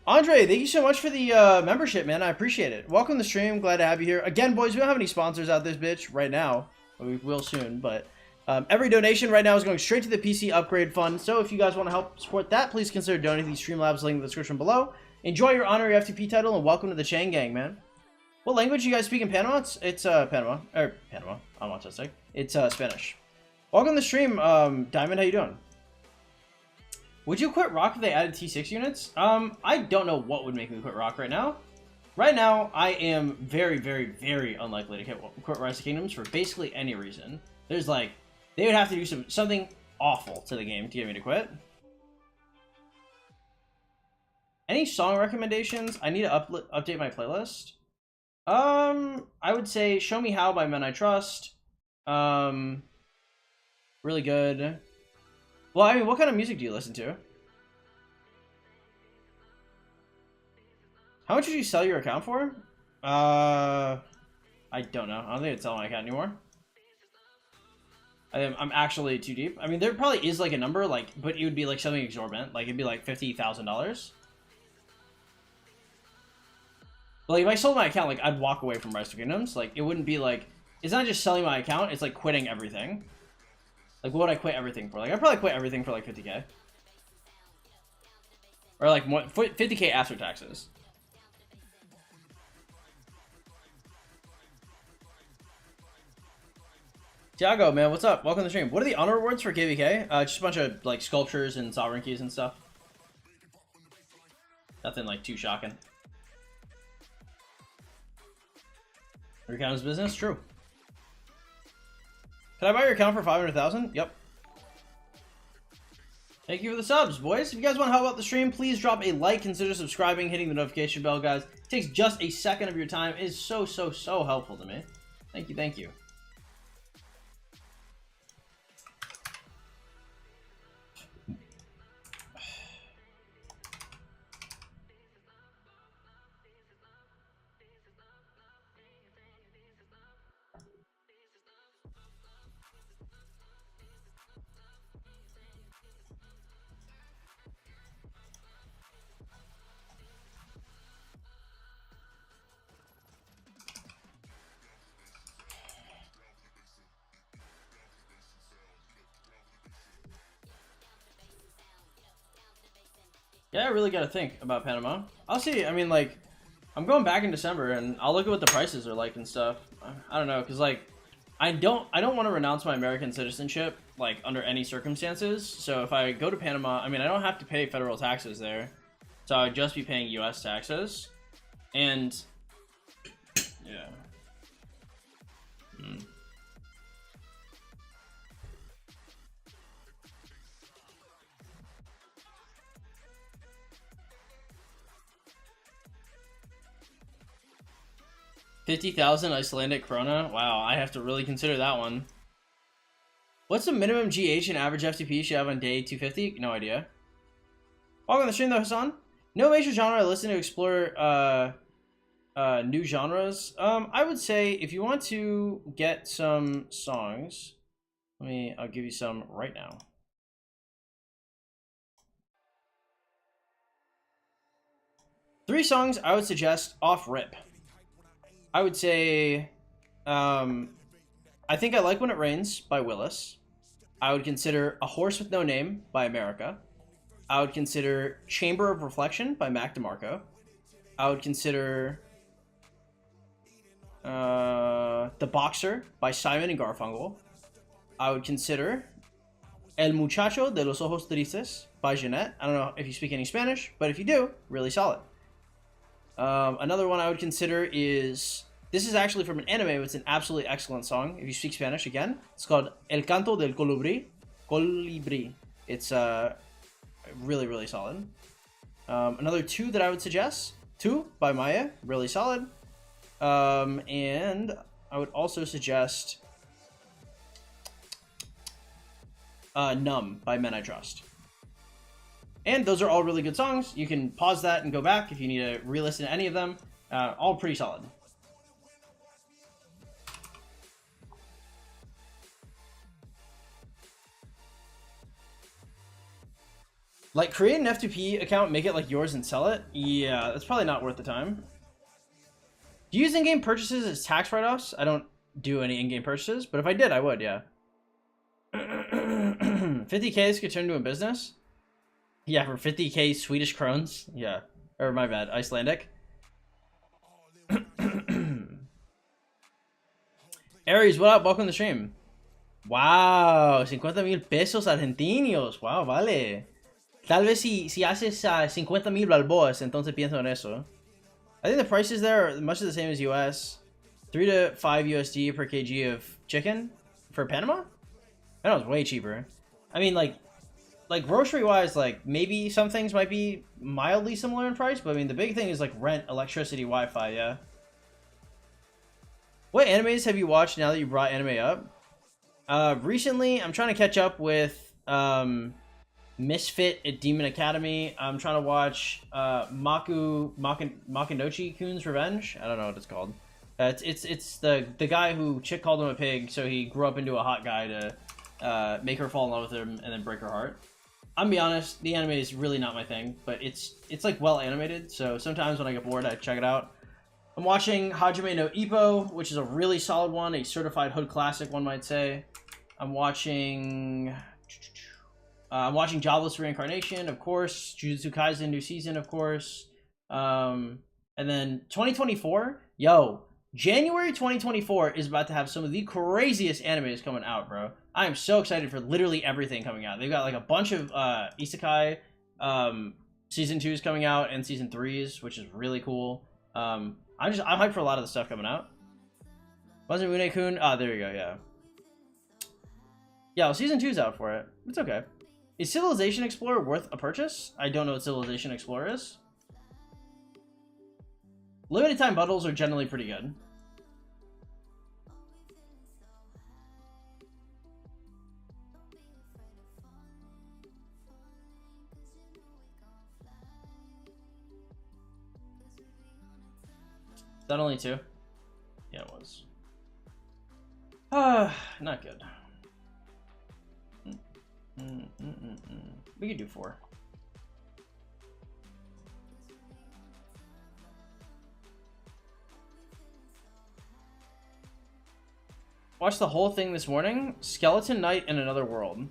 Andre, thank you so much for the membership, man. I appreciate it. Welcome to the stream. Glad to have you here. Again, boys, we don't have any sponsors out this bitch right now. We will soon, but every donation right now is going straight to the PC Upgrade Fund. So if you guys want to help support that, please consider donating the Streamlabs link in the description below. Enjoy your honorary F2P title, and welcome to the Chain Gang, man. What language you guys speak in Panama? It's Panama. Panama. I'm autistic. It's Spanish. Welcome to the stream, Diamond. How you doing? Would you quit Rock if they added T6 units? I don't know what would make me quit Rock right now. Right now, I am very, very, very unlikely to quit Rise of Kingdoms for basically any reason. There's like, they would have to do something awful to the game to get me to quit. Any song recommendations? I need to update my playlist. I would say Show Me How by Men I Trust. Really good. Well, I mean, what kind of music do you listen to? How much did you sell your account for? I don't know. I don't think I'd sell my account anymore. I'm actually too deep. I mean, there probably is like a number, like, but it would be like something exorbitant. Like, it'd be like $50,000. Like, if I sold my account, like, I'd walk away from Rise of Kingdoms. Like, it wouldn't be like, it's not just selling my account, it's like quitting everything. Like, what would I quit everything for? Like, I'd probably quit everything for like 50K. Or like 50K after taxes. Tiago, man, what's up? Welcome to the stream. What are the honor rewards for KVK? Just a bunch of like sculptures and sovereign keys and stuff. Nothing like too shocking. Your account is business? True. Can I buy your account for 500,000? Yep. Thank you for the subs, boys. If you guys want to help out the stream, please drop a like, consider subscribing, hitting the notification bell, guys. It takes just a second of your time. It is so, so, so helpful to me. Thank you, thank you. Yeah, I really got to think about Panama. I'll see. I mean, like, I'm going back in December, and I'll look at what the prices are like and stuff. I don't know, because, like, I don't want to renounce my American citizenship, like, under any circumstances. So if I go to Panama, I mean, I don't have to pay federal taxes there. So I'd just be paying U.S. taxes. And, yeah. 50,000 Icelandic krona? Wow, I have to really consider that one. What's the minimum GH and average FTP you should have on day 250? No idea. Welcome to the stream though, Hassan. No major genre I listen to explore new genres. I would say if you want to get some songs, I'll give you some right now. Three songs I would suggest off rip. I would say, I Think I Like When It Rains by Willis. I would consider A Horse with No Name by America. I would consider Chamber of Reflection by Mac DeMarco. I would consider The Boxer by Simon and Garfunkel. I would consider El Muchacho de los Ojos Tristes by Jeanette. I don't know if you speak any Spanish, but if you do, really solid. Another one I would consider is, this is actually from an anime, but it's an absolutely excellent song. If you speak Spanish, again, it's called El Canto del Colibrí. It's really, really solid. Another two that I would suggest, Two by Maya, really solid. And I would also suggest Numb by Men I Trust. And those are all really good songs. You can pause that and go back if you need to re-listen to any of them. All pretty solid. Like, create an F2P account, make it like yours, and sell it? Yeah, that's probably not worth the time. Do you use in-game purchases as tax write-offs? I don't do any in-game purchases, but if I did, I would, yeah. 50K could turn into a business? Yeah, for 50K Swedish krones? Yeah. Or my bad, Icelandic. Aries, what up? Welcome to the stream. Wow, 50,000 pesos argentinos. Wow, vale. Tal vez si haces 50,000 balboas, entonces pienso en eso. I think the prices there are much the same as US. 3 to 5 USD per kg of chicken for Panama? I know it's way cheaper. I mean, like grocery-wise, like, maybe some things might be mildly similar in price, but I mean, the big thing is, like, rent, electricity, Wi-Fi, yeah. What animes have you watched now that you brought anime up? Recently, I'm trying to catch up with, Misfit at Demon Academy. I'm trying to watch Makinochi-kun's Revenge. I don't know what it's called. It's the guy who chick called him a pig, so he grew up into a hot guy to make her fall in love with him and then break her heart. I'm gonna be honest, the anime is really not my thing, but it's like well animated, so sometimes when I get bored, I check it out. I'm watching Hajime no Ippo, which is a really solid one, a certified hood classic, one might say. I'm watching Jobless Reincarnation, of course. Jujutsu Kaisen new season, of course. And then 2024, January 2024 is about to have some of the craziest animes coming out, bro. I am so excited for literally everything coming out. They've got like a bunch of isekai season 2s coming out and season 3s, which is really cool. I'm hyped for a lot of the stuff coming out. Wasn't Mune-kun? Ah, there you go, yeah. Yeah, well, season 2's out for it. It's okay. Is Civilization Explorer worth a purchase? I don't know what Civilization Explorer is. Limited time bundles are generally pretty good. Is that only 2? Yeah, it was. Not good. We could do 4. Watched the whole thing this morning. Skeleton Knight in Another World.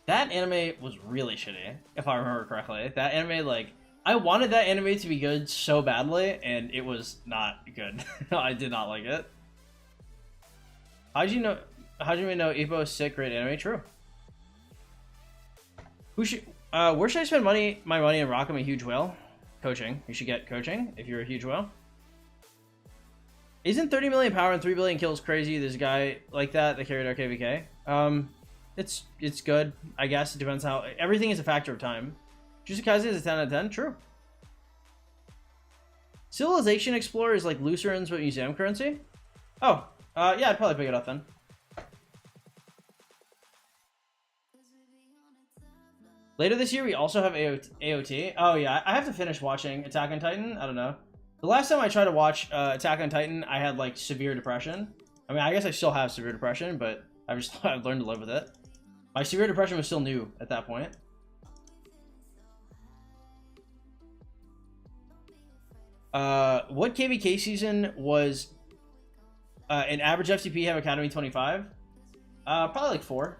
That anime was really shitty, if I remember correctly. That anime, like, I wanted that anime to be good so badly, and it was not good. I did not like it. How'd you know Ippo is sick, great anime? True. Where should I spend my money and rock him a huge whale? Coaching. You should get coaching if you're a huge whale. Isn't 30 million power and 3 billion kills crazy? There's a guy like that carried our KVK. It's good. I guess it depends how... Everything is a factor of time. Jujutsu Kaisen is a 10 out of 10? True. Civilization Explorer is like Lucerin's but museum currency? Oh, yeah, I'd probably pick it up then. Later this year, we also have AOT. Oh, yeah, I have to finish watching Attack on Titan. I don't know. The last time I tried to watch Attack on Titan, I had, like, severe depression. I mean, I guess I still have severe depression, but I've learned to live with it. My severe depression was still new at that point. What KVK season was an average FTP have Academy 25? Probably like 4.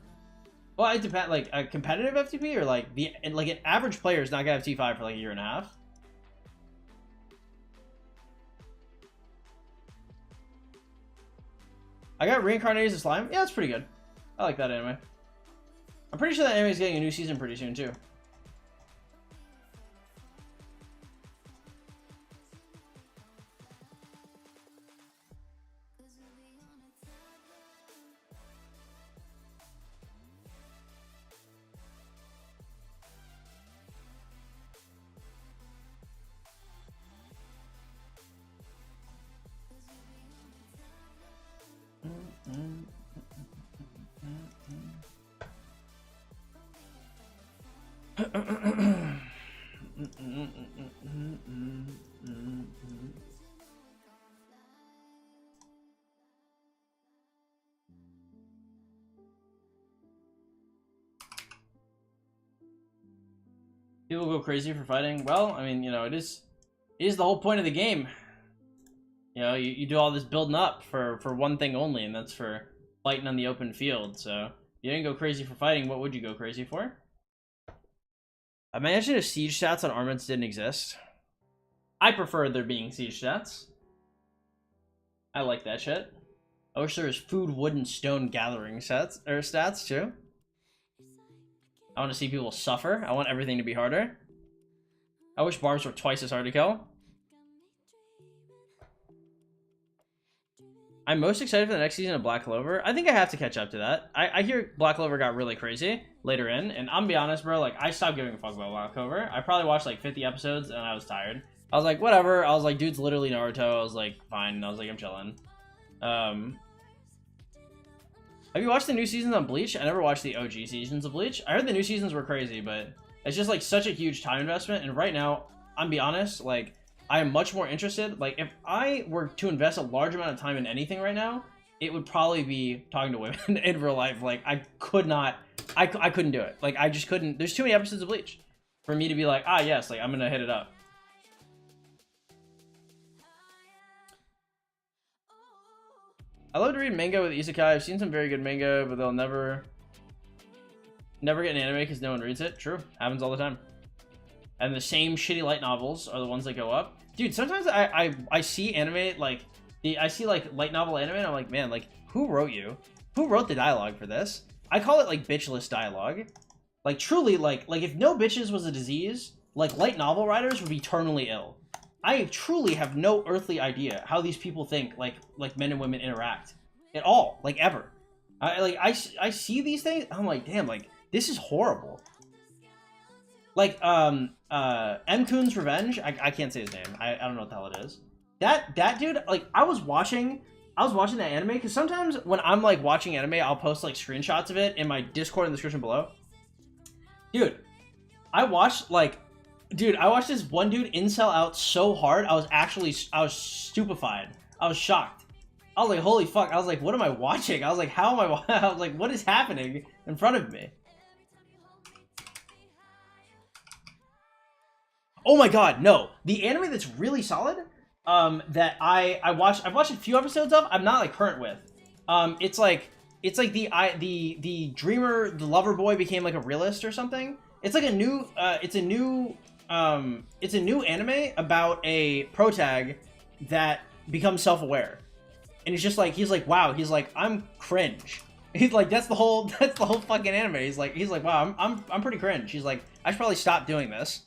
Well, it depends. Like a competitive FTP or like an average player is not gonna have T5 for like a year and a half. I got Reincarnated as Slime. Yeah, that's pretty good. I like that anime. I'm pretty sure that anime is getting a new season pretty soon too. People go crazy for fighting. Well, I mean, you know, it is the whole point of the game. You know, you do all this building up for one thing only, and that's for fighting on the open field. So if you didn't go crazy for fighting, what would you go crazy for? Imagine if siege stats on armaments didn't exist. I prefer there being siege stats. I like that shit. I wish there was food, wood, and stone gathering stats too. I want to see people suffer. I want everything to be harder. I wish barbs were twice as hard to kill. I'm most excited for the next season of Black Clover. I think I have to catch up to that. I hear Black Clover got really crazy later in, and I'm gonna be honest, bro, like, I stopped giving a fuck about Black Clover. I probably watched like 50 episodes, and I was tired. I was like, whatever. I was like, dude's literally Naruto. I was like, fine. I was like, I'm chilling. Have you watched the new seasons on Bleach? I never watched the OG seasons of Bleach. I heard the new seasons were crazy, but it's just like such a huge time investment, and right now, I'm gonna be honest, like, I am much more interested. Like, if I were to invest a large amount of time in anything right now, it would probably be talking to women in real life. Like, I couldn't do it. Like, I just couldn't. There's too many episodes of Bleach for me to be like, ah, yes, like, I'm gonna hit it up. I love to read manga with isekai. I've seen some very good manga, but they'll never get an anime because no one reads it. True. Happens all the time. And the same shitty light novels are the ones that go up. Dude, sometimes I see anime, like, I see, like, light novel anime, and I'm like, man, like, who wrote you? Who wrote the dialogue for this? I call it, like, bitchless dialogue. Like, truly, like, if no bitches was a disease, like, light novel writers would be terminally ill. I truly have no earthly idea how these people think, like men and women interact. At all. Like, ever. I see these things, I'm like, damn, like, this is horrible. Like, M-Kun's Revenge, I can't say his name. I don't know what the hell it is. That dude, like, I was watching that anime, because sometimes when I'm, like, watching anime, I'll post, like, screenshots of it in my Discord in the description below. Dude, I watched this one dude incel out so hard, I was stupefied. I was shocked. I was like, holy fuck. I was like, what am I watching? I was like, how am I was like, what is happening in front of me? Oh my god, no. The anime that's really solid, that I've watched a few episodes of, I'm not, like, current with. It's like the dreamer, the lover boy became, like, a realist or something. It's like a new anime about a protag that becomes self-aware. And it's just like, he's like, wow, he's like, I'm cringe. He's like, that's the whole fucking anime. He's like, wow, I'm pretty cringe. He's like, I should probably stop doing this.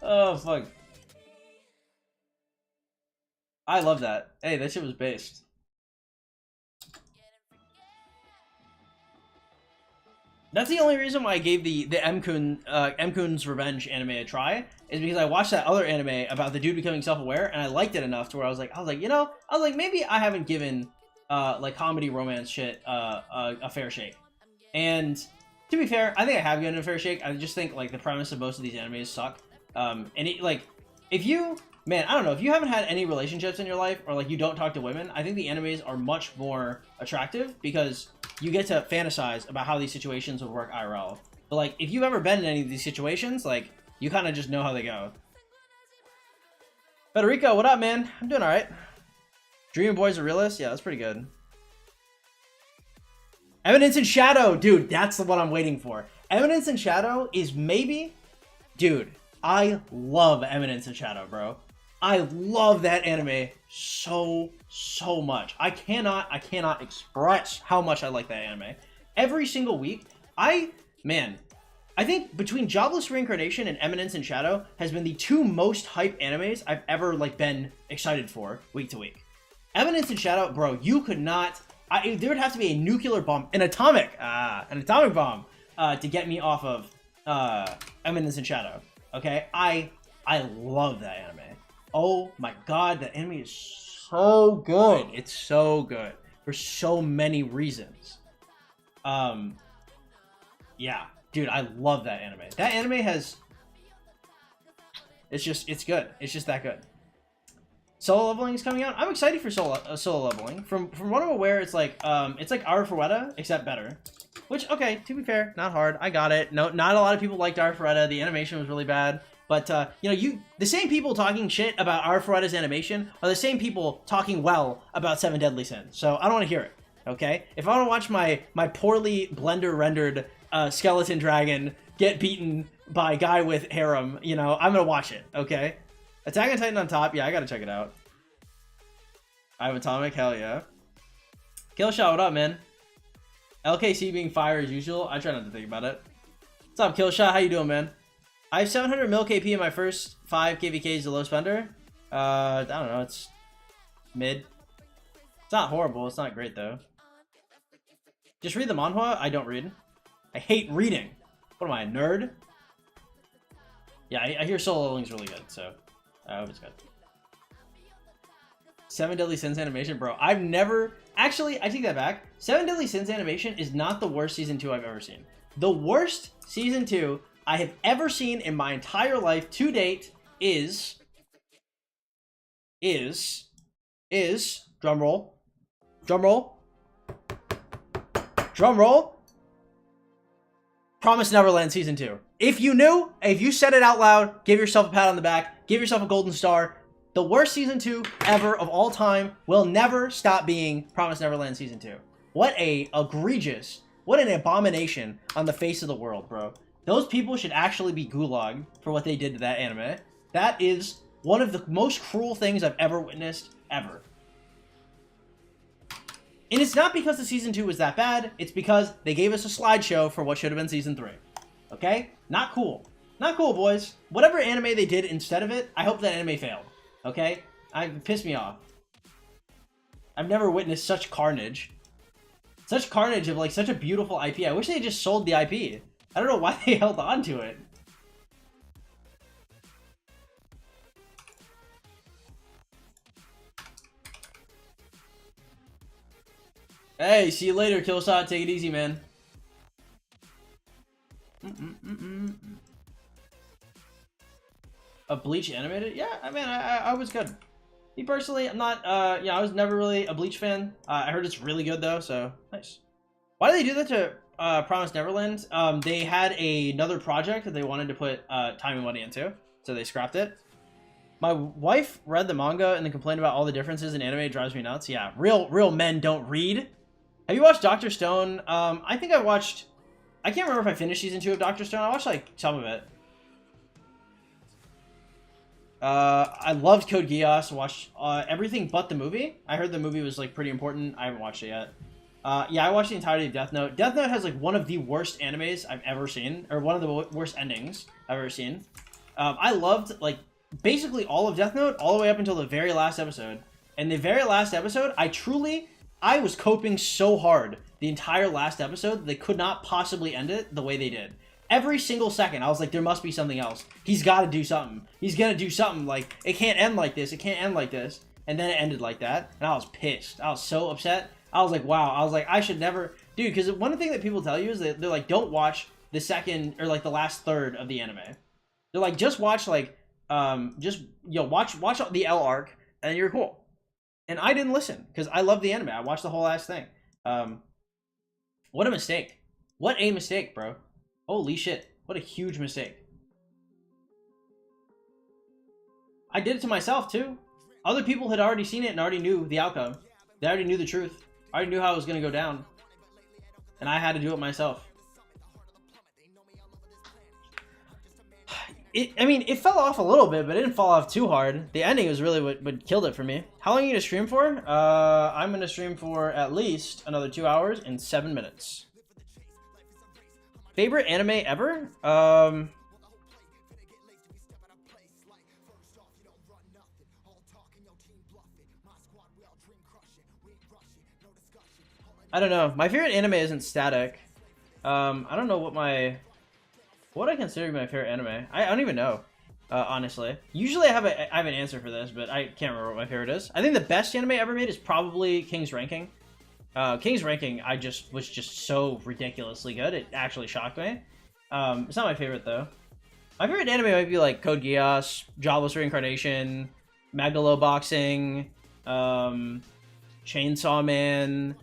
Oh, fuck. I love that. Hey, that shit was based. That's the only reason why I gave the M-Kun's Revenge anime a try, is because I watched that other anime about the dude becoming self-aware, and I liked it enough to where I was like, you know, maybe I haven't given, like, comedy romance shit, a fair shake. And to be fair, I think I have given it a fair shake. I just think, like, the premise of most of these animes suck. And it, like, if you, man, I don't know, if you haven't had any relationships in your life, or, like, you don't talk to women, I think the animes are much more attractive, because you get to fantasize about how these situations would work IRL. But, like, if you've ever been in any of these situations, like, you kind of just know how they go. Federico, what up, man? I'm doing alright. Dreaming Boy's a realist? Yeah, that's pretty good. Evidence in Shadow! Dude, that's the one I'm waiting for. Evidence in Shadow is maybe... Dude, I love Evidence in Shadow, bro. I love that anime so much. I cannot express how much I like that anime. Every single week, I think between Jobless Reincarnation and Eminence in Shadow has been the two most hype animes I've ever, like, been excited for week to week. Eminence in Shadow, bro, you could not... there would have to be a nuclear bomb, an atomic bomb, to get me off of Eminence in Shadow. Okay, I love that anime. Oh my god, that anime is so good. It's so good for so many reasons. Yeah, dude, I love that anime. That anime has... It's good. It's just that good. Solo leveling is coming out. I'm excited for solo leveling. From what I'm aware, it's like Aura Fueta, except better. Which, okay, to be fair, not hard. I got it. No, not a lot of people liked Arifureta. The animation was really bad. But, you know, the same people talking shit about Arifureta's animation are the same people talking well about Seven Deadly Sins. So I don't want to hear it, okay? If I want to watch my poorly Blender-rendered skeleton dragon get beaten by a guy with harem, you know, I'm going to watch it, okay? Attack on Titan on top. Yeah, I got to check it out. I have Atomic. Hell yeah. Killshot, what up, man? LKC being fire as usual. I try not to think about it. What's up, Killshot? How you doing, man? I have 700 mil KP in my first 5 KVKs to low spender. I don't know. It's mid. It's not horrible. It's not great, though. Just read the manhwa. I don't read. I hate reading. What am I, a nerd? Yeah, I hear Solo Leveling's really good, so I hope it's good. 7 Deadly Sins animation, bro. I've never... Actually, I take that back. 7 Deadly Sins animation is not the worst Season 2 I've ever seen. The worst Season 2 I have ever seen in my entire life to date is drum roll, Promise Neverland Season 2. If you knew, if you said it out loud, give yourself a pat on the back, give yourself a golden star. The worst Season 2 ever of all time will never stop being Promise Neverland Season 2. What a egregious, what an abomination on the face of the world, bro. Those people should actually be gulagged for what they did to that anime. That is one of the most cruel things I've ever witnessed, ever. And it's not because the Season 2 was that bad, it's because they gave us a slideshow for what should have been Season 3. Okay? Not cool. Not cool, boys. Whatever anime they did instead of it, I hope that anime failed. Okay? It pissed me off. I've never witnessed such carnage. Such carnage of, like, such a beautiful IP. I wish they just sold the IP. I don't know why they held on to it. Hey, see you later, Killshot. Take it easy, man. A Bleach animated? Yeah, I mean, I was good. Me personally, I'm not, yeah, I was never really a Bleach fan. I heard it's really good, though, so nice. Why did they do that to Promise Neverland? They had another project that they wanted to put time and money into, so they scrapped it. My wife read the manga and then complained about all the differences in anime. It drives me nuts. Yeah, real men don't read. Have you watched Dr. Stone? I think I watched... I can't remember if I finished Season 2 of Dr. Stone. I watched, like, some of it. I loved Code Geass. Watched everything but the movie. I heard the movie was, like, pretty important. I haven't watched it yet. Yeah, I watched the entirety of Death Note. Death Note has, like, one of the worst animes I've ever seen. Or one of the worst endings I've ever seen. I loved, like, basically all of Death Note all the way up until the very last episode. And the very last episode, I was coping so hard the entire last episode that they could not possibly end it the way they did. Every single second, I was like, there must be something else. He's got to do something. He's going to do something. Like, it can't end like this. It can't end like this. And then it ended like that. And I was pissed. I was so upset. I was like, wow. I was like, I should never... Dude, because one thing that people tell you is that they're like, don't watch the second or like the last third of the anime. They're like, just watch like, watch the L arc and you're cool. And I didn't listen because I love the anime. I watched the whole last thing. What a mistake. What a mistake, bro. Holy shit. What a huge mistake. I did it to myself, too. Other people had already seen it and already knew the outcome. They already knew the truth. I already knew how it was going to go down. And I had to do it myself. I mean, it fell off a little bit, but it didn't fall off too hard. The ending was really what killed it for me. How long are you going to stream for? I'm going to stream for at least another 2 hours and 7 minutes. Favorite anime ever? I don't know. My favorite anime isn't static. I don't know what I consider my favorite anime. I don't even know, honestly. Usually I have an answer for this, but I can't remember what my favorite is. I think the best anime ever made is probably King's Ranking. King's Ranking, was just so ridiculously good. It actually shocked me. It's not my favorite, though. My favorite anime might be, like, Code Geass, Jobless Reincarnation, Megaloboxing, Chainsaw Man,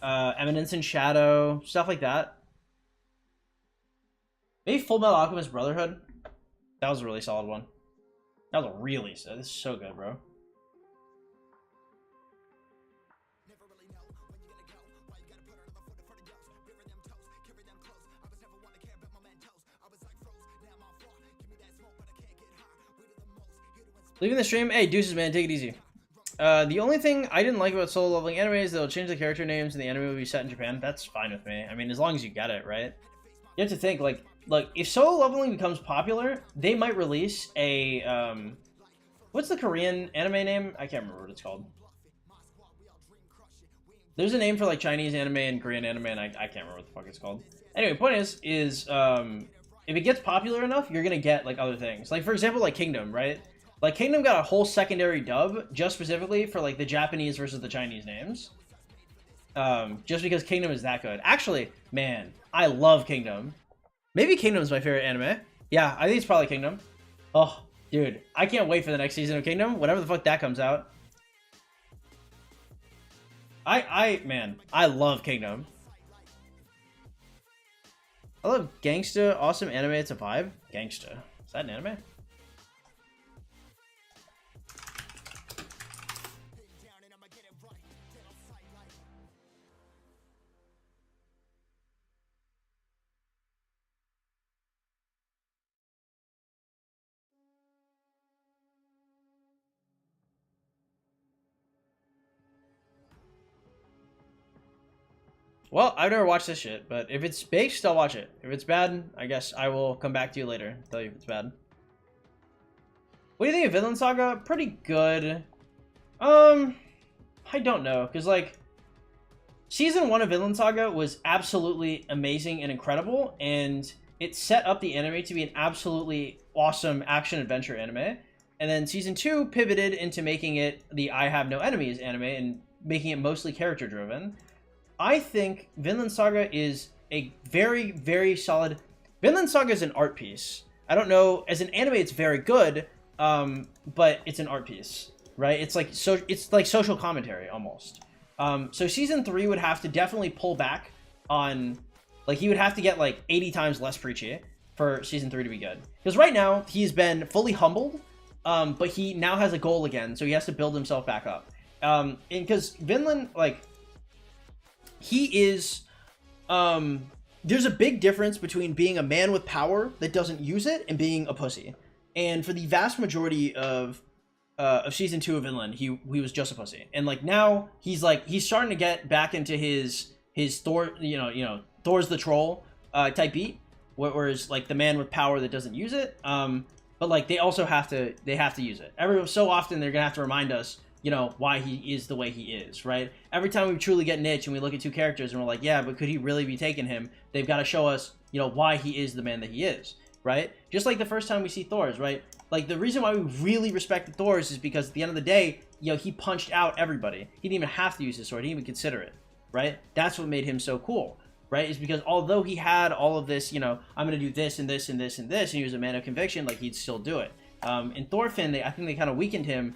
Eminence in Shadow, stuff like that. Maybe Full Metal Alchemist Brotherhood. That was a really solid one. That was a really, this is so good, bro. Leaving the stream? Hey, deuces, man. Take it easy. The only thing I didn't like about solo leveling anime is they'll change the character names and the anime will be set in Japan. That's fine with me. I mean, as long as you get it, right? You have to think, like if solo leveling becomes popular, they might release a, what's the Korean anime name? I can't remember what it's called. There's a name for, like, Chinese anime and Korean anime, and I can't remember what the fuck it's called. Anyway, point is if it gets popular enough, you're gonna get, like, other things. Like, for example, like, Kingdom, right? Like, Kingdom got a whole secondary dub just specifically for, like, the Japanese versus the Chinese names. Just because Kingdom is that good. Actually, man, I love Kingdom. Maybe Kingdom's my favorite anime. Yeah, I think it's probably Kingdom. Oh, dude, I can't wait for the next season of Kingdom, whatever the fuck that comes out. Man, I love Kingdom. I love Gangsta, awesome anime, it's a vibe. Gangsta, is that an anime? Well, I've never watched this shit, but if it's based, I'll watch it. If it's bad, I guess I will come back to you later and tell you if it's bad. What do you think of Vinland Saga? Pretty good. I don't know, because, like, Season 1 of Vinland Saga was absolutely amazing and incredible, and it set up the anime to be an absolutely awesome action-adventure anime. And then Season 2 pivoted into making it the I Have No Enemies anime and making it mostly character-driven. I think Vinland Saga is a very, very solid... Vinland Saga is an art piece. I don't know, as an anime it's very good, but it's an art piece, right? It's like social commentary, almost. So Season 3 would have to definitely pull back on... Like, he would have to get, like, 80 times less preachy for Season 3 to be good. Because right now, he's been fully humbled, but he now has a goal again, so he has to build himself back up. And because Vinland, like... He is, there's a big difference between being a man with power that doesn't use it and being a pussy. And for the vast majority of Season 2 of Vinland, he was just a pussy. And, like, now he's starting to get back into his Thor, you know, Thor's the troll type beat, whereas, like, the man with power that doesn't use it. But, like, they also have to use it. Every so often they're gonna have to remind us, you know, why he is the way he is, right? Every time we truly get niche and we look at two characters and we're like, yeah, but could he really be taking him? They've got to show us, you know, why he is the man that he is, right? Just like the first time we see Thor's, right? Like, the reason why we really respected Thor's is because at the end of the day, you know, he punched out everybody. He didn't even have to use his sword. He didn't even consider it, right? That's what made him so cool, right? Is because although he had all of this, you know, I'm going to do this and this and this and this, and he was a man of conviction, like, he'd still do it. In Thorfinn, I think they kind of weakened him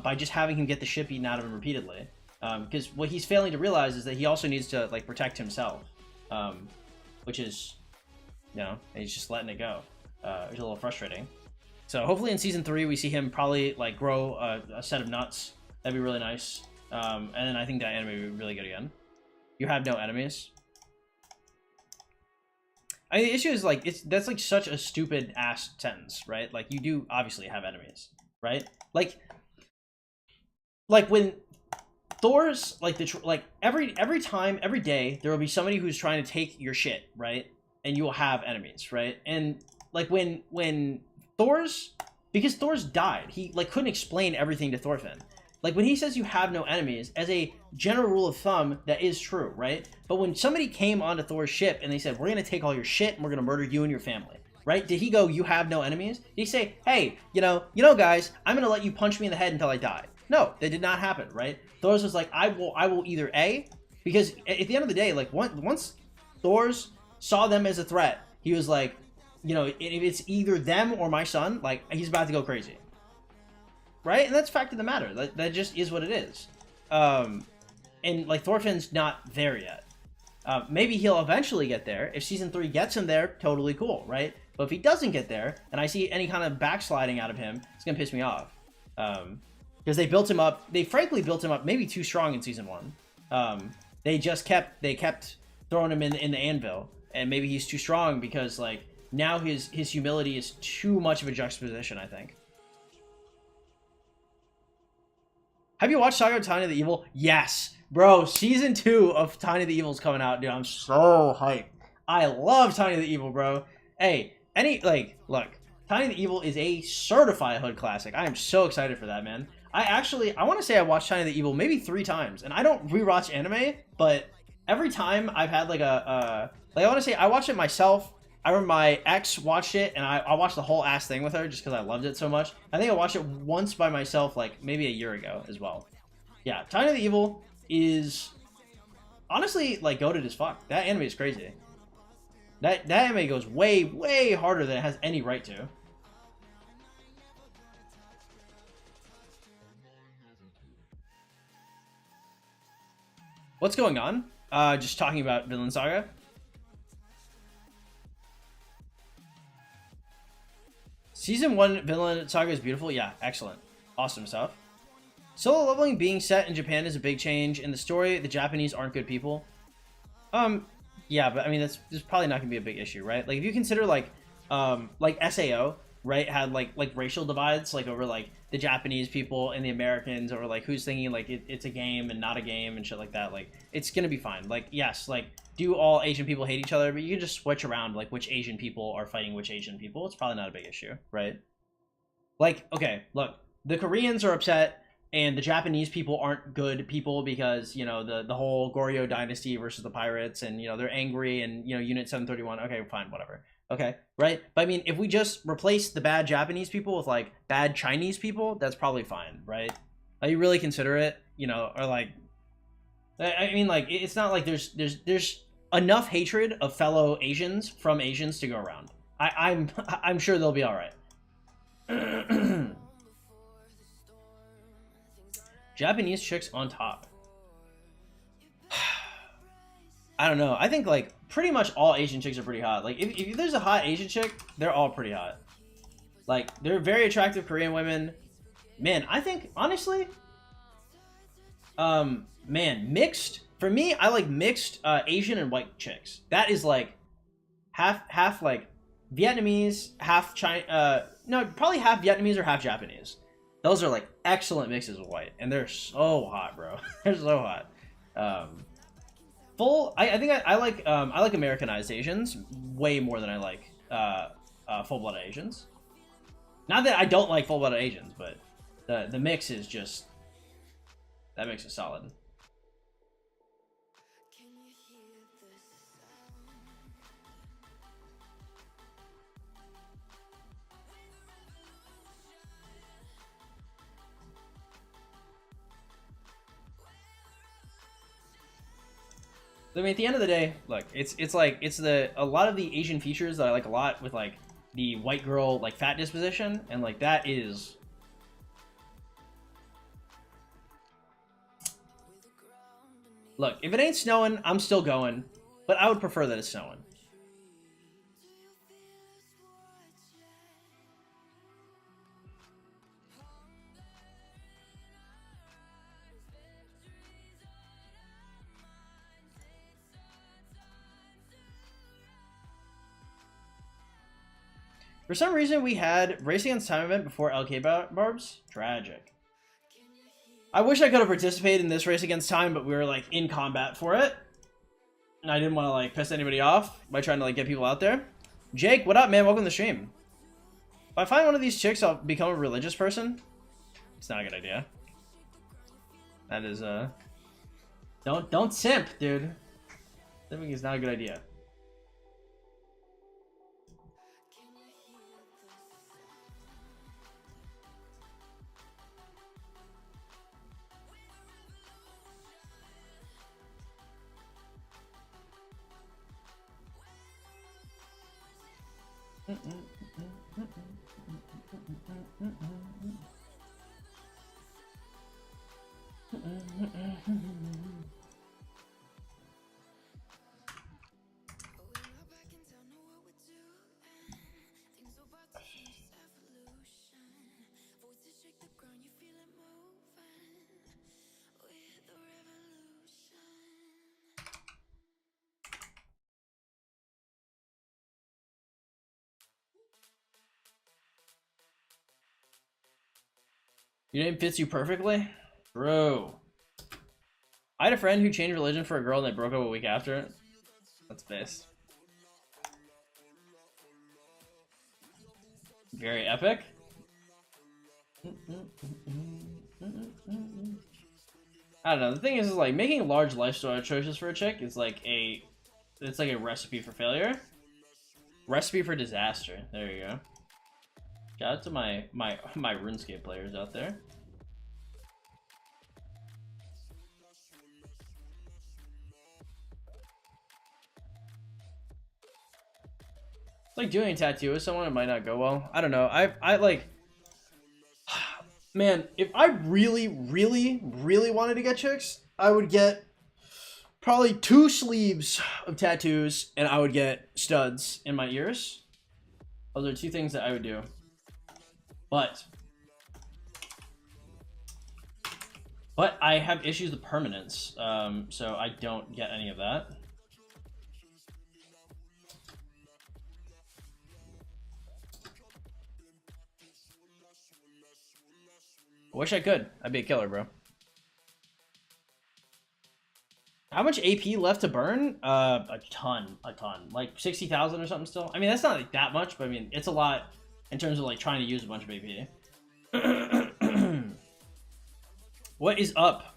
by just having him get the shit beaten out of him repeatedly. Because what he's failing to realize is that he also needs to, like, protect himself. Which is, you know, he's just letting it go. It's a little frustrating. So hopefully in Season 3 we see him probably, like, grow a set of nuts. That'd be really nice. And then I think that anime would be really good again. You have no enemies. I mean, the issue is, like, that's, like, such a stupid-ass sentence, right? Like, you do obviously have enemies, right? Like when Thor's, like, every time, every day, there will be somebody who's trying to take your shit, right? And you will have enemies, right? And, like, when Thor's, because Thor's died, he, like, couldn't explain everything to Thorfinn. Like, when he says you have no enemies, as a general rule of thumb, that is true, right? But when somebody came onto Thor's ship and they said, we're gonna take all your shit and we're gonna murder you and your family, right? Did he go, you have no enemies? Did he say, hey, you know, guys, I'm gonna let you punch me in the head until I die? No, that did not happen, right? Thor's was like, I will either A, because at the end of the day, like, once Thor's saw them as a threat, he was like, you know, if it's either them or my son, like, he's about to go crazy. Right? And that's fact of the matter. That just is what it is. and like Thorfinn's not there yet. Maybe he'll eventually get there. If season 3 gets him there, totally cool, right? But if he doesn't get there, and I see any kind of backsliding out of him, it's gonna piss me off. Because they built him up. They frankly built him up maybe too strong in season 1. They kept throwing him in the anvil, and maybe he's too strong because like now his humility is too much of a juxtaposition, I think. Have you watched Saga of Tiny the Evil? Yes, bro. Season 2 of Tiny the Evil is coming out, dude. I'm so hyped. I love Tiny the Evil, bro. Hey, look, Tiny the Evil is a certified hood classic. I am so excited for that, man. I want to say I watched Tiny the Evil maybe 3 times, and I don't rewatch anime, but every time I've had like I want to say I watched it myself. I remember my ex watched it, and I watched the whole ass thing with her just because I loved it so much. I think I watched it once by myself, like maybe a year ago as well. Yeah, Tiny the Evil is honestly like goated as fuck. That anime is crazy. That anime goes way, way harder than it has any right to. What's going on? Just talking about Vinland Saga. Season 1 Vinland Saga is beautiful. Yeah, excellent. Awesome stuff. Solo leveling being set in Japan is a big change. In the story, the Japanese aren't good people. Yeah, but I mean, that's probably not gonna be a big issue, right? Like, if you consider, like SAO, right, had, like racial divides, like, over, like, the Japanese people and the Americans, or, like, who's thinking, like, it's a game and not a game and shit like that, like, it's gonna be fine. Like, yes, like, do all Asian people hate each other? But you can just switch around, like, which Asian people are fighting which Asian people. It's probably not a big issue, right? Like, okay, look, the Koreans are upset, and the Japanese people aren't good people because, you know, the whole Goryeo dynasty versus the pirates, and, you know, they're angry, and, you know, Unit 731, okay, fine, whatever. Okay, right? But I mean, if we just replace the bad Japanese people with, like, bad Chinese people, that's probably fine, right? Are you really considerate, you know, or, like, I mean, like, it's not like there's enough hatred of fellow Asians from Asians to go around. I'm sure they'll be all right. Japanese chicks on top. I don't know. I think, like, pretty much all Asian chicks are pretty hot. Like, if there's a hot Asian chick, they're all pretty hot. Like, they're very attractive Korean women. Man, I think, honestly, man, mixed. For me, I like mixed Asian and white chicks. That is, like, half like, Vietnamese, half China, no, probably half Vietnamese or half Japanese. Those are, like, excellent mixes of white, and they're so hot, bro. They're so hot. I think I like Americanized Asians way more than I like full-blooded Asians. Not that I don't like full-blooded Asians, but the mix is just, that mix is solid. I mean, at the end of the day, look, it's a lot of the Asian features that I like a lot with, like, the white girl, like, fat disposition, and, like, that is, look, if it ain't snowing, I'm still going, but I would prefer that it's snowing. For some reason, we had Race Against Time event before LK Barbs. Tragic. I wish I could have participated in this Race Against Time, but we were, like, in combat for it. And I didn't want to, like, piss anybody off by trying to, like, get people out there. Jake, what up, man? Welcome to the stream. If I find one of these chicks, I'll become a religious person. It's not a good idea. That is, Don't simp, dude. Simping is not a good idea. Your name fits you perfectly? Bro. I had a friend who changed religion for a girl and they broke up a week after it. That's based. Very epic. I don't know. The thing is like making large lifestyle choices for a chick is like it's like a recipe for failure. Recipe for disaster. There you go. Shout out to my RuneScape players out there. It's like doing a tattoo with someone, it might not go well. I don't know. I like, man, if I really wanted to get chicks, I would get probably 2 sleeves of tattoos and I would get studs in my ears. Those are 2 things that I would do. But I have issues with permanence, so I don't get any of that. I wish I could. I'd be a killer, bro. How much AP left to burn? A ton. Like 60,000 or something still. I mean, that's not like that much, but I mean, it's a lot in terms of like trying to use a bunch of AP. What is up?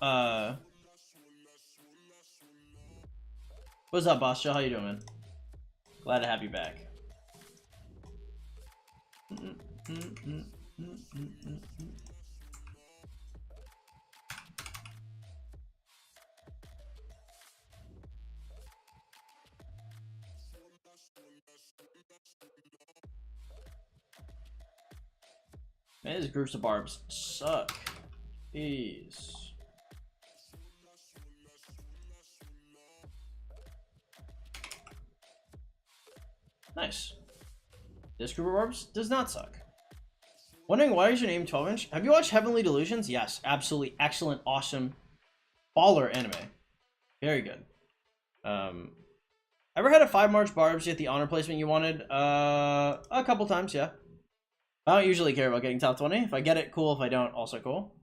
What's up, Boss Joe? How you doing, man? Glad to have you back. Man, these groups of barbs suck. Jeez. Nice. This group of barbs does not suck. Wondering why is your name 12-inch? Have you watched Heavenly Delusions? Yes, absolutely excellent, awesome, baller anime. Very good. Ever had a 5 March barbs get the honor placement you wanted? A couple times, yeah. I don't usually care about getting top 20. If I get it, cool. If I don't, also cool.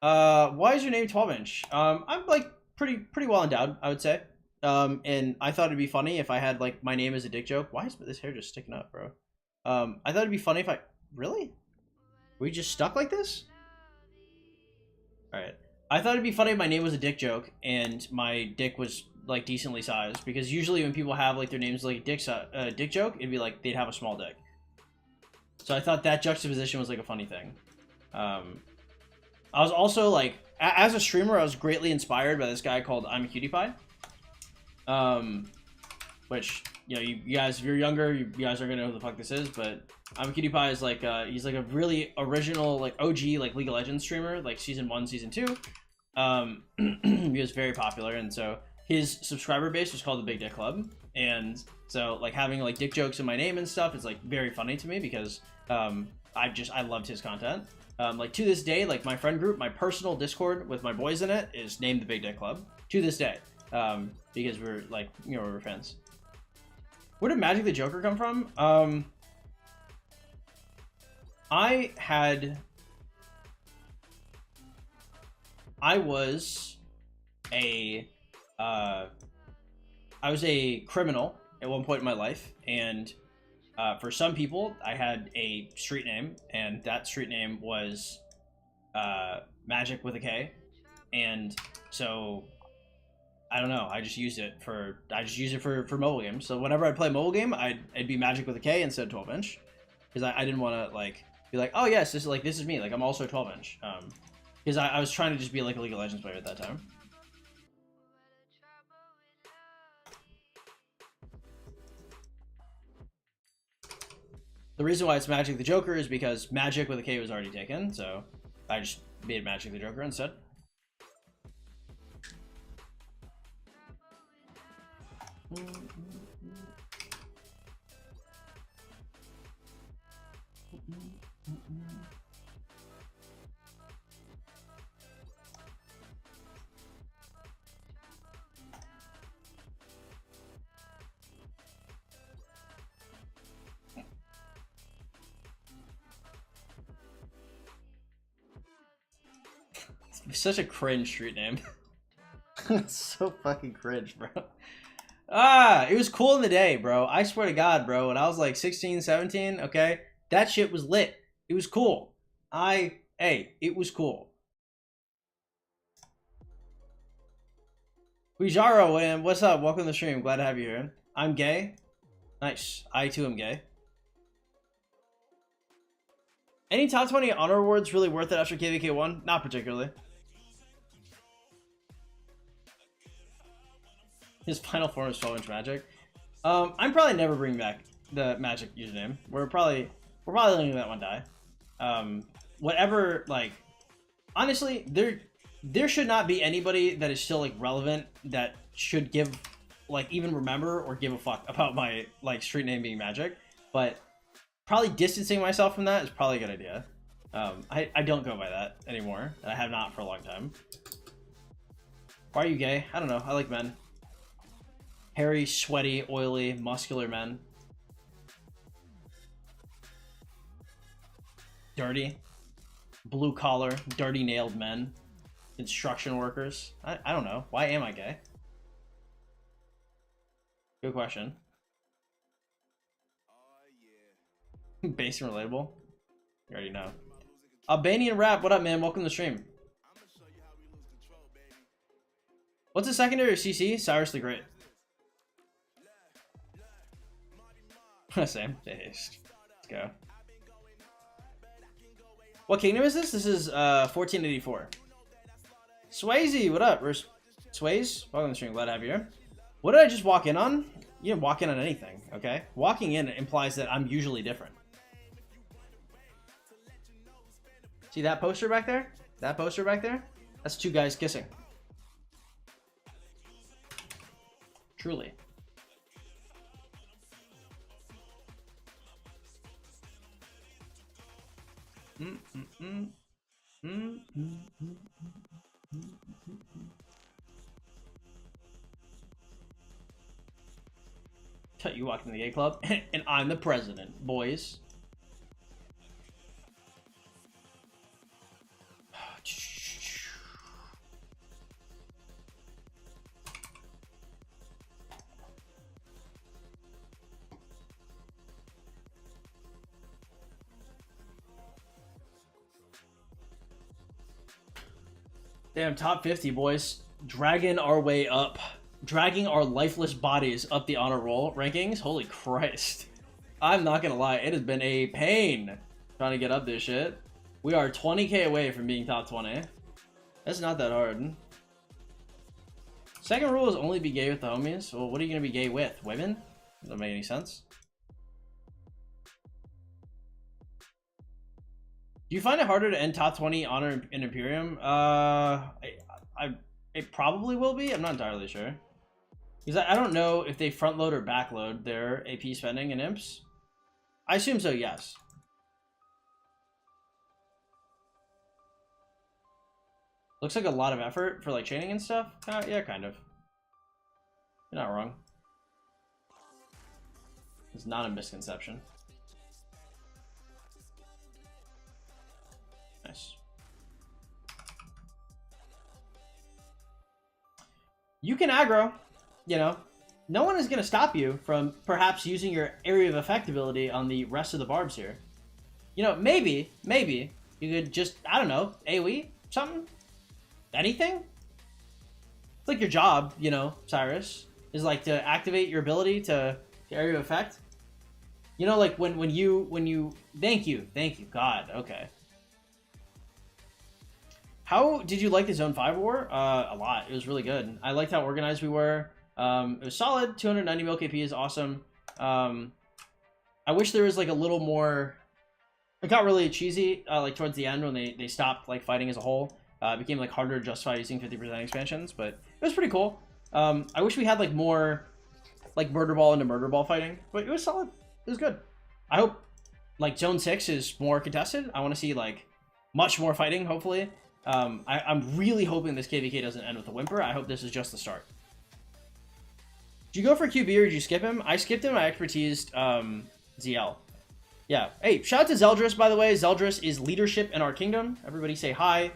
Why is your name 12-inch? I'm like pretty well endowed, I would say. And I thought it'd be funny if I had like my name as a dick joke. Why is this hair just sticking up, bro? I thought it'd be funny if I really? Were we just stuck like this? All right. I thought it'd be funny if my name was a dick joke and my dick was like decently sized, because usually when people have like their names like a dick joke, it'd be like they'd have a small dick. So I thought that juxtaposition was like a funny thing. I was also like, as a streamer, I was greatly inspired by this guy called I'm a Cutie Pie. Which, you know, you guys, if you're younger, you guys aren't gonna know who the fuck this is, but I'm a Cutie Pie is like, he's like a really original, like OG, like League of Legends streamer, like season 1, season 2. He was very popular, and so his subscriber base was called the Big Dick Club, and so like having like dick jokes in my name and stuff is like very funny to me because I loved his content. Like to this day, like my friend group, my personal Discord with my boys in it is named the Big Dick Club to this day, because we're like, you know, we're friends. Where did Magic the Joker come from? I was a criminal at one point in my life, and for some people, I had a street name, and that street name was Magic with a K, and so I don't know. I just used it for mobile games. So whenever I play a mobile game, it'd be Magic with a K instead of 12-inch, because I didn't want to like be like, oh yes, this is me. Like I'm also 12-inch. Because I was trying to just be like a League of Legends player at that time. The reason why it's Magic the Joker is because Magic with a K was already taken, so I just made Magic the Joker instead. Such a cringe street name. It's so fucking cringe, bro. Ah, it was cool in the day, bro. I swear to God, bro. When I was like 16, 17, okay? That shit was lit. It was cool. Hey, it was cool. Guijaro, what's up? Welcome to the stream. Glad to have you here. I'm gay. Nice. I too am gay. Any top 20 honor awards really worth it after KVK 1? Not particularly. His final form is 12-inch Magic. I'm probably never bringing back the Magic username. We're probably letting that one die. Whatever, like, honestly, there should not be anybody that is still like relevant that should give, like, even remember or give a fuck about my like street name being Magic. But probably distancing myself from that is probably a good idea. I don't go by that anymore. I have not for a long time. Why are you gay? I don't know. I like men. Hairy, sweaty, oily, muscular men. Dirty. Blue collar, dirty nailed men. Construction workers. I don't know. Why am I gay? Good question. Base and relatable. You already know. Albanian rap, what up, man? Welcome to the stream. What's a secondary CC? Cyrus the Great. Same. Let's go. What kingdom is this? This is 1484. Swayze, what up? Swayze? Welcome to the stream. Glad to have you here. What did I just walk in on? You didn't walk in on anything, okay? Walking in implies that I'm usually different. See that poster back there? That poster back there? That's two guys kissing. Truly. You walked in the gay club, and I'm the president, boys. Damn, top 50, boys. Dragging our way up. Dragging our lifeless bodies up the honor roll rankings. Holy Christ. I'm not gonna lie, it has been a pain trying to get up this shit. We are 20k away from being top 20. That's not that hard. Second rule is only be gay with the homies. Well, what are you gonna be gay with? Women? Doesn't make any sense. Do you find it harder to end top 20 honor in Imperium? It probably will be. I'm not entirely sure. Because I don't know if they front load or back load their AP spending in imps. I assume so, yes. Looks like a lot of effort for like chaining and stuff. Yeah, kind of. You're not wrong. It's not a misconception. Nice. You can aggro, you know. No one is going to stop you from perhaps using your area of effect ability on the rest of the barbs here. You know, maybe you could just, I don't know, AoE something? Anything? It's like your job, you know, Cyrus, is like to activate your ability to area of effect. You know, like when you, thank you, God, okay. How did you like the Zone 5 war? A lot. It was really good. I liked how organized we were. It was solid. 290 mil KP is awesome. I wish there was like a little more. It got really cheesy like towards the end when they stopped like fighting as a whole. It became like harder to justify using 50% expansions, but it was pretty cool. I wish we had like more like murder ball into murder ball fighting, but it was solid. It was good. I hope like Zone 6 is more contested. I want to see like much more fighting, hopefully. I'm really hoping this KVK doesn't end with a whimper. I hope this is just the start. Did you go for QB or did you skip him? I skipped him. I expertised ZL. Yeah. Hey, shout out to Zeldris, by the way. Zeldris is leadership in our kingdom. Everybody say hi.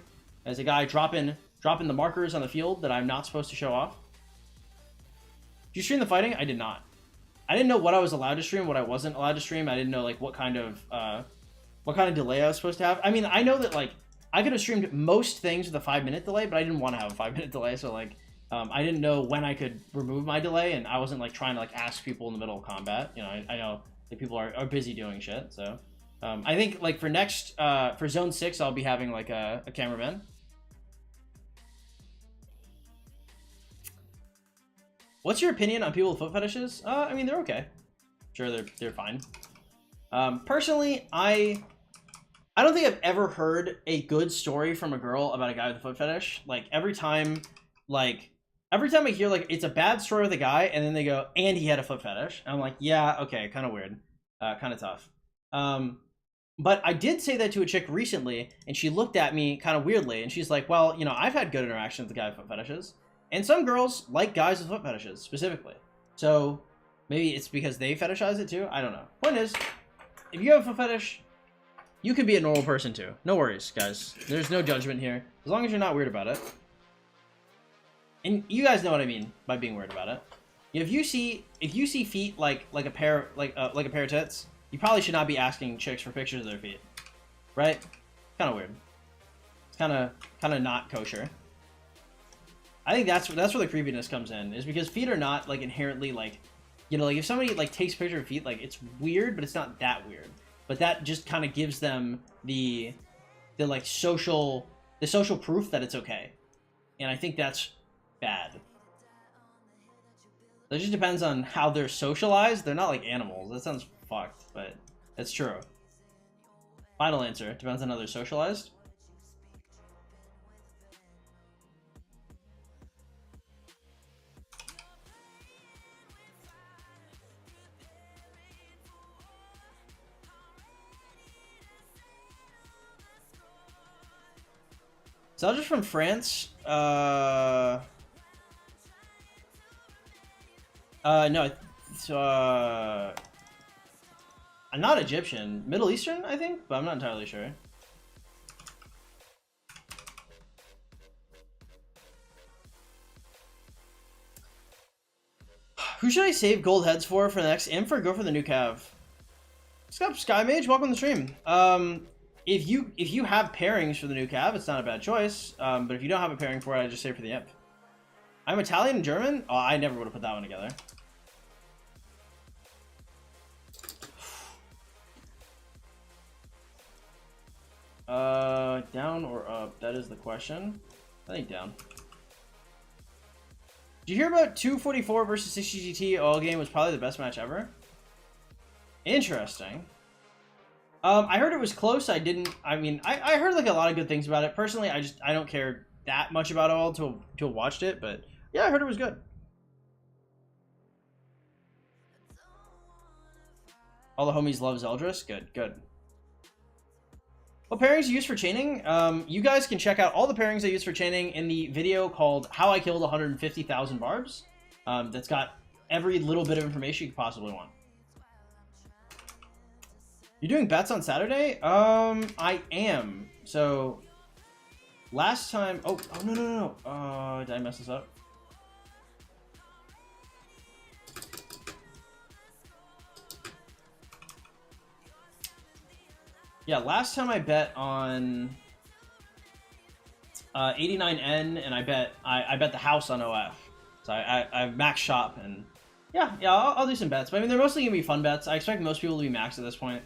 as a guy dropping the markers on the field that I'm not supposed to show off. Did you stream the fighting? I did not. I didn't know what I was allowed to stream, what I wasn't allowed to stream. I didn't know like what kind of delay I was supposed to have. I mean, I know that like I could have streamed most things with a 5-minute delay, but I didn't want to have a 5-minute delay, so like I didn't know when I could remove my delay, and I wasn't like trying to like ask people in the middle of combat. You know, I know like people are busy doing shit, so I think like for next for Zone 6, I'll be having like a cameraman. What's your opinion on people with foot fetishes? I mean, they're okay. Sure, they're fine. Personally, I don't think I've ever heard a good story from a girl about a guy with a foot fetish. Like every time I hear like it's a bad story with a guy, and then they go, and he had a foot fetish. And I'm like, yeah, okay, kind of weird, kind of tough. But I did say that to a chick recently, and she looked at me kind of weirdly, and she's like, well, you know, I've had good interactions with a guy with foot fetishes. And some girls like guys with foot fetishes, specifically. So, maybe it's because they fetishize it too? I don't know. Point is, if you have a foot fetish, you can be a normal person too. No worries, guys. There's no judgment here. As long as you're not weird about it. And you guys know what I mean by being weird about it. If you see feet like a pair of tits, you probably should not be asking chicks for pictures of their feet. Right? Kind of weird. It's kind of not kosher. I think that's where the creepiness comes in, is because feet are not like inherently like, you know, like if somebody like takes a picture of feet, like it's weird, but it's not that weird. But that just kind of gives them the like social proof that it's okay, and I think that's bad. It just depends on how they're socialized. They're not like animals. That sounds fucked, but that's true. Final answer depends on how they're socialized. Soldiers from France. No, it's, I'm not Egyptian. Middle Eastern, I think, but I'm not entirely sure. Who should I save gold heads for the next imp, or go for the new Cav? What's up, Sky Mage? Welcome to the stream. If you have pairings for the new Cav, it's not a bad choice. But if you don't have a pairing for it, I just say for the imp. I'm Italian and German? Oh, I never would have put that one together. Down or up? That is the question. I think down. Did you hear about 244 versus 60 GT? All game was probably the best match ever. Interesting. I heard it was close. I heard like a lot of good things about it. Personally, I don't care that much about it all to have watched it, but yeah, I heard it was good. All the homies love Zeldris. Good, good. What pairings you use for chaining? You guys can check out all the pairings I use for chaining in the video called How I Killed 150,000 Barbs. That's got every little bit of information you could possibly want. You're doing bets on Saturday? I am. So, last time... Oh, no. Did I mess this up? Yeah, last time I bet on 89N, and I bet the house on OF. So I max shop, and yeah, I'll do some bets. But I mean, they're mostly gonna be fun bets. I expect most people to be maxed at this point.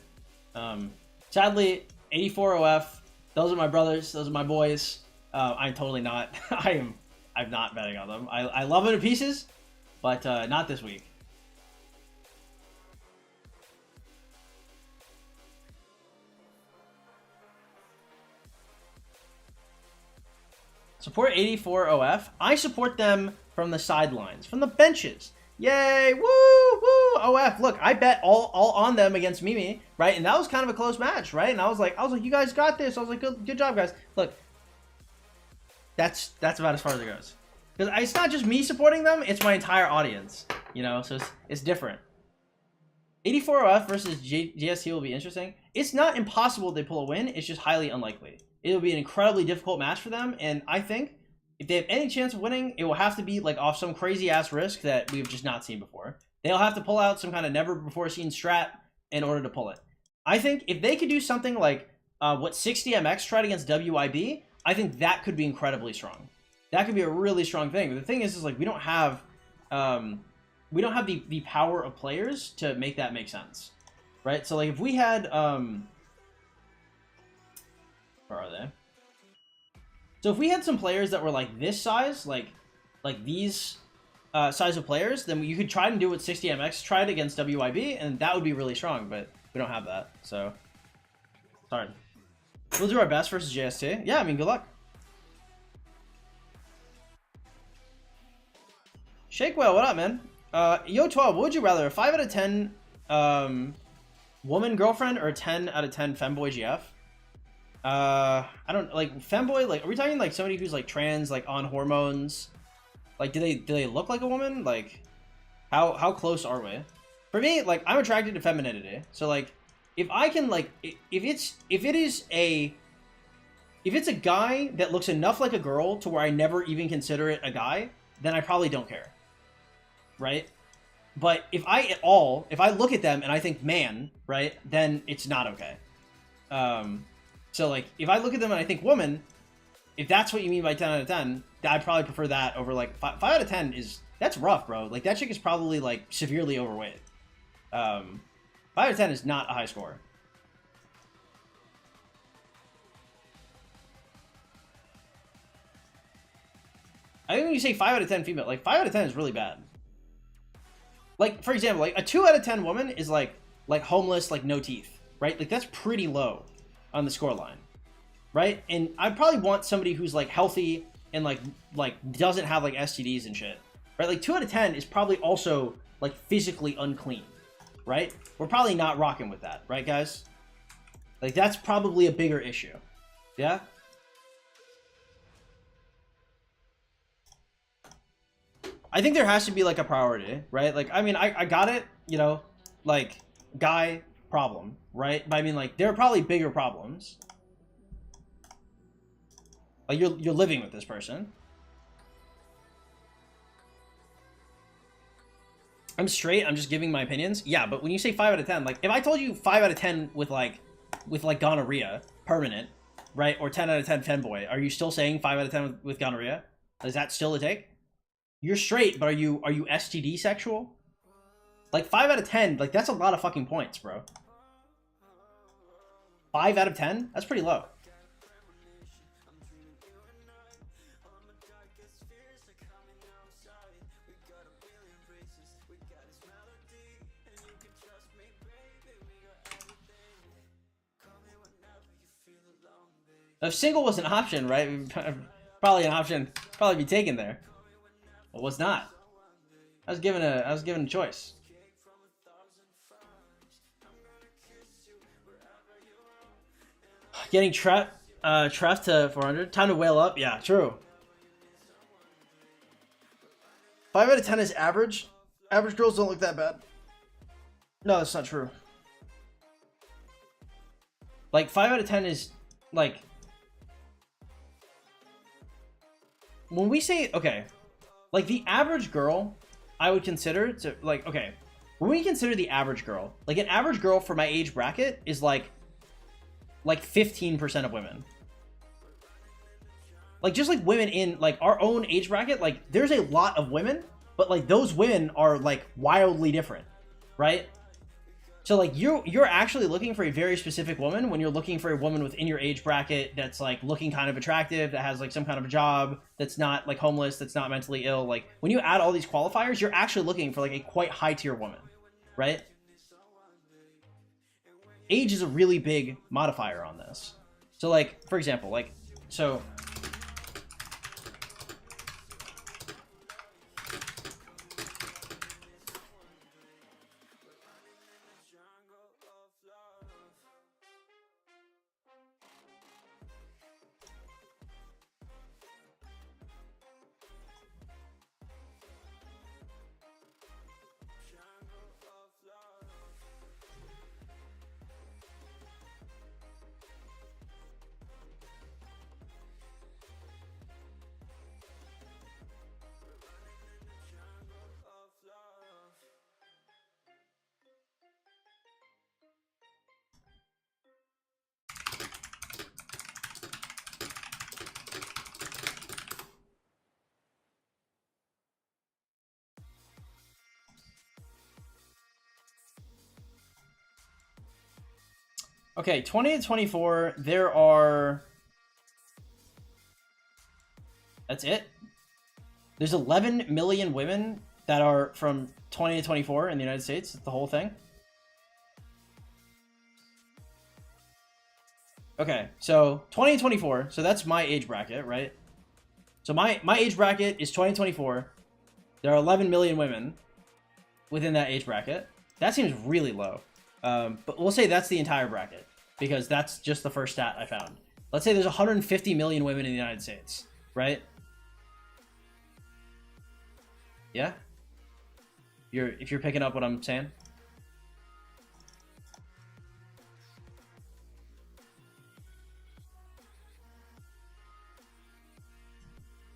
Sadly, 84 OF. Those are my brothers. Those are my boys. I'm totally not. I'm not betting on them. I love them to pieces, but not this week. Support 84 OF. I support them from the sidelines, from the benches. Yay! Woo! Woo! OF. Look, I bet all on them against Mimi, right? And that was kind of a close match, right? And I was like, you guys got this. I was like, good job, guys. Look, that's about as far as it goes. Because it's not just me supporting them; it's my entire audience. You know, so it's different. 84 OF versus GST will be interesting. It's not impossible they pull a win. It's just highly unlikely. it'll be an incredibly difficult match for them. And I think if they have any chance of winning, it will have to be like off some crazy ass risk that we've just not seen before. They'll have to pull out some kind of never before seen strat in order to pull it. I think if they could do something like what 60MX tried against WIB, I think that could be incredibly strong. That could be a really strong thing. But the thing is like we don't have the power of players to make that make sense, right? So like if we had where are they? So if we had some players that were like this size, like these size of players, then you could try and do what 60MX tried against WIB, and that would be really strong. But we don't have that, so sorry. We'll do our best versus JST. Yeah, I mean, good luck. Shake Whale, what up, man? Yo, 12, what would you rather, a 5 out of 10 woman girlfriend or a 10 out of 10 femboy GF? I don't, like, femboy, like, are we talking, like, somebody who's, like, trans, like, on hormones? Like, do they look like a woman? Like, how close are we? For me, like, I'm attracted to femininity, so, like, if I can, like, if it's a guy that looks enough like a girl to where I never even consider it a guy, then I probably don't care, right? But if I look at them and I think man, right, then it's not okay. So, like, if I look at them and I think woman, if that's what you mean by 10 out of 10, I'd probably prefer that over, like, 5 out of 10 is, that's rough, bro. Like, that chick is probably, like, severely overweight. 5 out of 10 is not a high score. I think when you say 5 out of 10 female, like, 5 out of 10 is really bad. Like, for example, like, a 2 out of 10 woman is, like homeless, like, no teeth, right? Like, that's pretty low on the score line, right? And I probably want somebody who's, like, healthy and, like doesn't have, like, STDs and shit, right? Like, 2 out of 10 is probably also, like, physically unclean, right? We're probably not rocking with that, right, guys? Like, that's probably a bigger issue. Yeah? I think there has to be, like, a priority, right? Like, I mean, I got it, you know, like, guy problem, right? But I mean, like, there are probably bigger problems. Like, you're living with this person. I'm straight, I'm just giving my opinions. Yeah, but when you say 5 out of 10, like, if I told you 5 out of 10 with gonorrhea, permanent, right? Or 10 out of 10 femboy, are you still saying 5 out of 10 with gonorrhea? Is that still a take? You're straight, but are you STD sexual? Like, 5 out of 10, like, that's a lot of fucking points, bro. 5 out of 10? That's pretty low. If single was an option, right? Probably an option, probably be taken there. But was not. I was given a choice. Getting Treff to 400. Time to whale up. Yeah, true. 5 out of 10 is average. Average girls don't look that bad. No, that's not true. Like, 5 out of 10 is, like, when we say, okay, like, the average girl, I would consider to, like, okay, when we consider the average girl, like, an average girl for my age bracket is, like 15% of women. Like, just like women in, like, our own age bracket, like, there's a lot of women, but, like, those women are, like, wildly different, right? So, like, you're actually looking for a very specific woman when you're looking for a woman within your age bracket that's, like, looking kind of attractive, that has, like, some kind of a job, that's not, like, homeless, that's not mentally ill. Like, when you add all these qualifiers, you're actually looking for, like, a quite high-tier woman, right? Age is a really big modifier on this. So, like, for example, like, so... Okay, 20 to 24, there are... That's it? There's 11 million women that are from 20 to 24 in the United States. The whole thing. Okay, so 20 to 24. So that's my age bracket, right? So my age bracket is 20 to 24. There are 11 million women within that age bracket. That seems really low. But we'll say that's the entire bracket, because that's just the first stat I found. Let's say there's 150 million women in the United States, right? Yeah? If you're picking up what I'm saying?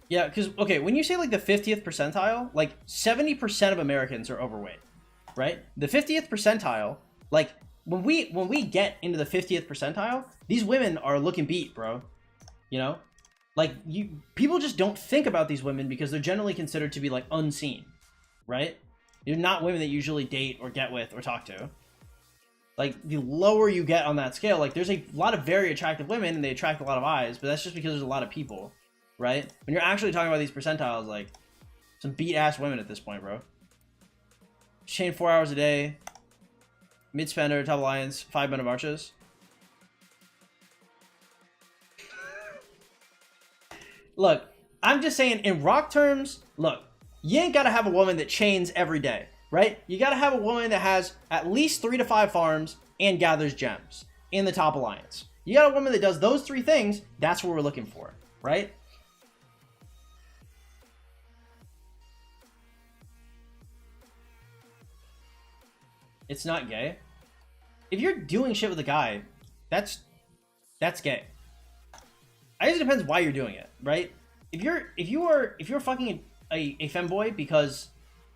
Yeah, because, okay, when you say, like, the 50th percentile, like, 70% of Americans are overweight, right? The 50th percentile, like, when we get into the 50th percentile, these women are looking beat, bro. You know? Like, people just don't think about these women because they're generally considered to be, like, unseen, right? They're not women that you usually date or get with or talk to. Like, the lower you get on that scale, like, there's a lot of very attractive women and they attract a lot of eyes, but that's just because there's a lot of people, right? When you're actually talking about these percentiles, like, some beat-ass women at this point, bro. Chain 4 hours a day. Mid-spender, top alliance, 5 men of arches. Look, I'm just saying, in rock terms, look, you ain't gotta have a woman that chains every day, right? You gotta have a woman that has at least 3 to 5 farms and gathers gems in the top alliance. You got a woman that does those 3 things, that's what we're looking for, right? It's not gay. If you're doing shit with a guy, that's gay. I guess it depends why you're doing it, right? If you're fucking a femboy because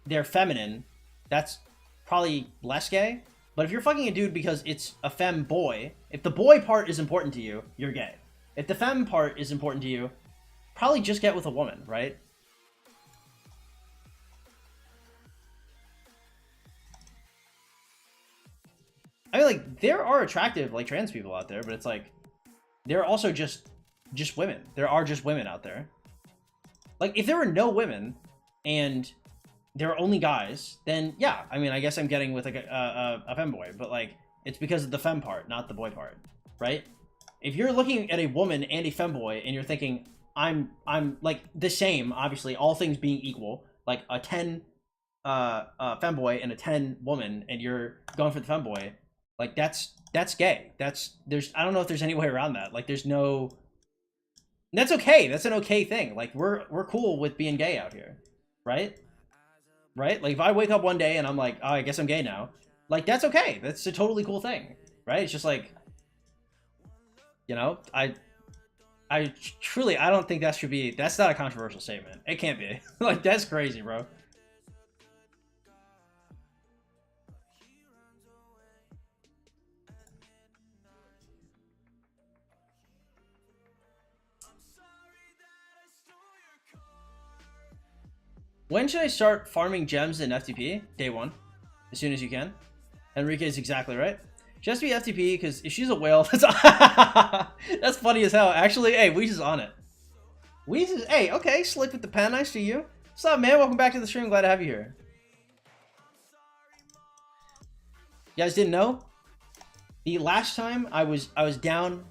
they're feminine, that's probably less gay. But if you're fucking a dude because it's a femboy, if the boy part is important to you, you're gay. If the femme part is important to you, probably just get with a woman, right? I mean, like, there are attractive, like, trans people out there, but it's like, they're also just women. There are just women out there. Like, if there were no women and there are only guys, then yeah, I mean, I guess I'm getting with like a femboy, but like, it's because of the femme part, not the boy part, right? If you're looking at a woman and a femboy and you're thinking, I'm like the same, obviously, all things being equal, like a 10 femboy and a 10 woman, and you're going for the femboy, like that's gay. I don't know if there's any way around that. Like, there's no. That's okay. That's an okay thing. Like, we're cool with being gay out here, right? Right? Like, if I wake up one day and I'm like, oh, I guess I'm gay now, like, that's okay. That's a totally cool thing, right? It's just like, you know, I truly, I don't think that should be. That's not a controversial statement. It can't be. Like, that's crazy, bro. When should I start farming gems in FTP? Day 1. As soon as you can. Enrique is exactly right. She has to be FTP because if she's a whale, that's funny as hell. Actually, hey, Weez is on it. Weez is, hey, okay, slick with the pen. I see you. What's up, man? Welcome back to the stream. Glad to have you here. You guys didn't know? The last time I was down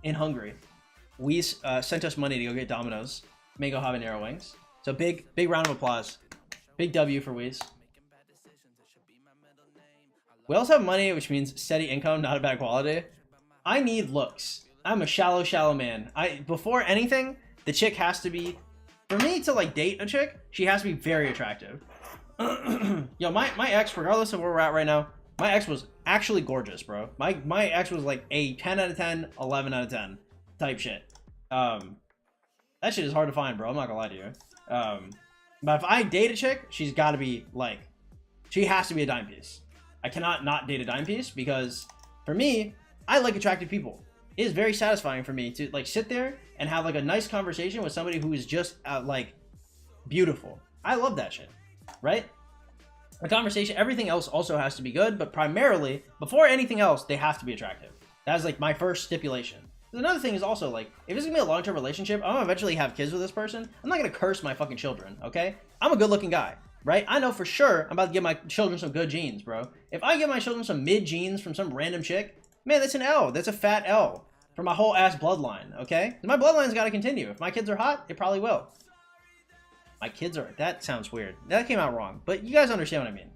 in Hungary, Weez sent us money to go get Domino's mango habanero wings. So big round of applause. Big W for Weez. We also have money, which means steady income, not a bad quality. I need looks. I'm a shallow man. Before anything, the chick has to be, for me to like date a chick, she has to be very attractive. Yo, my ex, regardless of where we're at right now, my ex was actually gorgeous, bro. My ex was like a 10 out of 10, 11 out of 10 type shit. That shit is hard to find, bro. I'm not gonna lie to you. But if I date a chick, she's got to be like, she has to be a dime piece. I cannot not date a dime piece because for me, I like attractive people. It is very satisfying for me to like sit there and have like a nice conversation with somebody who is just like beautiful. I love that shit, right? The conversation, everything else also has to be good, but primarily, before anything else, they have to be attractive. That's like my first stipulation. Another thing is also like, if it's gonna be a long-term relationship, I'm gonna eventually have kids with this person. I'm not gonna curse my fucking children, okay? I'm a good-looking guy, right? I know for sure I'm about to give my children some good genes, bro. If I give my children some mid genes from some random chick, man, that's an L. That's a fat L for my whole ass bloodline, okay? My bloodline's gotta continue. If my kids are hot, it probably will. My kids are... That sounds weird. That came out wrong, but you guys understand what I mean.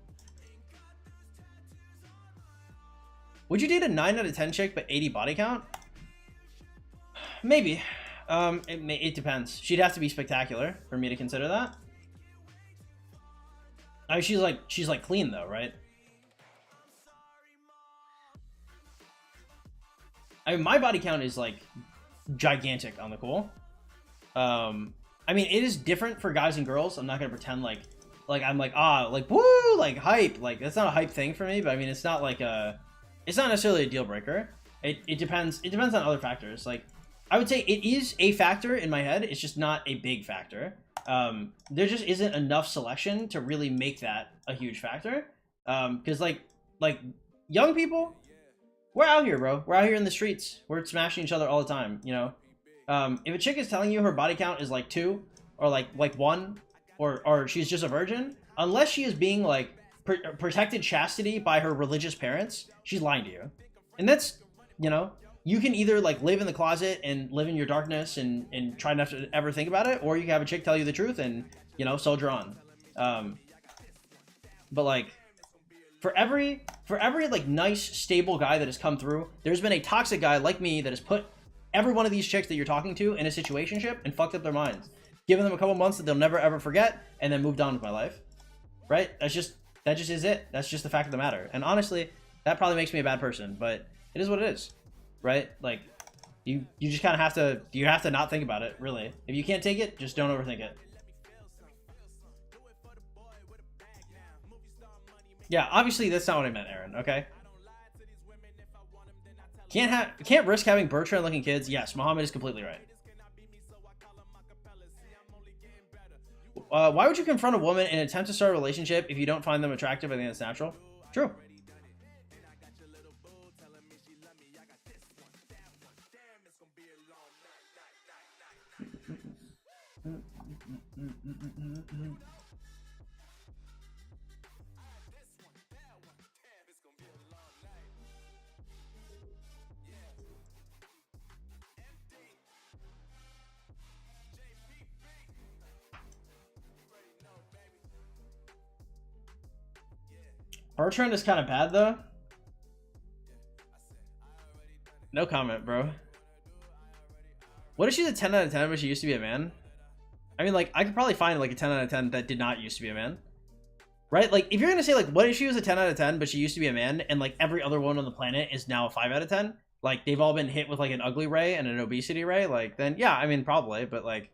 Would you date a 9 out of 10 chick but 80 body count? Maybe. It depends. She'd have to be spectacular for me to consider that. I mean, she's like clean though, right? I mean, my body count is like gigantic on the cool. I mean, it is different for guys and girls. I'm not gonna pretend like I'm like like woo, like hype. Like that's not a hype thing for me. But I mean, it's not like it's not necessarily a deal breaker. It depends. It depends on other factors. Like I would say it is a factor in my head. It's just not a big factor. There just isn't enough selection to really make that a huge factor. Because like young people, we're out here, bro. We're out here in the streets. We're smashing each other all the time. You know, if a chick is telling you her body count is like 2 or like 1 or she's just a virgin, unless she is being like protected chastity by her religious parents, she's lying to you. And that's, you know, you can either like live in the closet and live in your darkness and try not to ever think about it, or you can have a chick tell you the truth and, you know, soldier on. But like for every like nice stable guy that has come through, there's been a toxic guy like me that has put every one of these chicks that you're talking to in a situationship and fucked up their minds, given them a couple months that they'll never ever forget, and then moved on with my life. Right? That just is it. That's just the fact of the matter. And honestly, that probably makes me a bad person, but it is what it is. Right? Like you just kind of have to not think about it, really. If you can't take it, just don't overthink it. Yeah, obviously that's not what I meant, Aaron, okay? Can't risk having Bertrand looking kids. Yes, Muhammad is completely right. Why would you confront a woman and attempt to start a relationship if you don't find them attractive? I think that's natural. True. Bertrand is kind of bad though. No comment, bro. What if she's a 10 out of 10 but she used to be a man? I mean, like, I could probably find like a 10 out of 10 that did not used to be a man. Right? Like, if you're gonna say like, what if she was a 10 out of 10 but she used to be a man, and like every other one on the planet is now a 5 out of 10? Like, they've all been hit with like an ugly ray and an obesity ray, like, then yeah, I mean, probably. But like,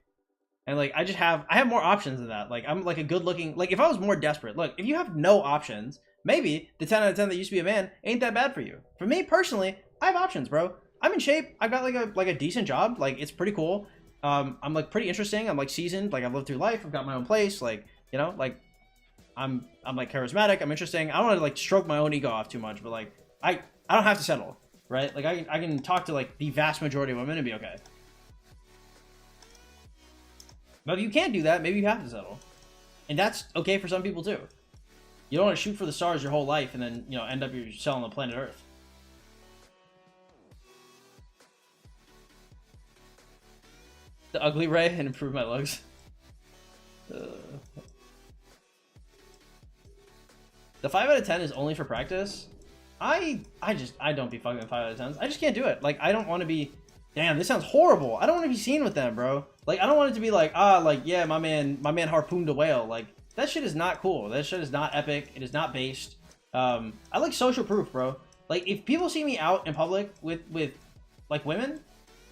and like, I have more options than that. Like, I'm like a good looking, like, if I was more desperate, look, if you have no options, maybe the 10 out of 10 that used to be a man ain't that bad for you. For me personally, I have options, bro. I'm in shape. I've got like a decent job. Like, it's pretty cool. I'm like pretty interesting. I'm like seasoned. Like, I've lived through life. I've got my own place. Like, you know, like I'm like charismatic. I'm interesting. I don't want to like stroke my own ego off too much, but like I don't have to settle, right? Like I can talk to like the vast majority of women and be okay. But if you can't do that, maybe you have to settle, and that's okay for some people too. You don't want to shoot for the stars your whole life and then, you know, end up you're selling the planet Earth. The ugly ray and improve my looks. The 5 out of 10 is only for practice. I don't be fucking 5 out of 10s. I just can't do it. Like, I don't want to be, damn, this sounds horrible. I don't want to be seen with them, bro. Like, I don't want it to be like, like, yeah, my man harpooned a whale. Like, that shit is not cool. That shit is not epic. It is not based. I like social proof, bro. Like, if people see me out in public with like women,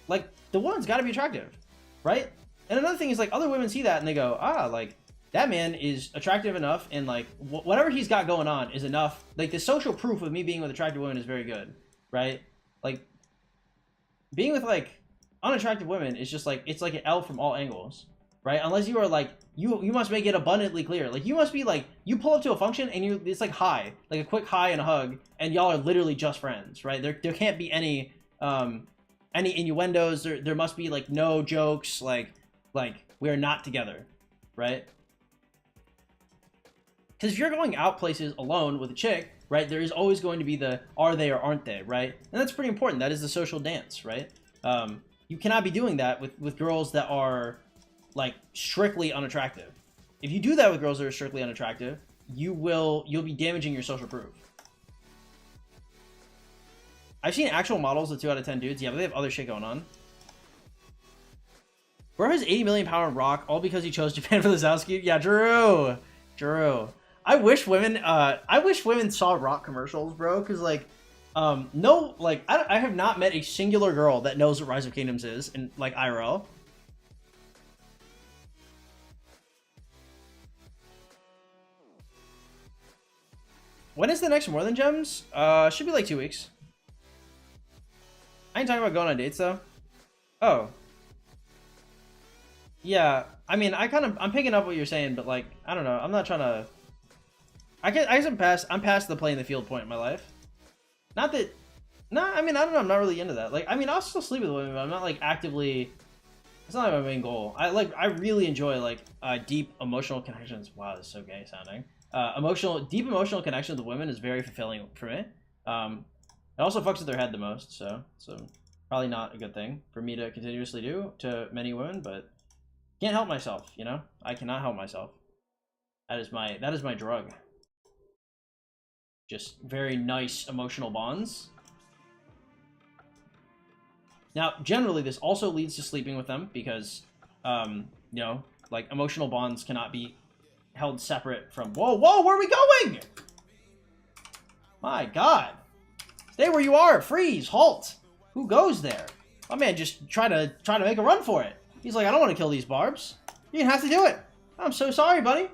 like, the woman's got to be attractive, right? And another thing is, like, other women see that and they go, like, that man is attractive enough, and like whatever he's got going on is enough. Like, the social proof of me being with attractive women is very good, right? Like, being with like unattractive women is just like, it's like an L from all angles, right? Unless you are like, you must make it abundantly clear. Like, you must be like, you pull up to a function and it's like hi, like a quick hi and a hug, and y'all are literally just friends, right? There can't be any Any innuendos, there must be like no jokes, like we are not together, right? Because if you're going out places alone with a chick, right, there is always going to be the are they or aren't they, right? And that's pretty important. That is the social dance, right? You cannot be doing that with girls that are like strictly unattractive. If you do that with girls that are strictly unattractive, you'll be damaging your social proof. I've seen actual models of 2 out of 10 dudes. Yeah, but they have other shit going on. Bro has 80 million power in Rock, all because he chose Japan for the Zowski. Yeah, Drew. I wish women saw Rock commercials, bro, because like, no, like I have not met a singular girl that knows what Rise of Kingdoms is in like IRL. When is the next More Than Gems? Should be like 2 weeks. I ain't talking about going on dates though. Oh. Yeah, I mean, I'm picking up what you're saying, but like, I don't know. I'm not trying to. I guess I'm past the playing the field point in my life. Not that. Nah, I mean, I don't know. I'm not really into that. Like, I mean, I'll still sleep with women, but I'm not like actively. It's not like my main goal. I really enjoy like deep emotional connections. Wow, that's so gay sounding. Deep emotional connection with women is very fulfilling for me. It also fucks with their head the most, so probably not a good thing for me to continuously do to many women, but can't help myself, you know? I cannot help myself. That is my drug. Just very nice emotional bonds. Now, generally, this also leads to sleeping with them because, you know, like emotional bonds cannot be held separate from. Whoa, where are we going? My God. Stay where you are. Freeze. Halt. Who goes there? My man just try to make a run for it. He's like, I don't want to kill these barbs. You didn't have to do it. I'm so sorry, buddy.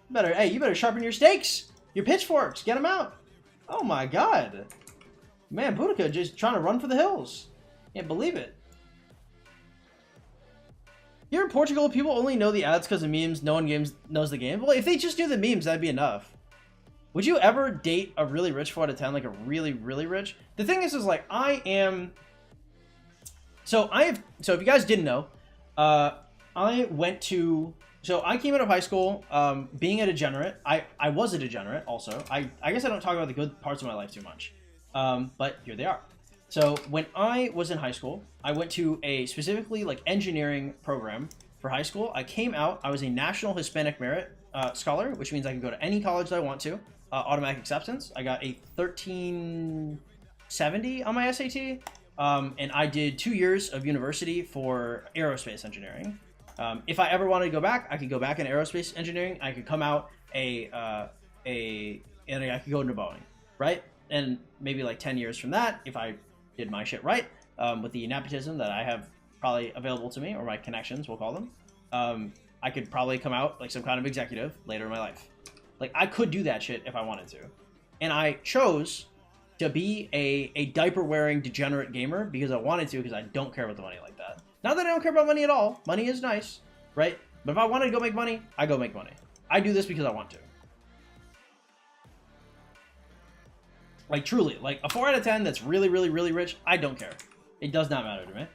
You better sharpen your stakes. Your pitchforks. Get them out. Oh my God. Man, Boudica just trying to run for the hills. Can't believe it. Here in Portugal, people only know the ads because of memes. No one knows the game. Well, if they just knew the memes, that'd be enough. Would you ever date a really rich 4 out of 10, like a really, really rich? The thing is like, I am... So if you guys didn't know, I went to... So I came out of high school being a degenerate. I was a degenerate also. I guess I don't talk about the good parts of my life too much. But here they are. So when I was in high school, I went to a specifically like engineering program for high school. I came out, I was a National Hispanic Merit Scholar, which means I can go to any college that I want to. Automatic acceptance. I got a 1370 on my SAT. And I did 2 years of university for aerospace engineering. If I ever wanted to go back, I could go back in aerospace engineering. I could come out and I could go into Boeing, right? And maybe like 10 years from that, if I did my shit right, with the nepotism that I have probably available to me, or my connections, we'll call them, I could probably come out like some kind of executive later in my life. Like, I could do that shit if I wanted to. And I chose to be a diaper-wearing degenerate gamer because I wanted to, because I don't care about the money like that. Not that I don't care about money at all. Money is nice, right? But if I wanted to go make money, I go make money. I do this because I want to. Like, truly. Like, a 4 out of 10 that's really, really, really rich, I don't care. It does not matter to me.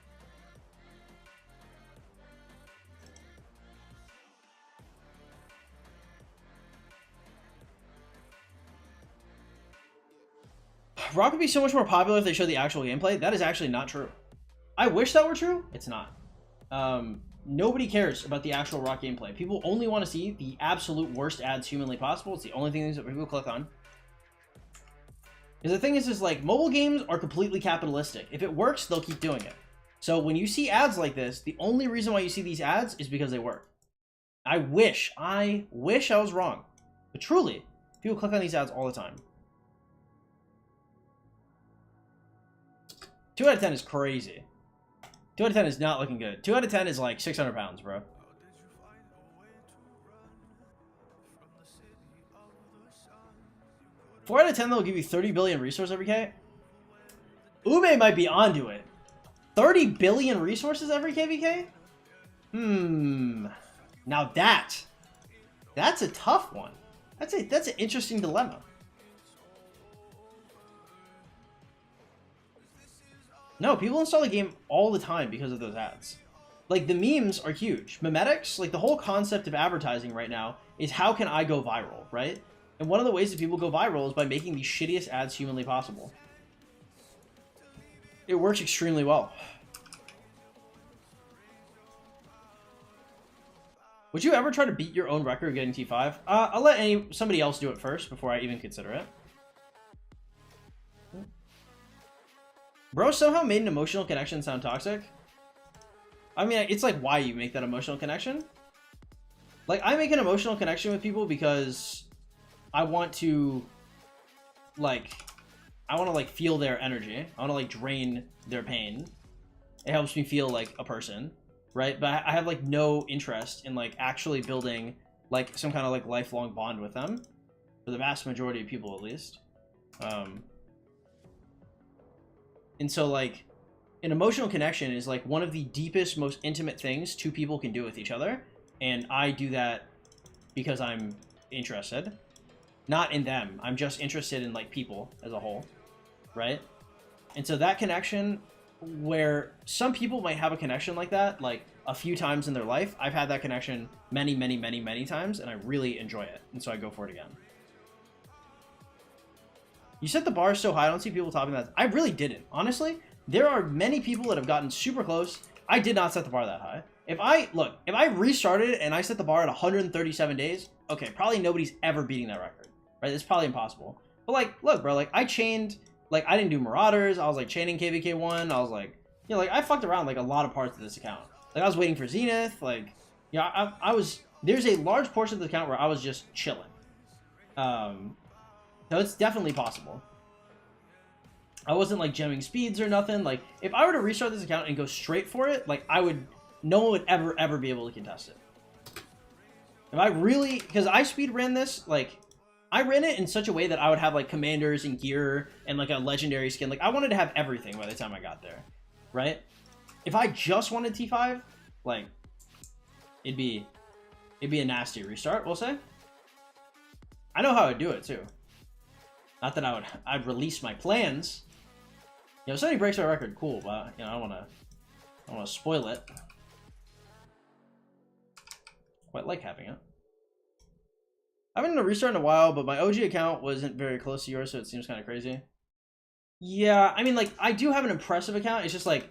Rock would be so much more popular if they showed the actual gameplay. That is actually not true. I wish that were true. It's not. Nobody cares about the actual Rock gameplay. People only want to see the absolute worst ads humanly possible. It's the only thing that people click on. Because the thing is like, mobile games are completely capitalistic. If it works, they'll keep doing it. So when you see ads like this, the only reason why you see these ads is because they work. I wish I was wrong. But truly, people click on these ads all the time. 2 out of 10 is crazy. 2 out of 10 is not looking good. 2 out of 10 is like 600 pounds, bro. Four out of 10, they'll give you 30 billion resources every K. Ube might be onto it. 30 billion resources every KVK? Now that's a tough one. That's an interesting dilemma. No, people install the game all the time because of those ads. Like, the memes are huge. Memetics, like, the whole concept of advertising right now is how can I go viral, right? And one of the ways that people go viral is by making the shittiest ads humanly possible. It works extremely well. Would you ever try to beat your own record getting T5? I'll let somebody else do it first before I even consider it. Bro somehow made an emotional connection sound toxic. I mean, it's like why you make that emotional connection. Like, I make an emotional connection with people because I want to, like, feel their energy. I want to, like, drain their pain. It helps me feel like a person, right? But I have, like, no interest in, like, actually building, like, some kind of, like, lifelong bond with them. For the vast majority of people, at least. And so, like, an emotional connection is, like, one of the deepest, most intimate things two people can do with each other. And I do that because I'm interested. Not in them. I'm just interested in, like, people as a whole. Right? And so that connection, where some people might have a connection like that, like, a few times in their life, I've had that connection many, many, many, many times, and I really enjoy it. And so I go for it again. You set the bar so high, I don't see people topping that. I really didn't. Honestly, there are many people that have gotten super close. I did not set the bar that high. If I restarted it and I set the bar at 137 days, okay, probably nobody's ever beating that record, right? It's probably impossible. But, like, look, bro, like, I chained, like, I didn't do Marauders. I was, like, chaining KVK1. I was, like, you know, like, I fucked around, like, a lot of parts of this account. Like, I was waiting for Zenith. Like, you know, I was, there's a large portion of the account where I was just chilling. So it's definitely possible. I wasn't, like, gemming speeds or nothing. Like, if I were to restart this account and go straight for it, like, no one would ever be able to contest it. If I really, because I speed ran this, like, I ran it in such a way that I would have, like, commanders and gear and, like, a legendary skin. Like, I wanted to have everything by the time I got there, right? If I just wanted T5, like, it'd be a nasty restart, we'll say. I know how I'd do it, too. Not that I'd release my plans. You know, if somebody breaks my record, cool, but, you know, I don't want to spoil it. Quite like having it. I haven't done a restart in a while, but my OG account wasn't very close to yours, so it seems kind of crazy. Yeah, I mean, like, I do have an impressive account. It's just, like,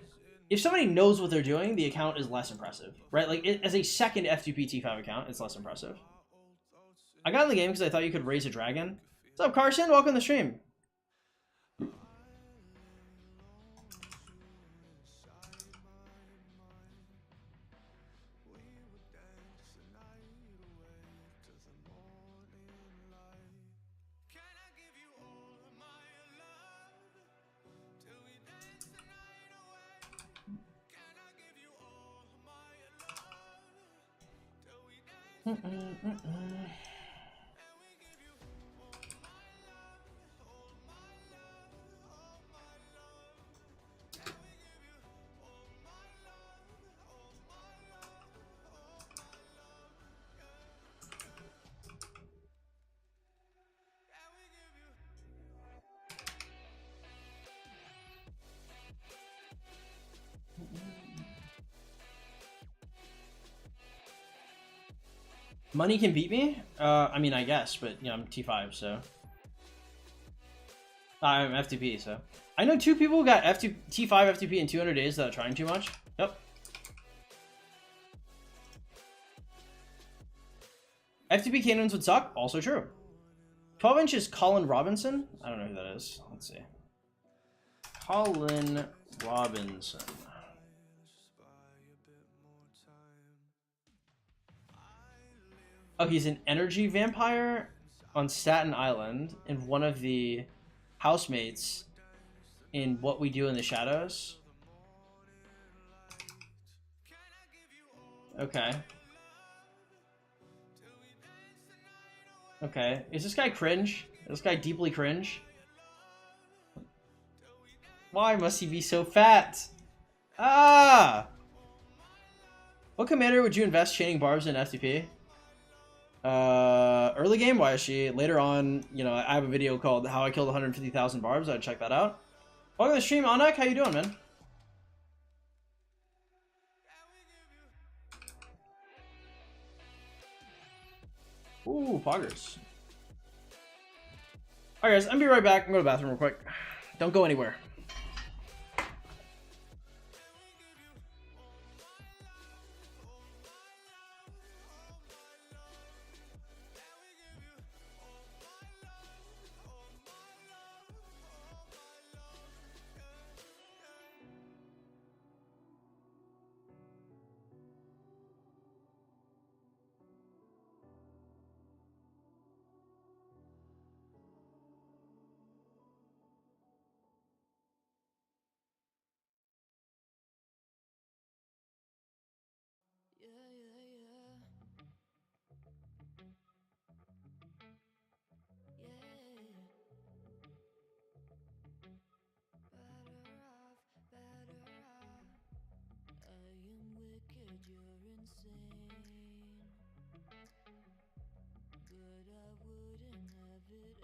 if somebody knows what they're doing, the account is less impressive, right? Like, as a second F2P T5 account, it's less impressive. I got in the game because I thought you could raise a dragon. What's up, Carson? Welcome to the stream. Money can beat me? I mean, I guess, but, you know, I'm T5, so. I'm F2P, so. I know 2 people who got T5 F2P in 200 days without trying too much. Yep. F2P cannons would suck? Also true. 12-inch is Colin Robinson? I don't know who that is. Let's see. Colin Robinson. Oh, he's an energy vampire on Staten Island and one of the housemates in What We Do in the Shadows. Okay. Okay. Is this guy cringe? Is this guy deeply cringe? Why must he be so fat? Ah! What commander would you invest chaining barbs in FTP? Early game YSG. Later on, you know, I have a video called How I Killed 150,000 Barbs. I'd check that out. Welcome to the stream, Anak. How you doing, man? Ooh, poggers. Alright guys, I'm gonna be right back. I'm going to the bathroom real quick. Don't go anywhere.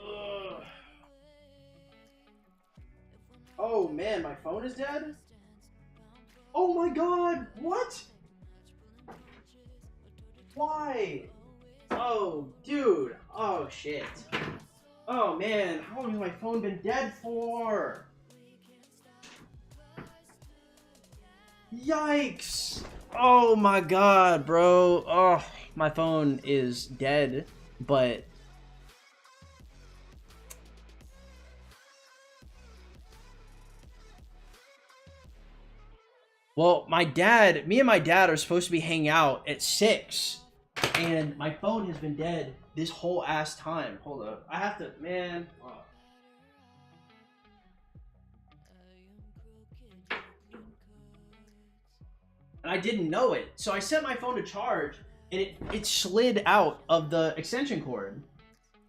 Ugh. Oh man, my phone is dead? Oh my god, what? Why? Oh, dude. Oh shit. Oh man, how long has my phone been dead for? Yikes! Oh my god, bro. Oh, my phone is dead, but... Well, me and my dad are supposed to be hanging out at 6, and my phone has been dead this whole ass time. Hold up. I have to, man. Oh. And I didn't know it. So I set my phone to charge, and it slid out of the extension cord.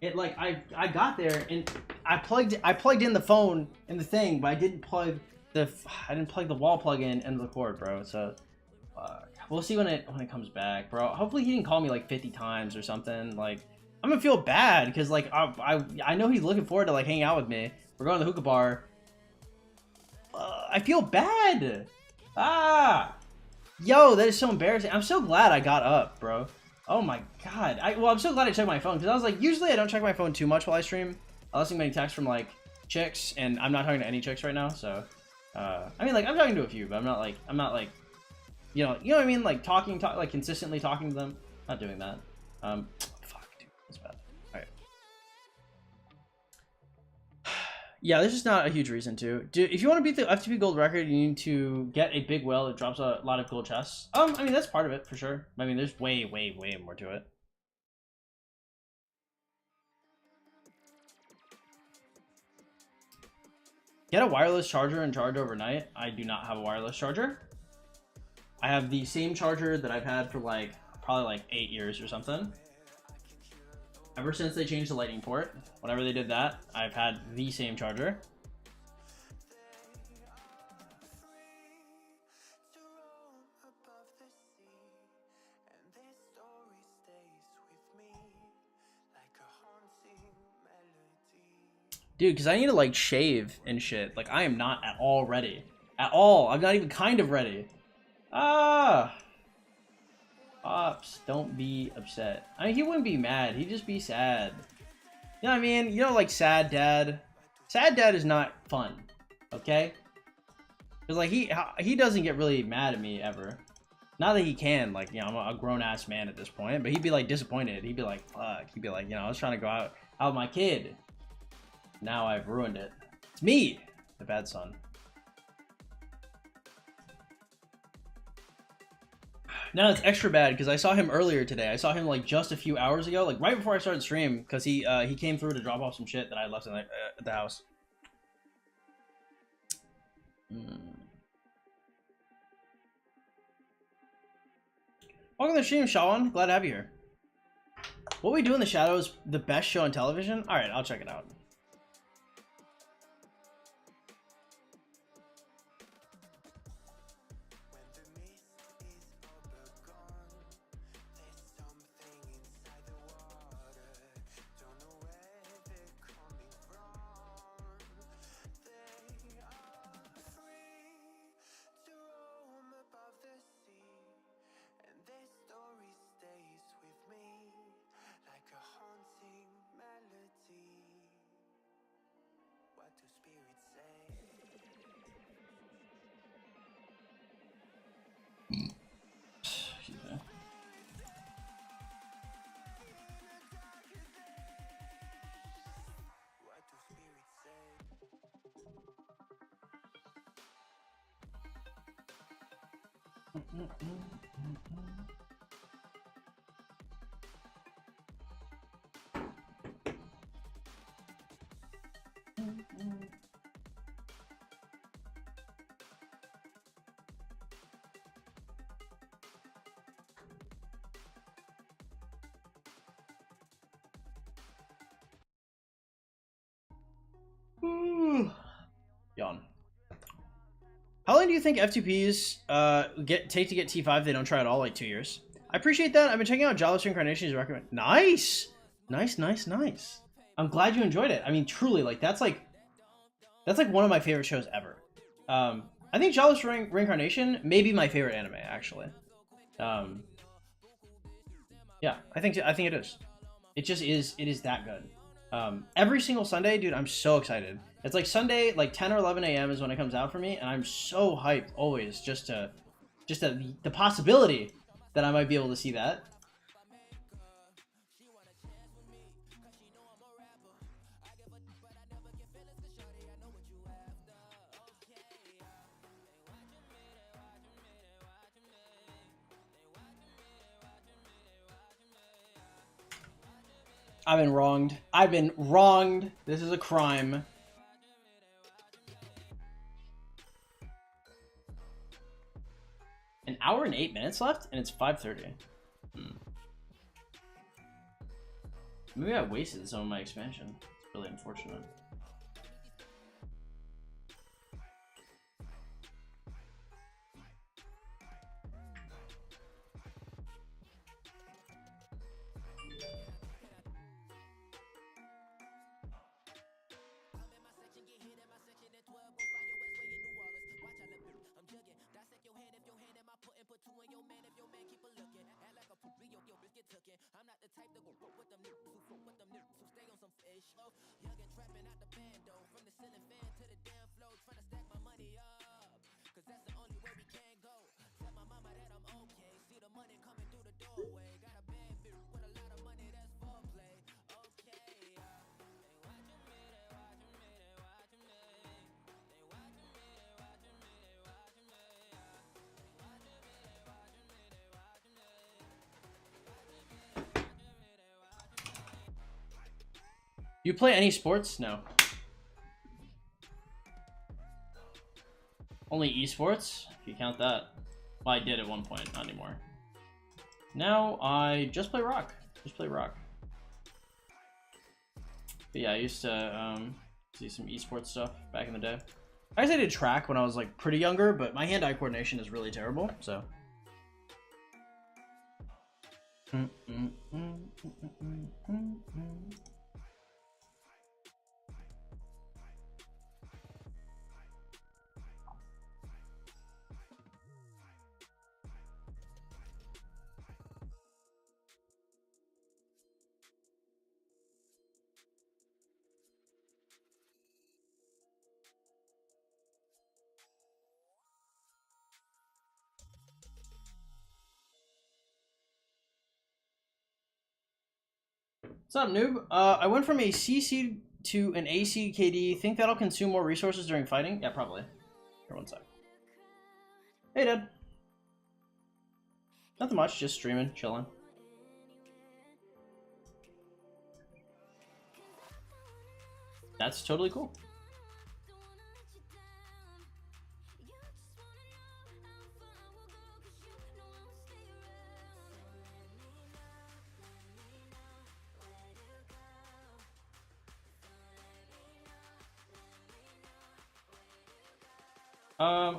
It like I got there and I plugged in the phone and the thing, but I didn't plug the wall plug in into the cord, bro. So we'll see when it comes back, bro. Hopefully he didn't call me like 50 times or something. Like I'm gonna feel bad because like I know he's looking forward to like hanging out with me. We're going to the hookah bar. I feel bad. Yo, that is so embarrassing. I'm so glad I got up, bro. Oh my god. I'm so glad I checked my phone because I was like, usually I don't check my phone too much while I stream. Unless I'm getting texts from like chicks, and I'm not talking to any chicks right now. So, I mean, like I'm talking to a few, but I'm not like, you know what I mean? Like like consistently talking to them. Not doing that. Fuck, dude, that's bad. All right. Yeah, there's just not a huge reason to. Dude, if you want to beat the F2P gold record, you need to get a big whale that drops a lot of gold chests. I mean, that's part of it, for sure. I mean, there's way, way, way more to it. Get a wireless charger and charge overnight. I do not have a wireless charger. I have the same charger that I've had for like, probably like 8 years or something. Ever since they changed the lightning port, whenever they did that, I've had the same charger. Dude, because I need to like shave and shit. Like I am not at all ready. At all. I'm not even kind of ready. Pops, don't be upset. I mean, he wouldn't be mad. He'd just be sad. You know what I mean? You know, like sad dad. Sad dad is not fun. Okay? Because like he doesn't get really mad at me ever. Not that he can. Like, you know, I'm a grown ass man at this point. But he'd be like disappointed. He'd be like, fuck. He'd be like, you know, I was trying to go out with my kid. Now I've ruined it. It's me, the bad son. Now it's extra bad because I saw him earlier today. I saw him like just a few hours ago, like right before I started stream, because he came through to drop off some shit that I left in at the house. Welcome to the stream, Shawan. Glad to have you here. What We Do in the Shadows, the best show on television? All right, I'll check it out. Yawn. How long do you think F2Ps take to get T5? They don't try at all, like 2 years. I appreciate that. I've been checking out Jawless Reincarnations. Recommend. Nice, nice, nice, nice. I'm glad you enjoyed it. I mean, truly, like that's like one of my favorite shows ever. I think Jawless Reincarnation may be my favorite anime, actually. Yeah, I think it is. It just is. It is that good. Every single Sunday, dude, I'm so excited. It's like Sunday, like 10 or 11 a.m. is when it comes out for me, and I'm so hyped always just the possibility that I might be able to see that. I've been wronged. I've been wronged. This is a crime. An hour and 8 minutes left, and it's 5:30. Maybe I wasted some of my expansion. It's really unfortunate. You play any sports? No. Only esports? If you count that. Well, I did at one point, not anymore. Now I just play rock. Just play rock. But yeah, I used to see some esports stuff back in the day. I guess I did track when I was like pretty younger, but my hand-eye coordination is really terrible, so. What's up, noob? I went from a CC to an AC KD. Think that'll consume more resources during fighting? Yeah, probably. Here, one sec. Hey, Dad. Nothing much, just streaming, chilling. That's totally cool.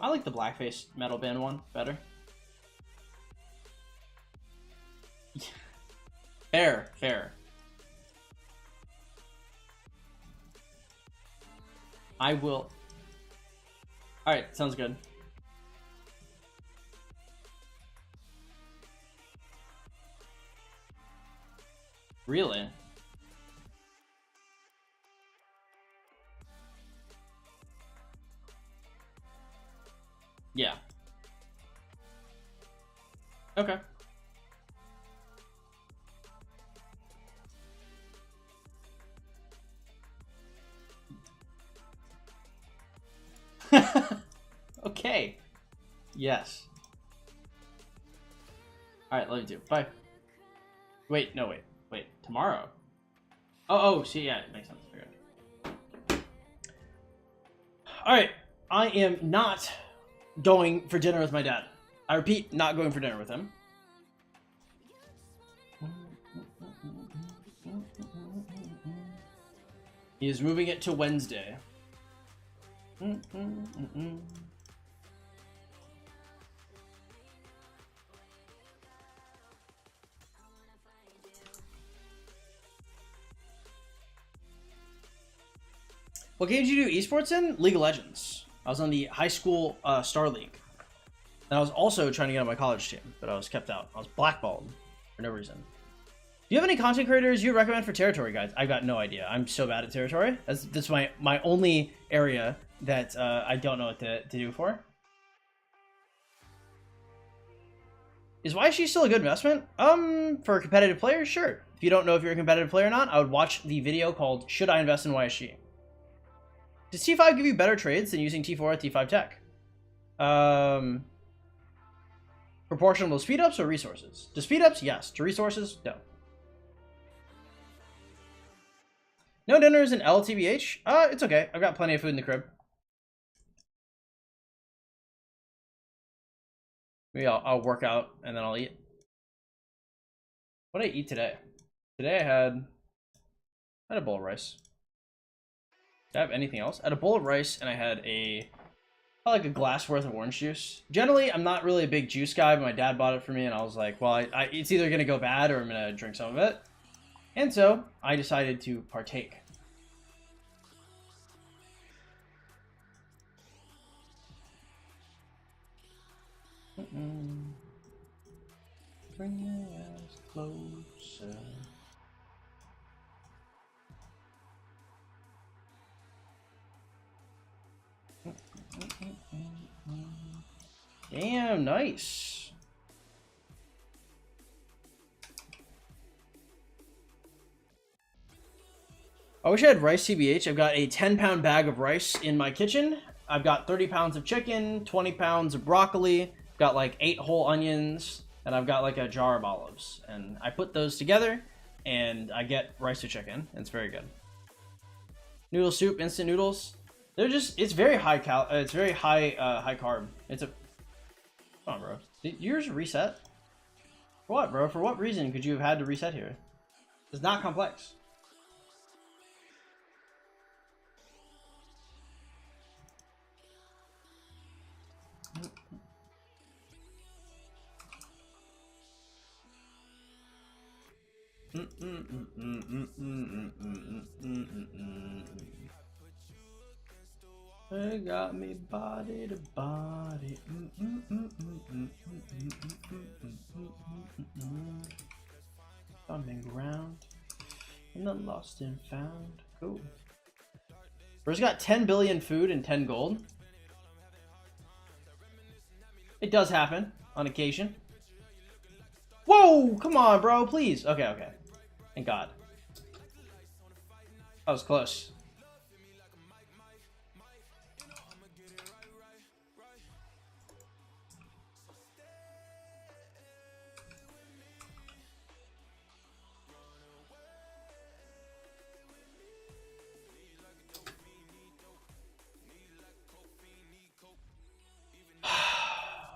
I like the blackface metal band one better. Fair, fair. I will. Alright, sounds good. Really? Yeah. Okay. Okay. Yes. Alright, love you too. Bye. Wait, no, wait. Tomorrow? Oh, see, yeah, it makes sense. Okay. Alright, I am not going for dinner with my dad. I repeat, not going for dinner with him. He is moving it to Wednesday. What game did you do esports in? League of Legends. I was on the high school Star League. And I was also trying to get on my college team, but I was kept out. I was blackballed for no reason. Do you have any content creators you recommend for territory guides? I've got no idea. I'm so bad at territory. That's my only area that I don't know what to do for. Is YSG still a good investment? For competitive players, sure. If you don't know if you're a competitive player or not, I would watch the video called Should I Invest in YSG? Does T5 give you better trades than using T4 or T5 tech? Proportional to speed ups or resources? To speed ups, yes. To resources, no. No dinners in LTBH? It's okay. I've got plenty of food in the crib. Maybe I'll work out and then I'll eat. What did I eat today? Today I had a bowl of rice. Did I have anything else? I had a bowl of rice and I had like a glass worth of orange juice. Generally, I'm not really a big juice guy, but my dad bought it for me and I was like, well, it's either going to go bad or I'm going to drink some of it. And so I decided to partake. Bring us closer. Damn, nice. I wish I had rice TBH. I've got a 10-pound bag of rice in my kitchen. I've got 30 pounds of chicken, 20 pounds of broccoli, got like 8 whole onions, and I've got like a jar of olives. And I put those together, and I get rice to chicken. It's very good. Noodle soup, instant noodles. They're just, it's very high it's very high high carb. It's a, come on, bro. Did yours reset? For what, bro? For what reason could you have had to reset here? It's not complex. They got me body to body. Bumping ground and the lost and found. Cool. Bro's got 10 billion food and 10 gold. It does happen on occasion. Whoa! Come on, bro, please. Okay, okay. Thank God. That was close.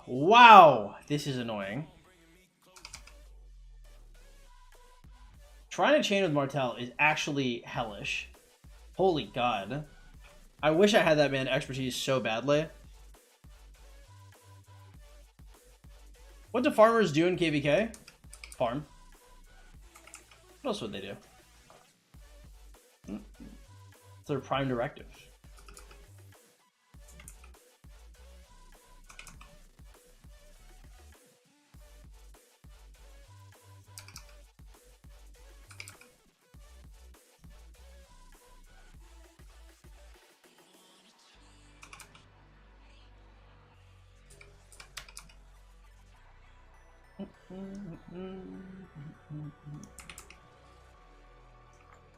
Wow, this is annoying. Trying to chain with Martel is actually hellish. Holy God. I wish I had that man expertise so badly. What do farmers do in KVK? Farm. What else would they do? It's their prime directive.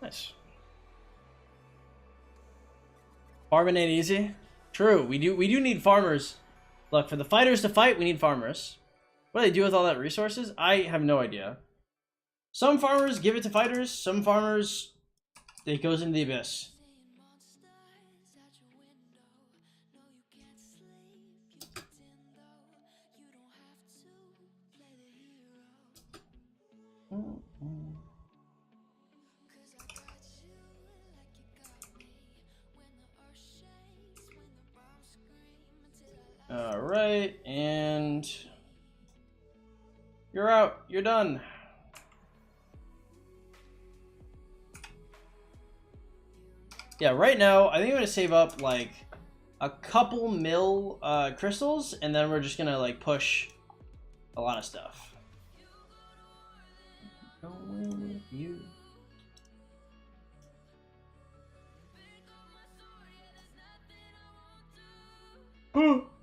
Nice. Farming ain't easy. True, we do need farmers. Look, for the fighters to fight, we need farmers. What do they do with all that resources? I have no idea. Some farmers give it to fighters. Some farmers, it goes into the abyss. All right, and you're out. You're done. Yeah, right now, I think I'm going to save up, like, a couple mil crystals, and then we're just going to, like, push a lot of stuff. Going with you.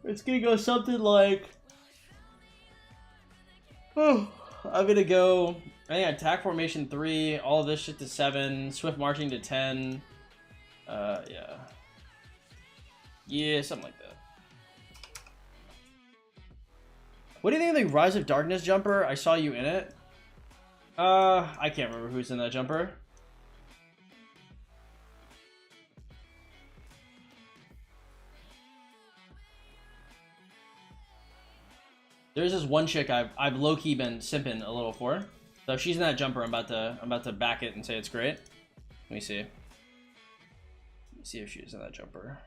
It's going to go something like... I'm going to go... I think attack formation 3, all of this shit to 7, swift marching to 10... yeah. Yeah, something like that. What do you think of the Rise of Darkness jumper? I saw you in it. I can't remember who's in that jumper. There's this one chick I've low-key been simping a little for. So if she's in that jumper, I'm about to back it and say it's great. Let me see. See if she's in that jumper.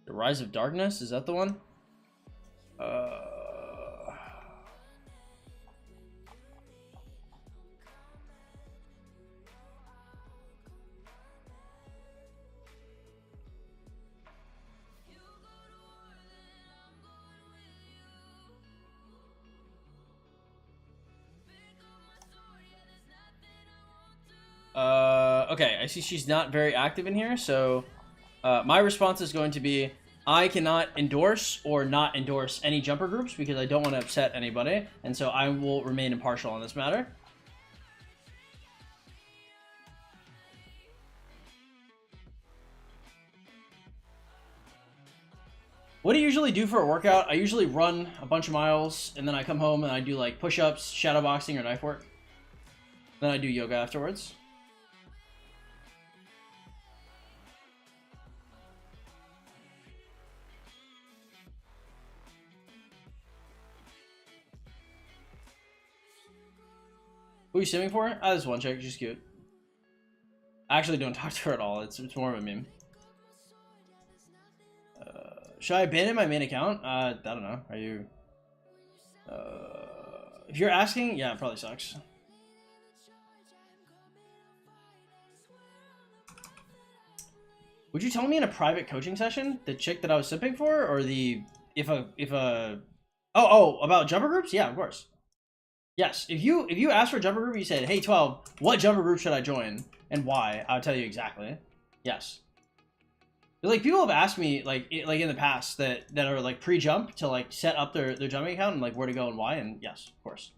The Rise of Darkness, is that the one? Okay, I see she's not very active in here, so my response is going to be I cannot endorse or not endorse any jumper groups because I don't want to upset anybody, and so I will remain impartial on this matter. What do you usually do for a workout? I usually run a bunch of miles, and then I come home and I do like push-ups, shadow boxing, or knife work. Then I do yoga afterwards. Who are you simming for? Ah, this one chick, she's cute. I actually don't talk to her at all. It's more of a meme. Should I abandon my main account? I don't know. Are you... if you're asking, yeah, it probably sucks. Would you tell me in a private coaching session the chick that I was simping for, or the oh about jumper groups? Yeah, of course. Yes, if you asked for a jumper group, you said, "Hey 12, what jumper group should I join and why?" I'll tell you exactly. Yes. Like people have asked me like in the past that are like pre-jump to like set up their jumping account and like where to go and why, and yes, of course.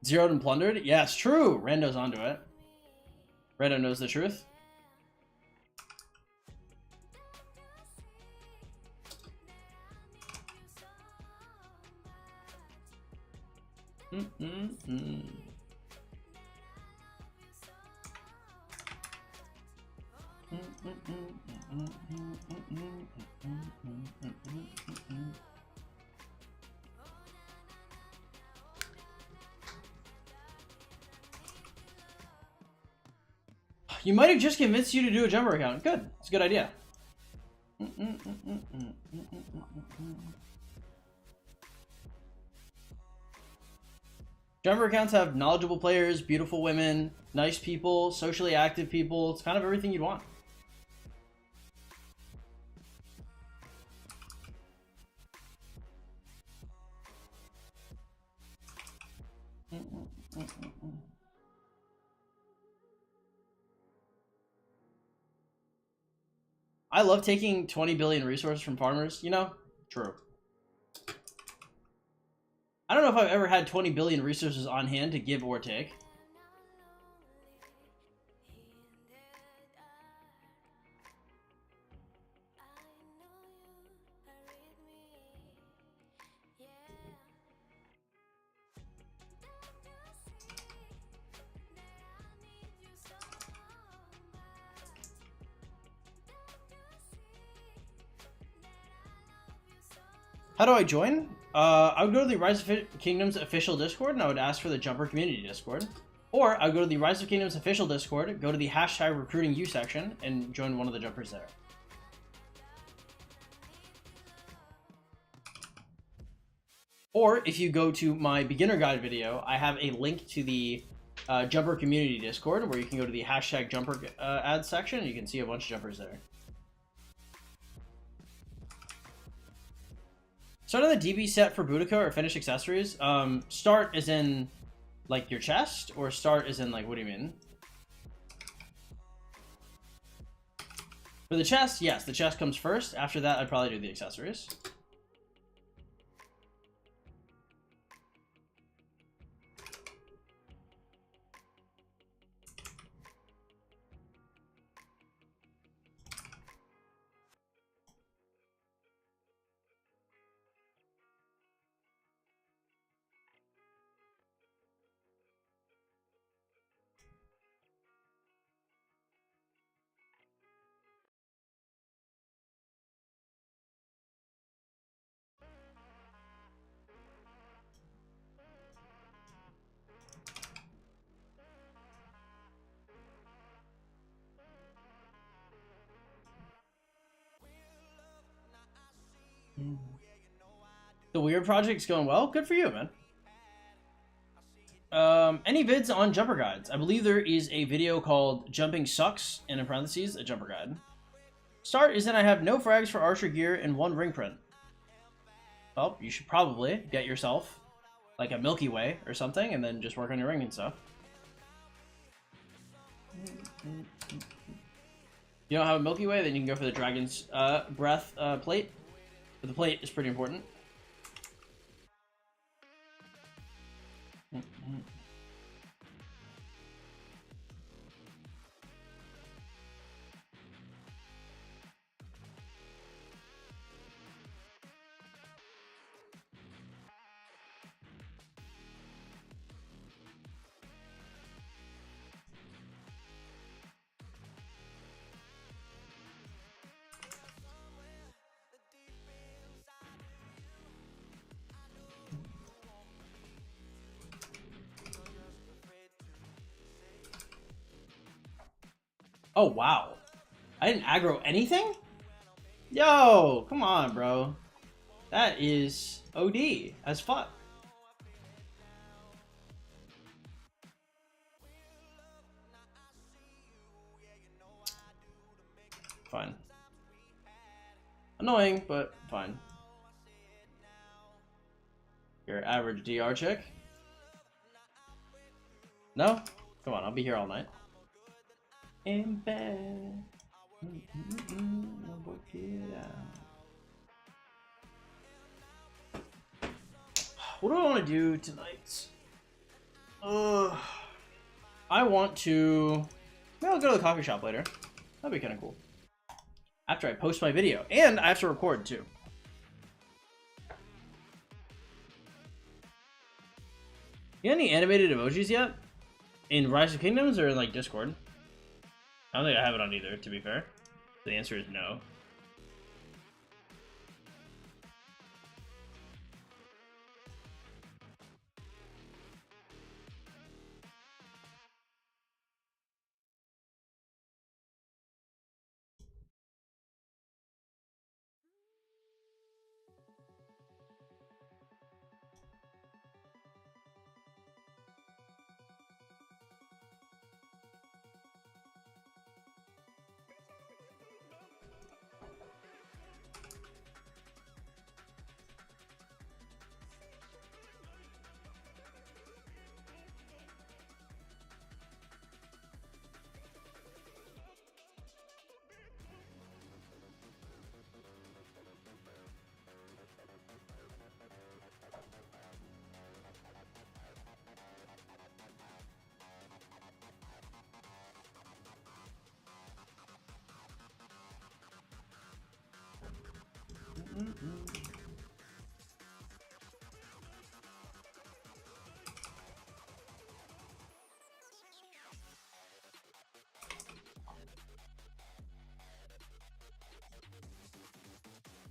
Zeroed and plundered? Yes, true. Rando's onto it. Rando knows the truth. You might have just convinced you to do a jumper account. Good. It's a good idea. Jumper accounts have knowledgeable players, beautiful women, nice people, socially active people. It's kind of everything you'd want. I love taking 20 billion resources from farmers, you know? True. I don't know if I've ever had 20 billion resources on hand to give or take. How do I join? I would go to the Rise of Kingdoms official Discord and I would ask for the Jumper Community Discord. Or I would go to the Rise of Kingdoms official Discord, go to the hashtag recruiting you section, and join one of the jumpers there. Or if you go to my beginner guide video, I have a link to the Jumper Community Discord where you can go to the hashtag Jumper ads section and you can see a bunch of jumpers there. Start on the DB set for Boudica or finished accessories. Start is in like your chest, or start is in like, what do you mean? For the chest, yes, the chest comes first. After that, I'd probably do the accessories. The weird project's going well. Good for you, man. Any vids on jumper guides? I believe there is a video called Jumping Sucks, and in parentheses, a jumper guide. Start is in I have no frags for archer gear and 1 ring print. Well, you should probably get yourself like a Milky Way or something and then just work on your ring and stuff. You don't have a Milky Way, then you can go for the Dragon's Breath plate. But the plate is pretty important. Oh, wow. I didn't aggro anything? Yo, come on, bro. That is OD as fuck. Fine. Annoying, but fine. Your average DR chick? No? Come on, I'll be here all night. In bed. Work it out. What do I want to do tonight? I want to... Maybe I'll go to the coffee shop later. That'd be kind of cool. After I post my video. And I have to record, too. You got any animated emojis yet? In Rise of Kingdoms or in, like, Discord? I don't think I have it on either, to be fair. The answer is no.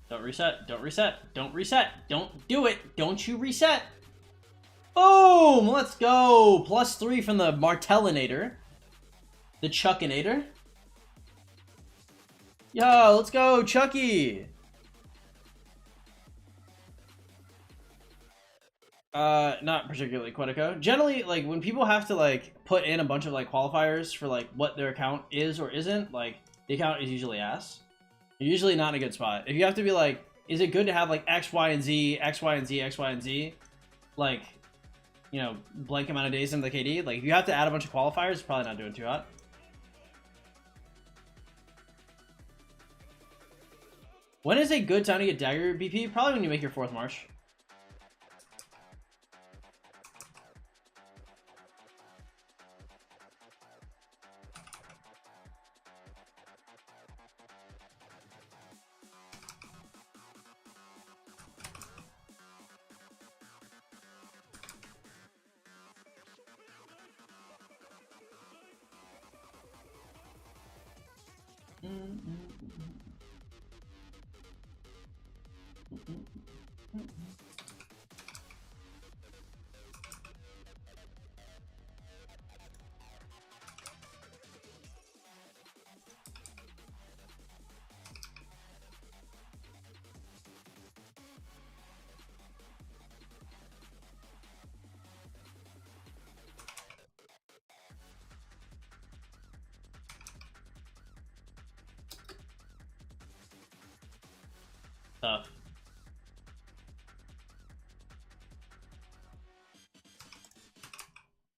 Don't reset. Don't reset. Don't reset. Don't do it. Don't you reset. Boom! Let's go. +3 from the Martellinator. The Chuckinator. Yo, let's go, Chucky. Not particularly Quetico. Generally, like, when people have to, like, put in a bunch of, like, qualifiers for, like, what their account is or isn't, like, the account is usually ass. You're usually not in a good spot. If you have to be like, is it good to have like X, Y, and Z, X, Y, and Z, X, Y, and Z, like, you know, blank amount of days into the KD, like, if you have to add a bunch of qualifiers, it's probably not doing too hot. When is a good time to get Dagger BP? Probably when you make your 4th March. Tough.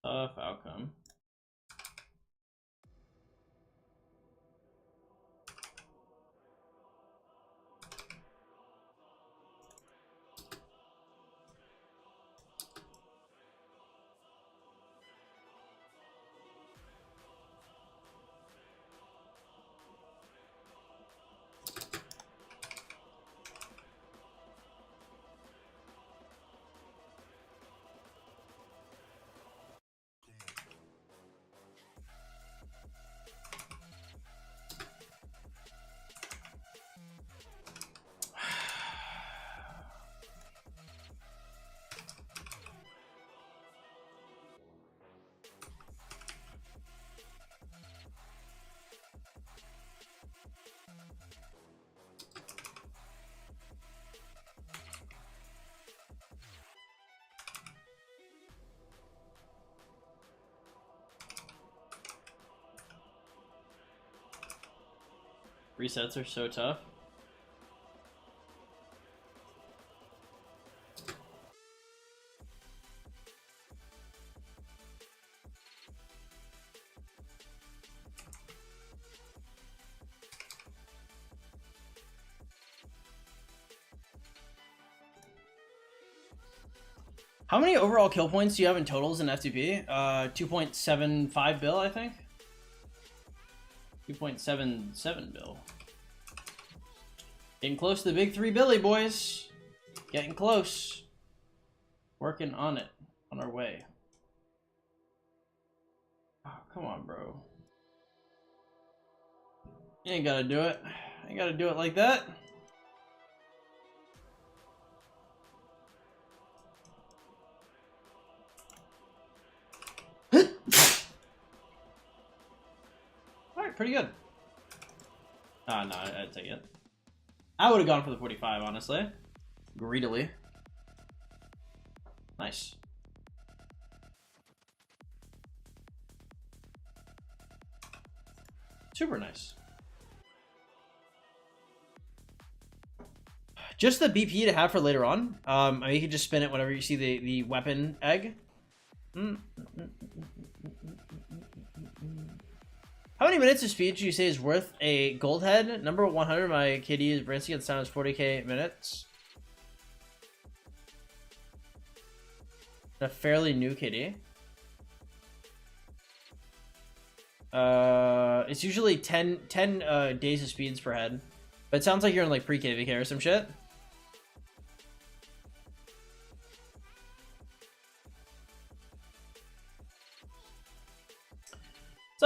Tough outcome. Resets are so tough. How many overall kill points do you have in totals in F2P? 2.75 bill, I think. 2.77 bill. Getting close to the big 3 Billy, boys. Getting close. Working on it. On our way. Oh, come on, bro. You ain't gotta do it. You gotta do it like that. Alright, pretty good. Ah, no, I'd take it. I would have gone for the 45, honestly. Greedily. Nice. Super nice. Just the BP to have for later on. I mean, you can just spin it whenever you see the weapon egg. How many minutes of speed do you say is worth a gold head? Number 100, my KD is Bransky, and the sound is 40k minutes. A fairly new KD. It's usually 10 days of speeds per head. But it sounds like you're in like pre-KVK or some shit.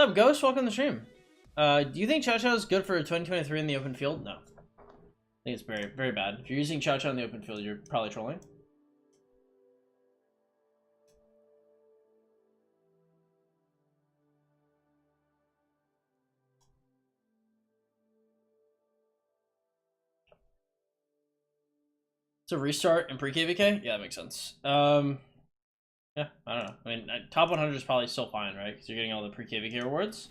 up, Ghost? Welcome to the stream. Do you think Chow Chow is good for 2023 in the open field? No. I think it's very, very bad. If you're using Chow Chow in the open field, you're probably trolling. It's a restart in pre-KVK? Yeah, that makes sense. Yeah, I don't know. I mean, top 100 is probably still fine, right? Because you're getting all the pre-KVK rewards.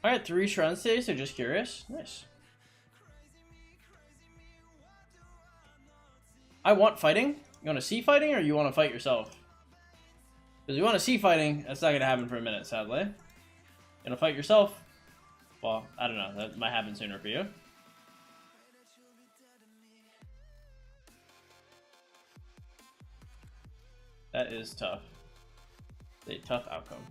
Alright, 3 shrines today, so just curious. Nice. I want fighting. You want to see fighting, or you want to fight yourself? Because you want to see fighting, that's not going to happen for a minute, sadly. You want to fight yourself? Well, I don't know. That might happen sooner for you. That is tough. It's a tough outcome.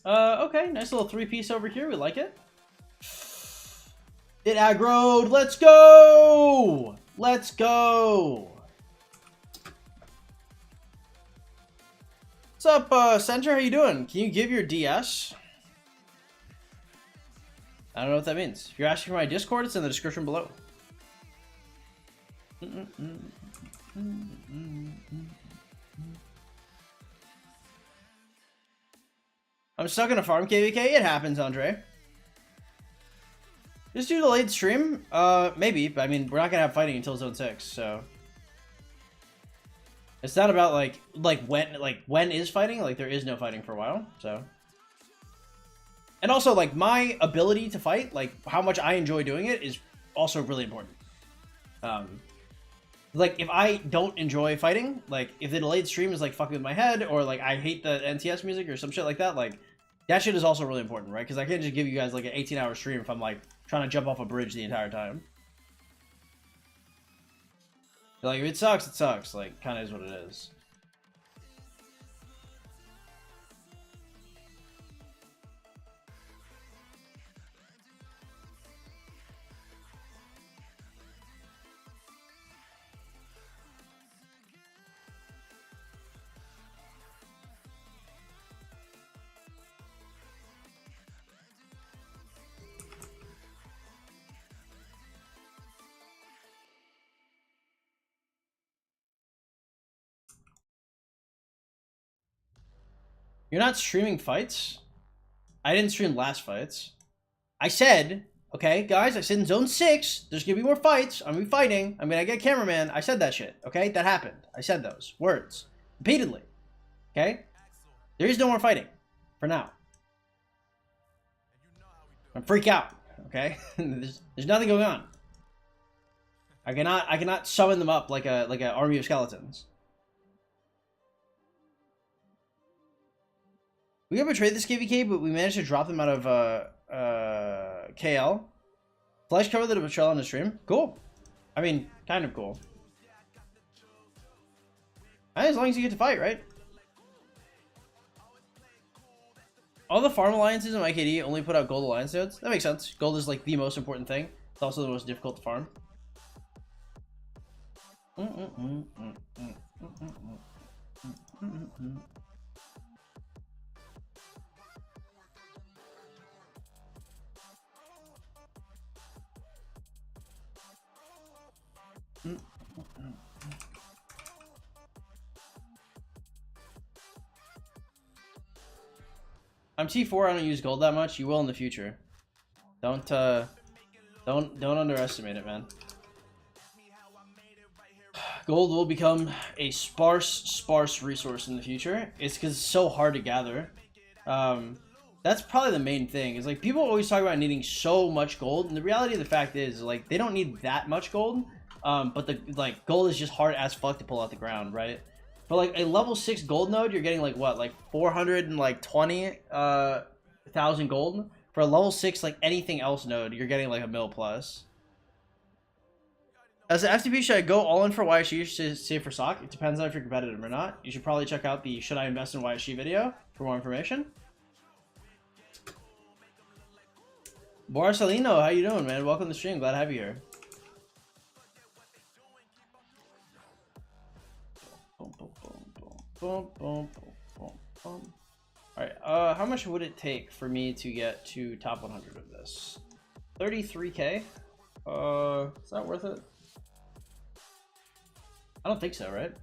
Okay, nice little 3-piece over here. We like it. It aggroed. Let's go! Let's go! What's up, Center? How you doing? Can you give your DS? I don't know what that means. If you're asking for my Discord, it's in the description below. I'm stuck in a farm KVK. It happens, Andre. Just do the late stream? Maybe, but I mean, we're not gonna have fighting until Zone 6, so. It's not about when is fighting? Like, there is no fighting for a while, so. And also, like, my ability to fight, like, how much I enjoy doing it is also really important. Like, if I don't enjoy fighting, like, if the delayed stream is, like, fucking with my head, or, like, I hate the NTS music or some shit like that, like, that shit is also really important, right? Because I can't just give you guys, like, an 18-hour stream if I'm, like, trying to jump off a bridge the entire time. Like, if it sucks, it sucks. Like, kind of is what it is. You're not streaming fights? I didn't stream last fights. I said, okay, guys, I said in Zone 6, there's gonna be more fights. I'm gonna be fighting. I'm gonna get a cameraman. I said that shit, okay? That happened. I said those words. Repeatedly. Okay? There is no more fighting. For now. I'm freak out, okay? there's nothing going on. I cannot summon them up like an army of skeletons. We got betrayed this KVK, but we managed to drop them out of KL. Flash covered the betrayal on the stream. Cool. I mean, kind of cool. As long as you get to fight, right? All the farm alliances in IKD only put out gold alliance nodes. That makes sense. Gold is like the most important thing. It's also the most difficult to farm. I'm T4. I don't use gold that much. You will in the future. Don't underestimate it, man. Gold will become a sparse resource in the future. It's because it's so hard to gather. That's probably the main thing. Is like people always talk about needing so much gold, and the reality of the fact is like they don't need that much gold. But the gold is just hard as fuck to pull out the ground, right? For like a level 6 gold node, you're getting like what, like 420,000 gold. For a level 6 like anything else node, you're getting like a mil plus. As an F2P, should I go all in for YSG to save for SOC? It depends on if you're competitive or not. You should probably check out the Should I Invest in YSG video for more information. Borsalino, how you doing, man? Welcome to the stream. Glad to have you here. Alright, how much would it take for me to get to top 100 of this? 33k? Is that worth it? I don't think so, right?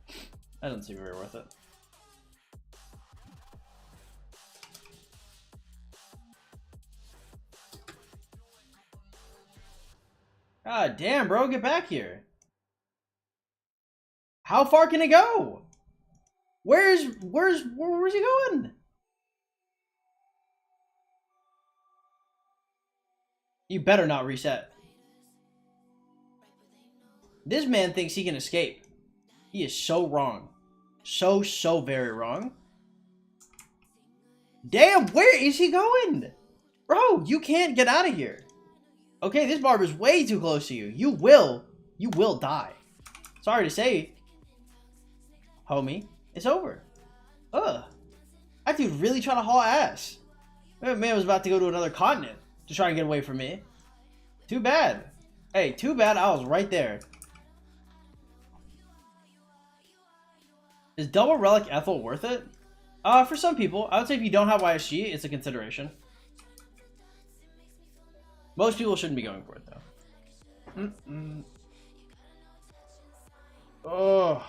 That doesn't seem very worth it. God damn, bro, get back here. How far can it go? Where's he going? You better not reset. This man thinks he can escape. He is so wrong. So very wrong. Damn, where is he going? Bro, you can't get out of here. Okay, this barber's way too close to you. You will die. Sorry to say, homie, it's over. Ugh. That dude really trying to haul ass. That man was about to go to another continent to try and get away from me. Too bad. Hey, too bad I was right there. Is double relic Ethel worth it? For some people. I would say if you don't have YSG, it's a consideration. Most people shouldn't be going for it, though. Oh.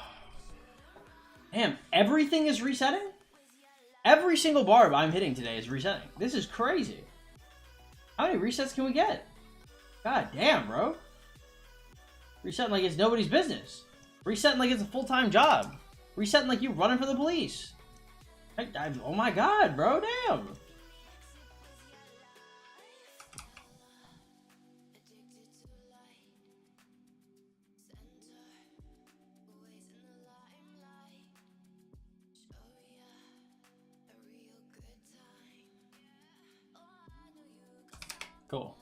Damn, everything is resetting? Every single barb I'm hitting today is resetting. This is crazy. How many resets can we get? God damn, bro. Resetting like it's nobody's business. Resetting like it's a full-time job. Resetting like you running for the police. Oh my god, bro, damn. Cool.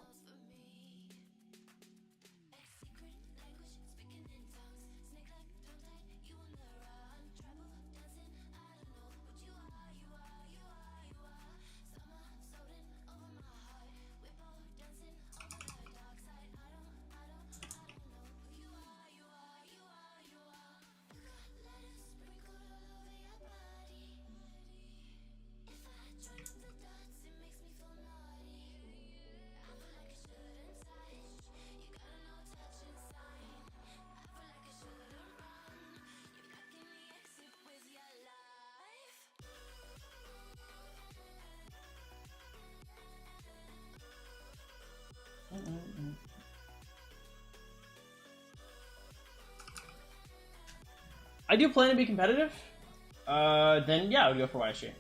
I do plan to be competitive. Then yeah, I would go for YSG.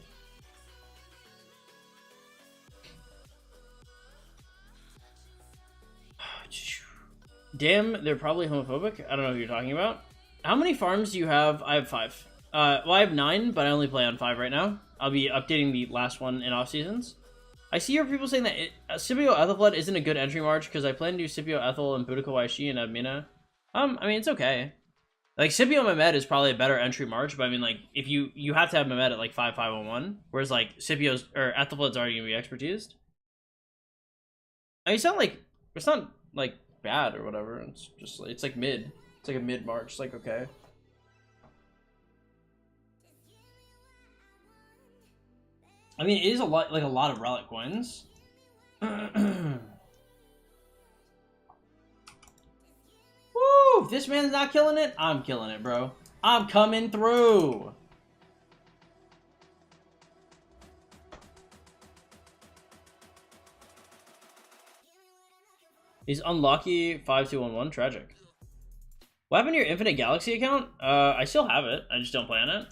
Damn, they're probably homophobic. I don't know who you're talking about. How many farms do you have? I have 5. Well, I have 9, but I only play on 5 right now. I'll be updating the last one in off seasons. I see your people saying that Scipio Ethelblood isn't a good entry march because I plan to do Scipio Ethel and Boudica YSG and Admina. I mean, it's okay. Like, Scipio Mehmed is probably a better entry march, but I mean, like, if you have to have Mehmed at, like, 5,501, whereas, like, Scipio's, or Ethelblood's already gonna be expertised. I mean, it's not, like, bad or whatever, it's just, it's, like, mid. It's like a mid-March. It's like, okay. I mean, it is a lot, like a lot of relic coins. Woo! If this man's not killing it, I'm killing it, bro. I'm coming through. He's unlucky. 5211. Tragic. What happened to your Infinite Galaxy account? I still have it. I just don't play on it.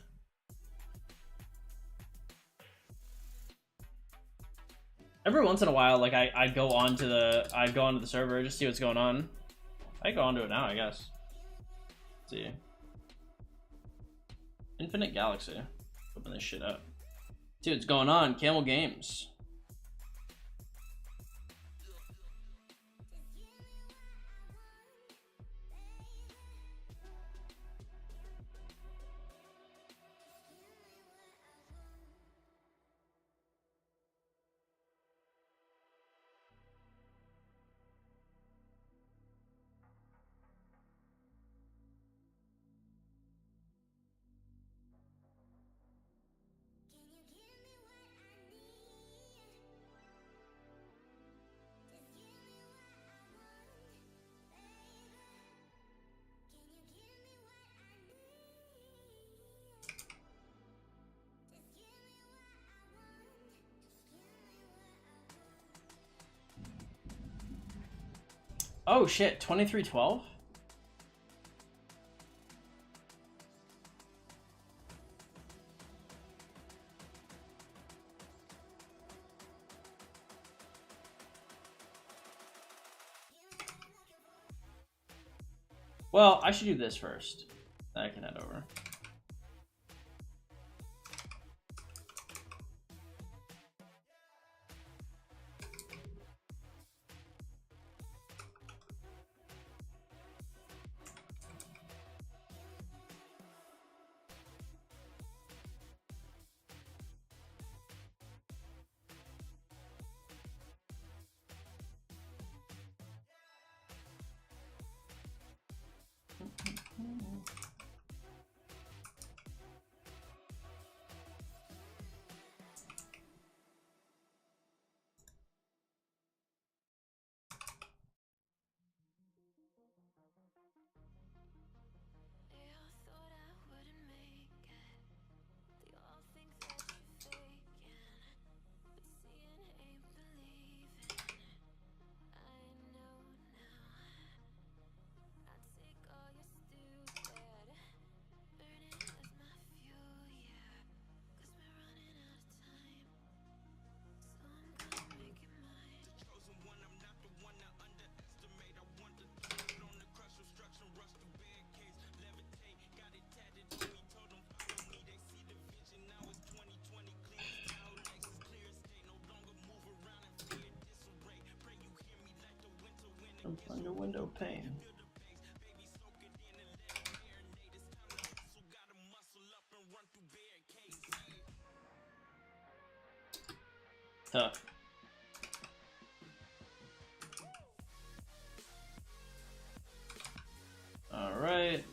Every once in a while, like I go onto the server just see what's going on. I go onto it now, I guess. Let's see. Infinite Galaxy. Open this shit up. See what's going on. Camel Games. Oh shit, 2312? Well, I should do this first. Then I can head over. From your window pane. Tough. All right.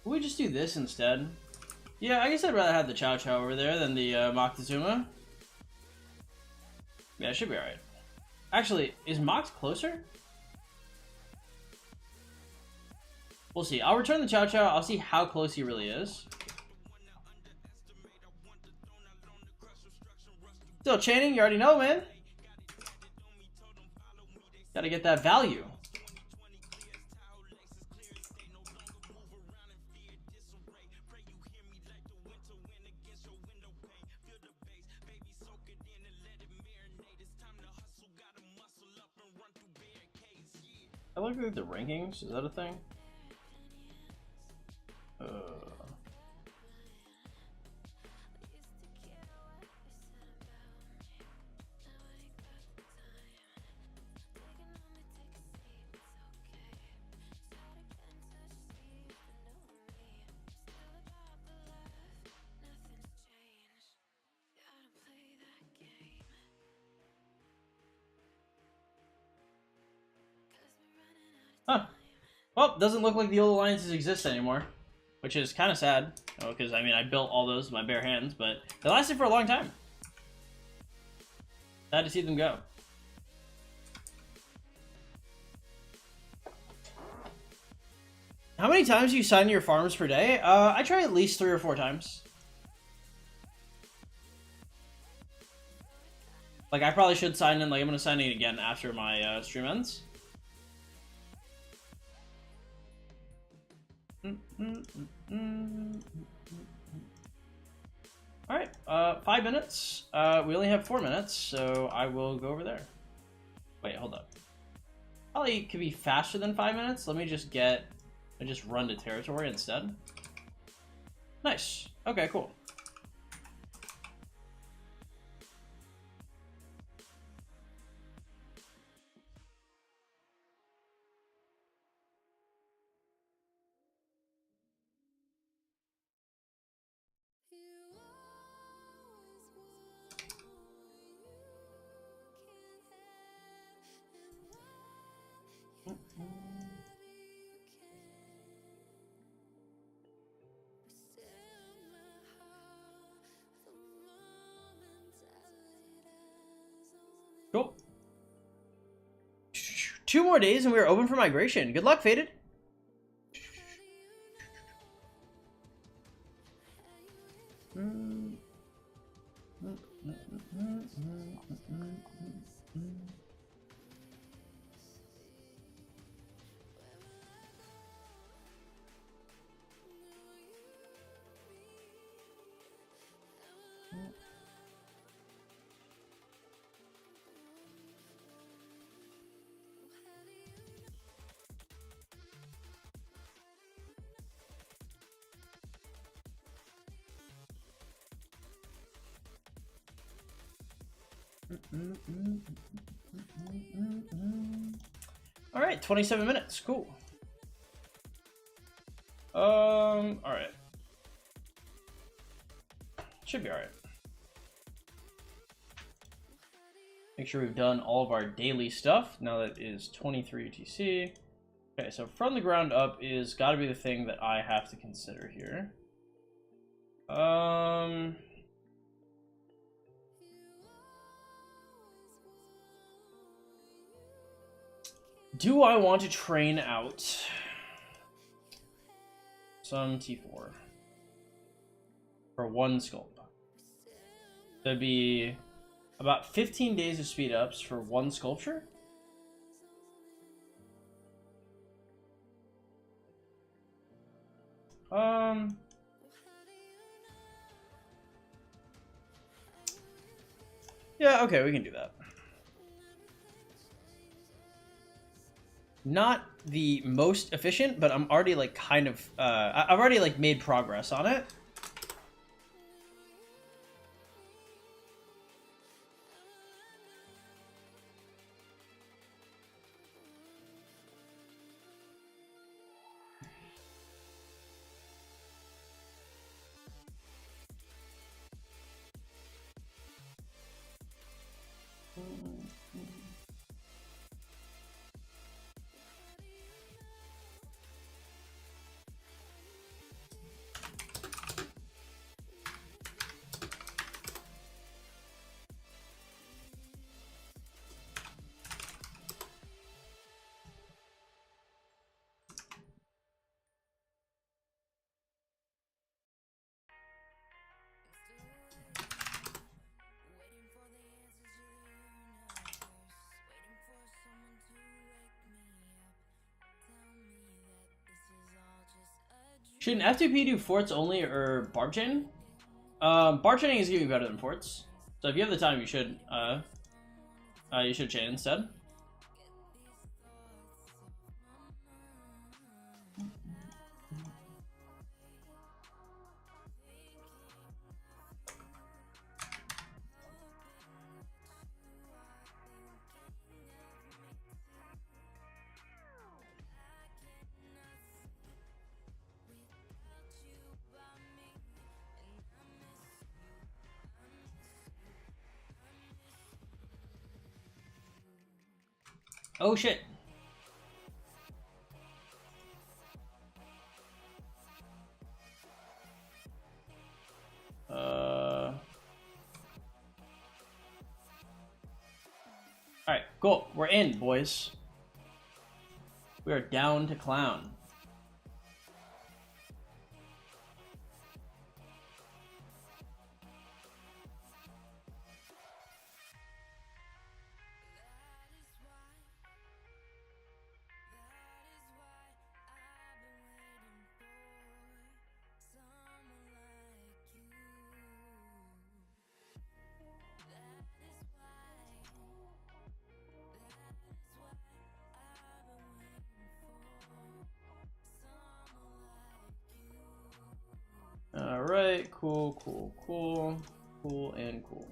We just do this instead. Yeah, I guess I'd rather have the Chow Chow over there than the Moctezuma. Yeah, it should be alright. Actually, is Mox closer? We'll see. I'll return the Chow Chow. I'll see how close he really is. Still chaining, you already know, man. Gotta get that value. I look at the rankings. Is that a thing? Huh. Well, doesn't look like the old alliances exist anymore, which is kind of sad. Because I mean, I built all those with my bare hands, but they lasted for a long time. Sad to see them go. How many times do you sign your farms per day? I try at least 3 or 4 times. Like, I probably should sign in. Like, I'm gonna sign in again after my stream ends. Alright, 5 minutes. We only have 4 minutes, so I will go over there. Wait, hold up. Probably could be faster than 5 minutes. Let me just run to territory instead. Nice. Okay, cool. Cool. 2 more days and we are open for migration. Good luck, Faded. All right, 27 minutes. Cool. All right. Should be all right. Make sure we've done all of our daily stuff. Now that is 23 UTC. Okay, so from the ground up is got to be the thing that I have to consider here. Do I want to train out some T4 for 1 sculpt? That'd be about 15 days of speed ups for 1 sculpture. Yeah, okay, we can do that. Not the most efficient, but I'm already like kind of I've already like made progress on it. Should an F2P do forts only or barb chain? Barb chaining is gonna be better than forts. So if you have the time, you should chain instead. Oh shit. Alright, cool. We're in, boys. We are down to clown. Alright, cool, cool, cool. Cool and cool.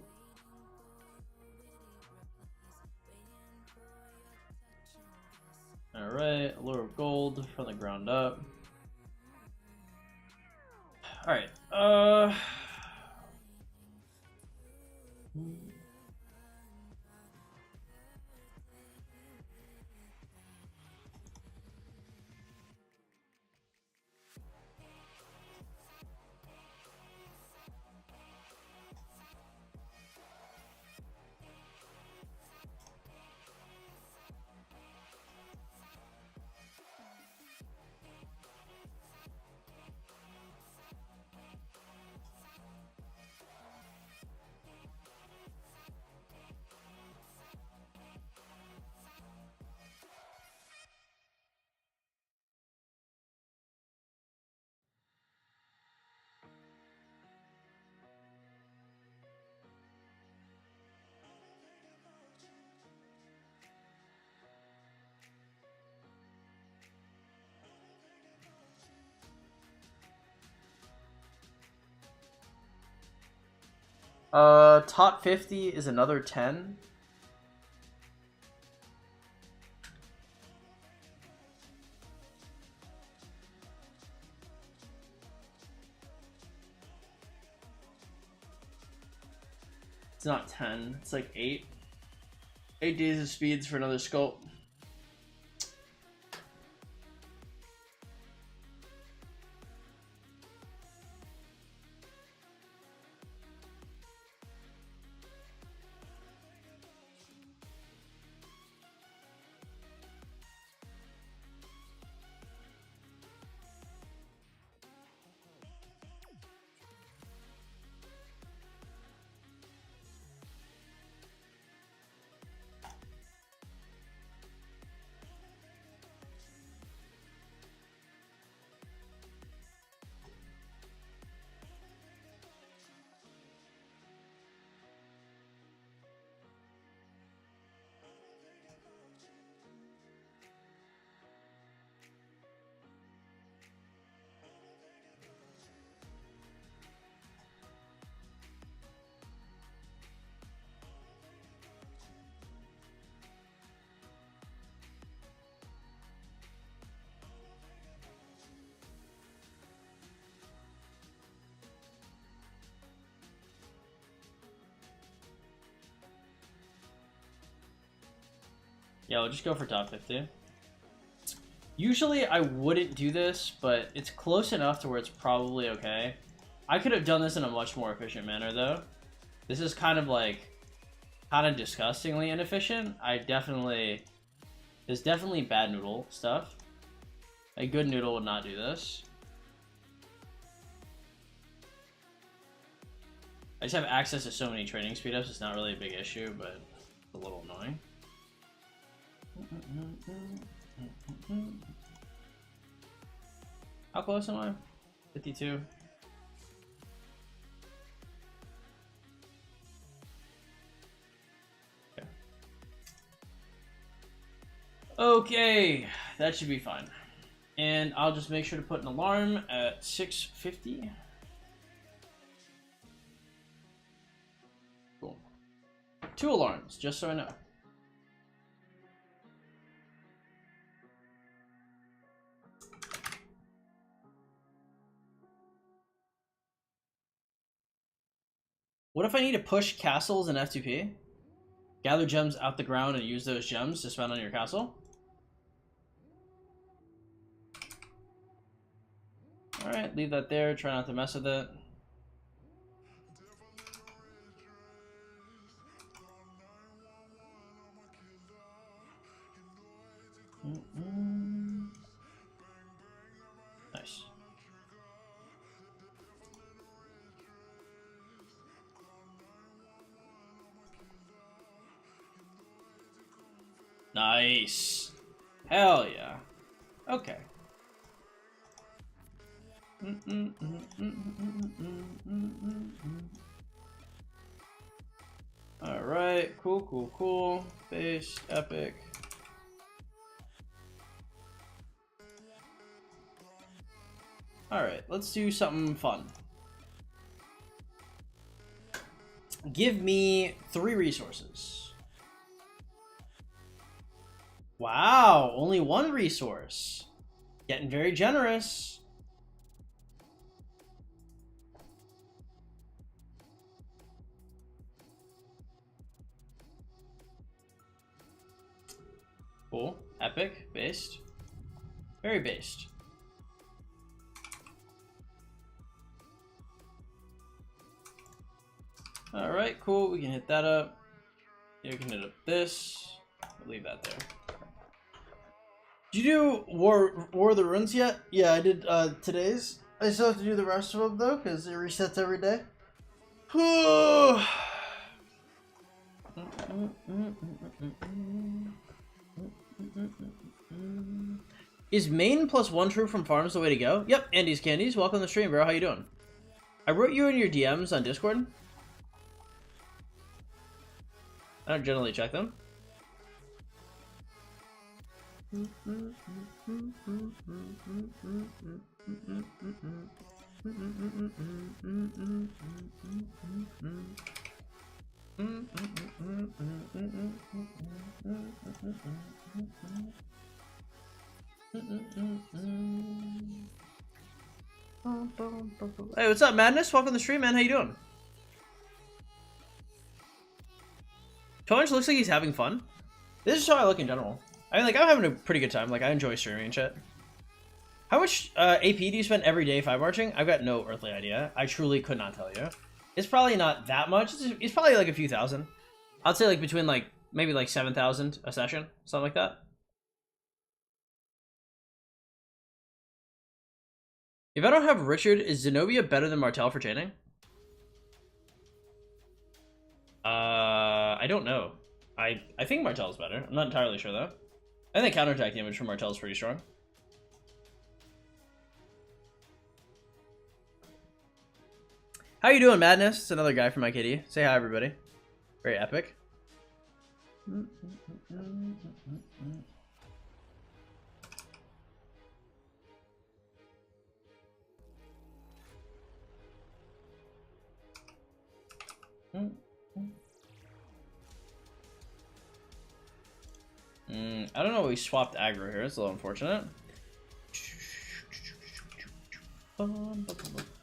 Alright, allure of gold from the ground up. Alright, top 50 is another 10. It's not 10, it's like 8. 8 days of speeds for another sculpt. Yeah, we'll just go for top 50. Usually I wouldn't do this, but it's close enough to where it's probably okay. I could have done this in a much more efficient manner, though. This is kind of like, kind of disgustingly inefficient. There's definitely bad noodle stuff. A good noodle would not do this. I just have access to so many training speed-ups, it's not really a big issue, but it's a little annoying. How close am I? 52. Okay, that should be fine. And I'll just make sure to put an alarm at 6:50. Cool. 2 alarms, just so I know. What if I need to push castles in F2P? Gather gems out the ground and use those gems to spend on your castle? Alright, leave that there. Try not to mess with it. Nice. Hell yeah. Okay. Alright, cool. Base, epic. Alright, let's do something fun. Give me 3 resources. Wow, only 1 resource. Getting very generous. Cool. Epic. Based. Very based. Alright, cool. We can hit that up. Yeah, we can hit up this. We'll leave that there. Did you do War of the Runes yet? Yeah, I did today's. I still have to do the rest of them though, because it resets every day. Is main plus 1 troop from farms the way to go? Yep, Andy's Candies. Welcome to the stream, bro. How you doing? I wrote you in your DMs on Discord. I don't generally check them. Hey, what's up, Madness? Welcome to the stream, man. How you doing? Tonge looks like he's having fun. This is how I look in general. I mean, like, I'm having a pretty good time. Like, I enjoy streaming and shit. How much AP do you spend every day 5 marching? I've got no earthly idea. I truly could not tell you. It's probably not that much. It's probably like a few thousand. I'd say like between like maybe like 7,000 a session, something like that. If I don't have Richard, is Zenobia better than Martel for chaining? I don't know. I think Martel's better. I'm not entirely sure though. I think the counterattack damage from Martel is pretty strong. How you doing, Madness? It's another guy from my kitty. Say hi, everybody. Very epic. I don't know. We swapped aggro here. It's a little unfortunate.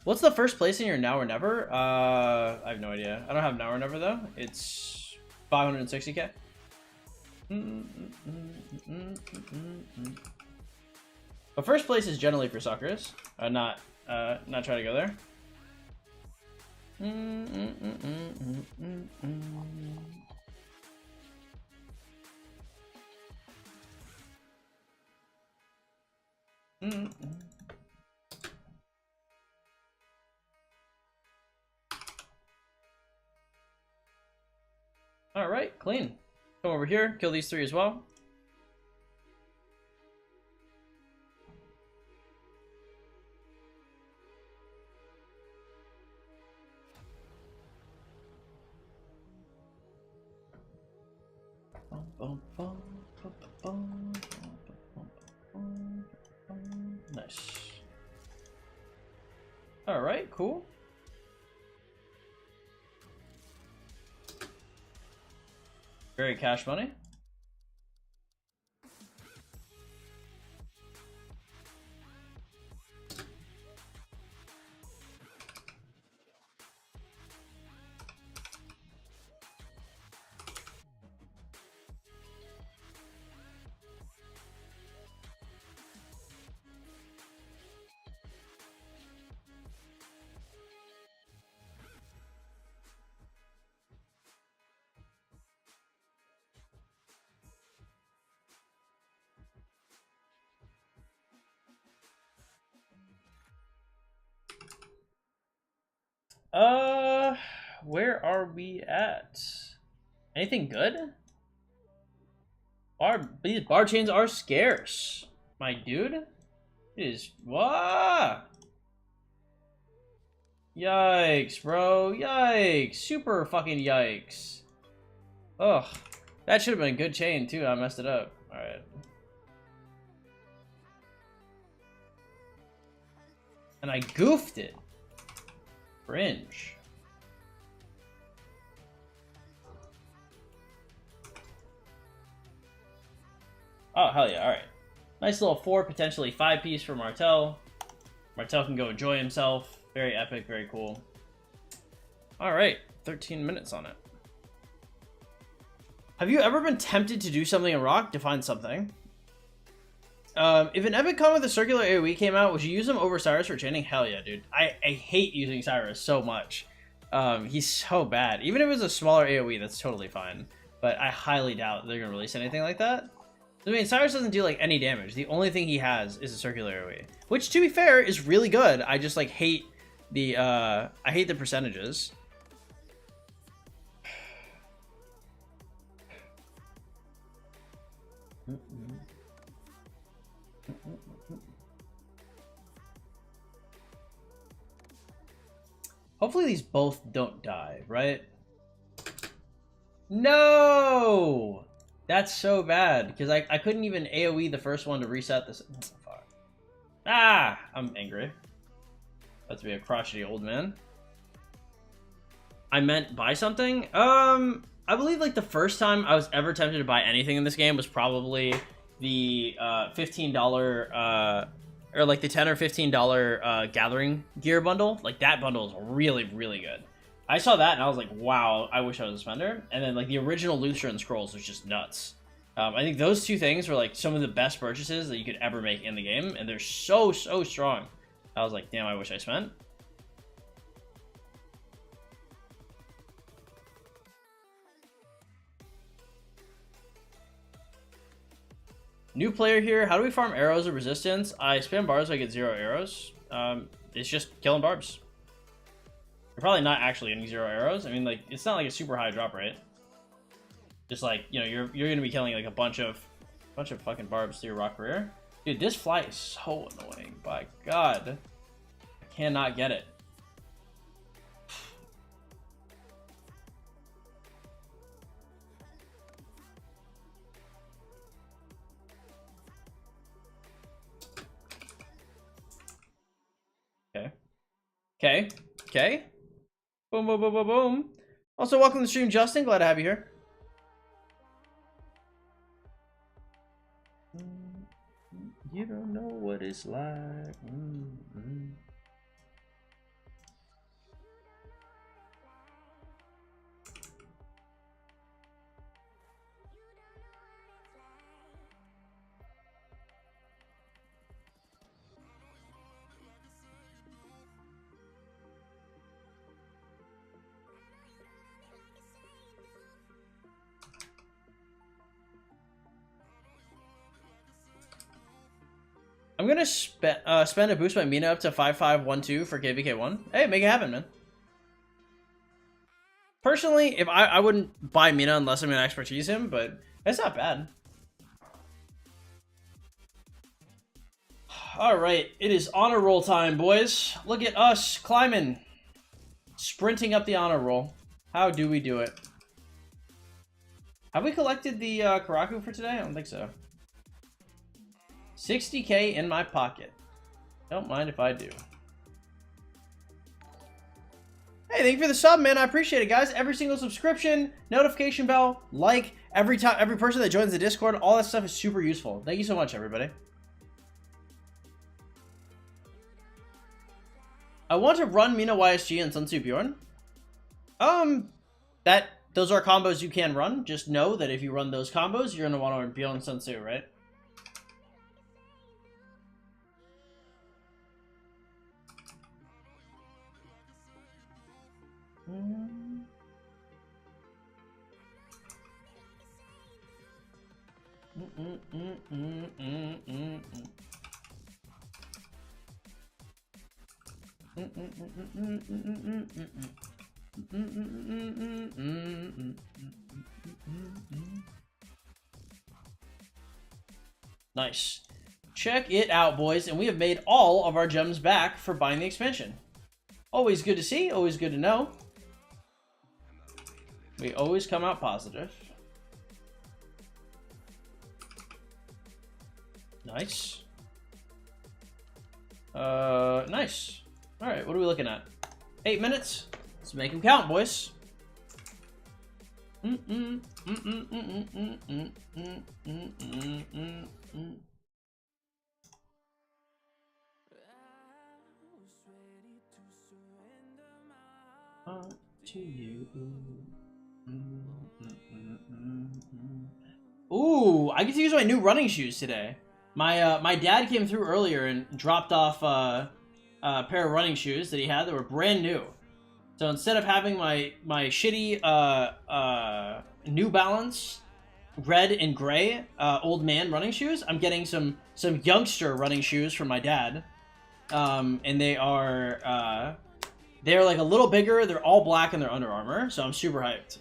What's the first place in your now or never? I have no idea. I don't have now or never though. It's 560k. But first place is generally for suckers. Not try to go there. All right, clean. Come over here, kill these 3 as well. Nice. All right, cool. Very cash money. Where are we at? Anything good? These bar chains are scarce, my dude. It is what? Yikes, bro. Yikes. Super fucking yikes. Ugh. That should have been a good chain too. I messed it up. Alright. And I goofed it. Cringe. Oh, hell yeah. Alright. Nice little 4, potentially 5 piece for Martel. Martel can go enjoy himself. Very epic, very cool. Alright. 13 minutes on it. Have you ever been tempted to do something in Rock? Define something. If an epic con with a circular AoE came out, would you use him over Cyrus for chaining? Hell yeah, dude. I hate using Cyrus so much. He's so bad. Even if it was a smaller AoE, that's totally fine. But I highly doubt they're going to release anything like that. I mean, Cyrus doesn't do, like, any damage. The only thing he has is a circular AoE. Which, to be fair, is really good. I just, like, hate the, I hate the percentages. Hopefully these both don't die, right? No! That's so bad, because I couldn't even AoE the first one to reset this. Ah! I'm angry. About to be a crotchety old man. I meant buy something? I believe like the first time I was ever tempted to buy anything in this game was probably the $15 or like the $10 or $15 gathering gear bundle. Like that bundle is really, really good. I saw that and I was like, wow, I wish I was a spender. And then like the original Lutheran Scrolls was just nuts. I think those two things were like some of the best purchases that you could ever make in the game, and they're so strong. I was like, damn, I wish I spent. New player here. How do we farm arrows of resistance? I spam barbs, so I get 0 arrows. It's just killing barbs. You're probably not actually getting 0 arrows. I mean, like, it's not like a super high drop rate. Just like, you know, you're gonna be killing like a bunch of fucking barbs through your rock career. Dude, this fly is so annoying. By God, I cannot get it. Okay. Boom, boom, boom, boom, boom. Also, welcome to the stream, Justin. Glad to have you here. You don't know what it's like. I'm gonna spend a boost my Mina up to 5512 for KVK1. Hey, make it happen, man. Personally, if I wouldn't buy Mina unless I'm gonna expertise him, but it's not bad. Alright, it is honor roll time, boys. Look at us climbing. Sprinting up the honor roll. How do we do it? Have we collected the Karaku for today? I don't think so. 60k in my pocket. Don't mind if I do. Hey, thank you for the sub, man. I appreciate it, guys. Every single subscription, notification bell, like, every person that joins the Discord, all that stuff is super useful. Thank you so much, everybody. I want to run Mina YSG and Sun Tzu Bjorn. Those are combos you can run. Just know that if you run those combos, you're gonna want to run Bjorn and Sun Tzu, right? Nice. Check it out, boys, and we have made all of our gems back for buying the expansion. Always good to see, always good to know. We always come out positive. Nice. Nice. Alright, what are we looking at? 8 minutes? Let's make them count, boys. To you. Ooh, I get to use my new running shoes today. My dad came through earlier and dropped off a pair of running shoes that he had that were brand new. So instead of having my shitty New Balance red and gray old man running shoes, I'm getting some youngster running shoes from my dad. And they're like a little bigger, they're all black and they're Under Armour, so I'm super hyped.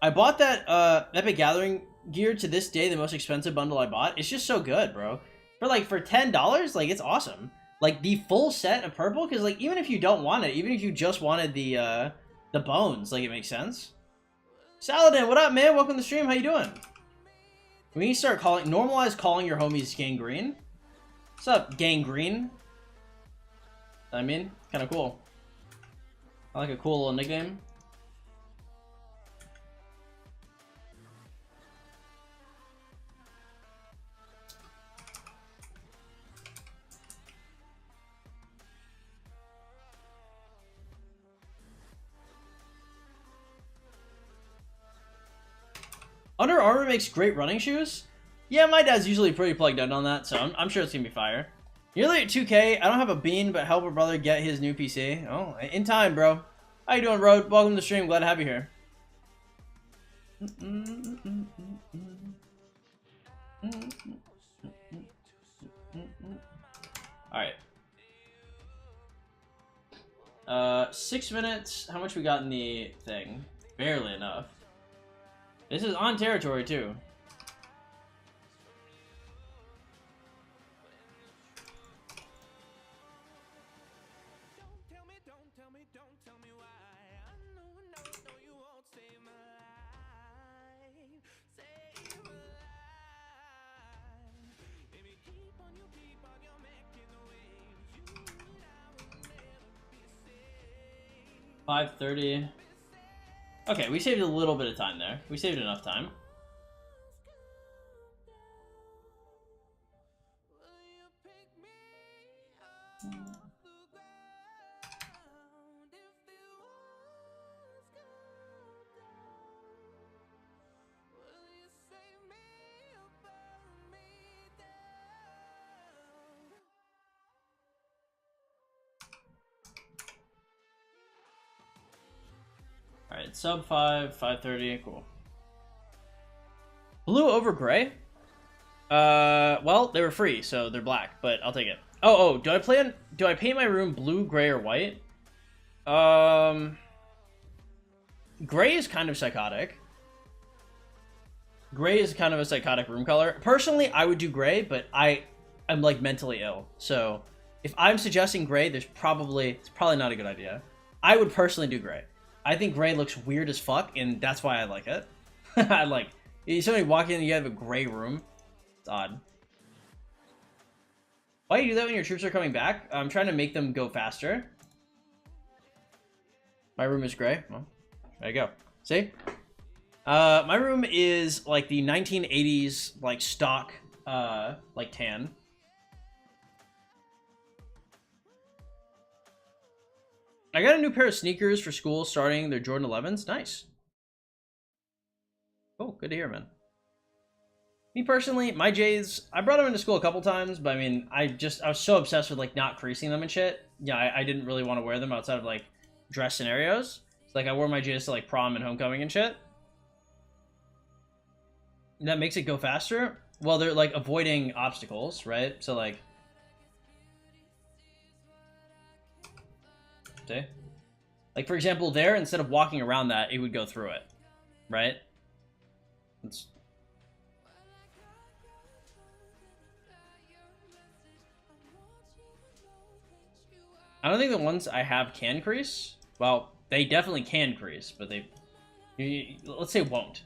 I bought that Epic Gathering gear to this day, the most expensive bundle I bought. It's just so good, bro. For $10, like, it's awesome. Like, the full set of purple, because, like, even if you don't want it, even if you just wanted the bones, like, it makes sense. Saladin, what up, man? Welcome to the stream. How you doing? We need to start normalize calling your homies Gangrene. What's up, Gangrene? I mean, kind of cool. I like a cool little nickname. Under Armour makes great running shoes? Yeah, my dad's usually pretty plugged in on that, so I'm sure it's gonna be fire. Nearly at 2K, I don't have a bean, but help a brother get his new PC. Oh, in time, bro. How you doing, Road? Welcome to the stream, glad to have you here. Alright. 6 minutes. How much we got in the thing? Barely enough. This is on territory, too. $5:30. Okay, we saved a little bit of time there. We saved enough time. Alright, sub 5, 5:30, cool. Blue over gray? Well, they were free, so they're black, but I'll take it. Oh, do I paint my room blue, gray, or white? Gray is kind of psychotic. Gray is kind of a psychotic room color. Personally, I would do gray, but I'm like mentally ill. So if I'm suggesting gray, it's probably not a good idea. I would personally do gray. I think gray looks weird as fuck, and that's why I like it. I like somebody walking in and you have a gray room. It's odd. Why do you do that when your troops are coming back? I'm trying to make them go faster. My room is gray. Well, there you go. See? My room is like the 1980s, like stock, like tan. I got a new pair of sneakers for school starting. They're Jordan 11s. Nice. Oh, good to hear, man. Me personally, my J's, I brought them into school a couple times, but I mean, I was so obsessed with like not creasing them and shit. Yeah, I didn't really want to wear them outside of like dress scenarios. So, like I wore my J's to like prom and homecoming and shit. And that makes it go faster. Well, they're like avoiding obstacles, right? So like, see? Like, for example, there, instead of walking around that, it would go through it, right? I don't think the ones I have can crease. Well, they definitely can crease, but let's say won't.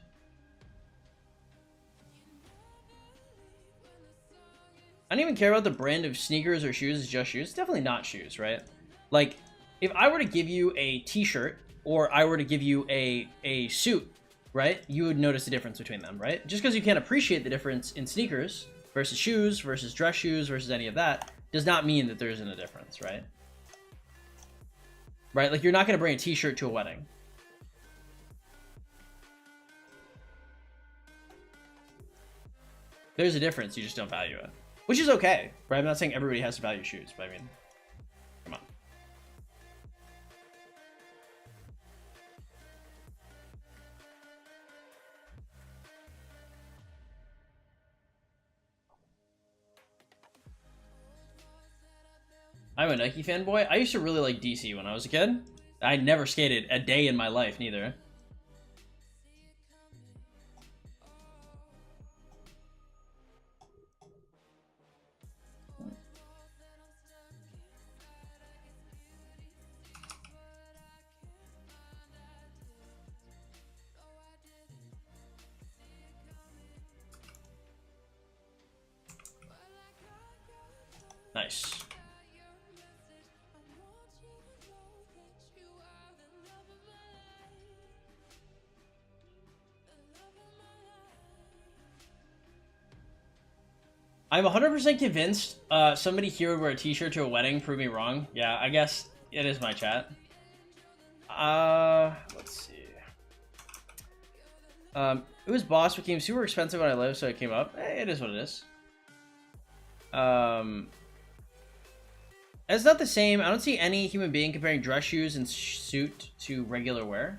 I don't even care about the brand of sneakers or shoes. It's just shoes. It's definitely not shoes, right? Like, if I were to give you a t-shirt or I were to give you a suit, right? You would notice the difference between them, right? Just because you can't appreciate the difference in sneakers versus shoes versus dress shoes versus any of that does not mean that there isn't a difference, right? Right? Like, you're not going to bring a t-shirt to a wedding. There's a difference. You just don't value it. Which is okay, right? I'm not saying everybody has to value shoes, but I mean, come on. I'm a Nike fanboy. I used to really like DC when I was a kid. I never skated a day in my life, neither. Nice. I'm 100% convinced somebody here would wear a t-shirt to a wedding. Prove me wrong. Yeah, I guess it is my chat. Let's see. It was Boss became super expensive when I lived, so it came up. It is what it is. It's not the same. I don't see any human being comparing dress shoes and suit to regular wear.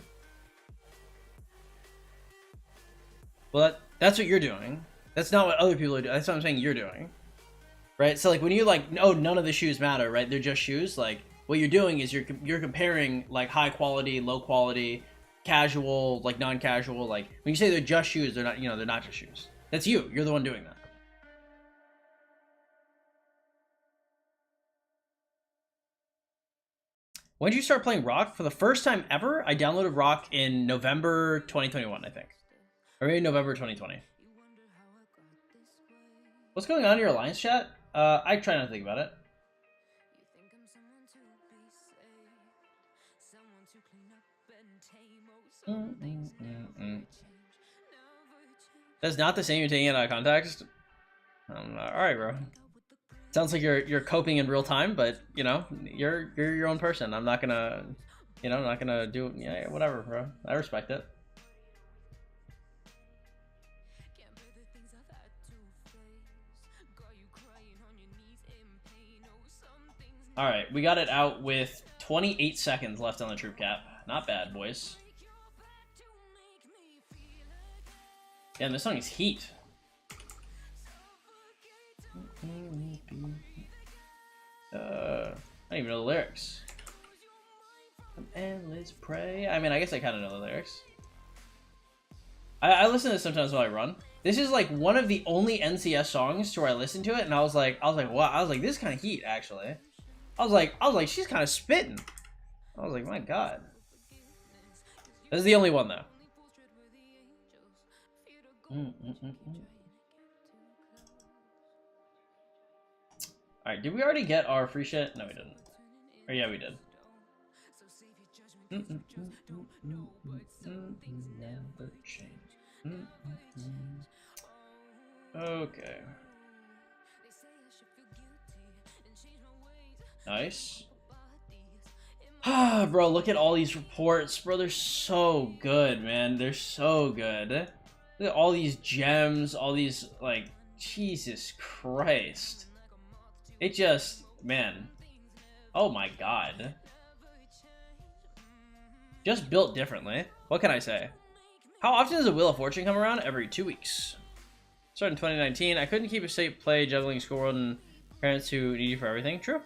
Well, that's what you're doing. That's not what other people are doing. That's what I'm saying you're doing. Right? So, like, when you, like, oh, none of the shoes matter, right? They're just shoes. Like, what you're doing is you're comparing, like, high quality, low quality, casual, like, non-casual. Like, when you say they're just shoes, they're not, you know, they're not just shoes. That's you. You're the one doing that. When did you start playing Rock? For the first time ever, I downloaded Rock in November 2021, I think. Or maybe November 2020. What's going on in your Alliance chat? I try not to think about it. That's not the same. You're taking it out of context. All right, bro. Sounds like you're coping in real time, but you know you're your own person. I'm not gonna, you know, I'm not gonna do yeah, whatever, bro. I respect it. All right, we got it out with 28 seconds left on the troop cap. Not bad, boys. Yeah, and this song is heat. I don't even know the lyrics. An endless prey. I mean, I guess I kind of know the lyrics. I listen to this sometimes while I run. This is like one of the only NCS songs to where I listen to it, and I was like, wow. I was like, this is kind of heat, actually. I was like, she's kind of spitting. I was like, my god. This is the only one though. Alright, did we already get our free shit? No, we didn't. Or yeah, we did. Never change. Okay. Nice. Bro, look at all these reports. Bro, they're so good, man. They're so good. Look at all these gems, all these, like, Jesus Christ. It just, man. Oh my god. Just built differently. What can I say? How often does a Wheel of Fortune come around? Every 2 weeks. Started in 2019. I couldn't keep a straight play juggling school and parents who need you for everything. True.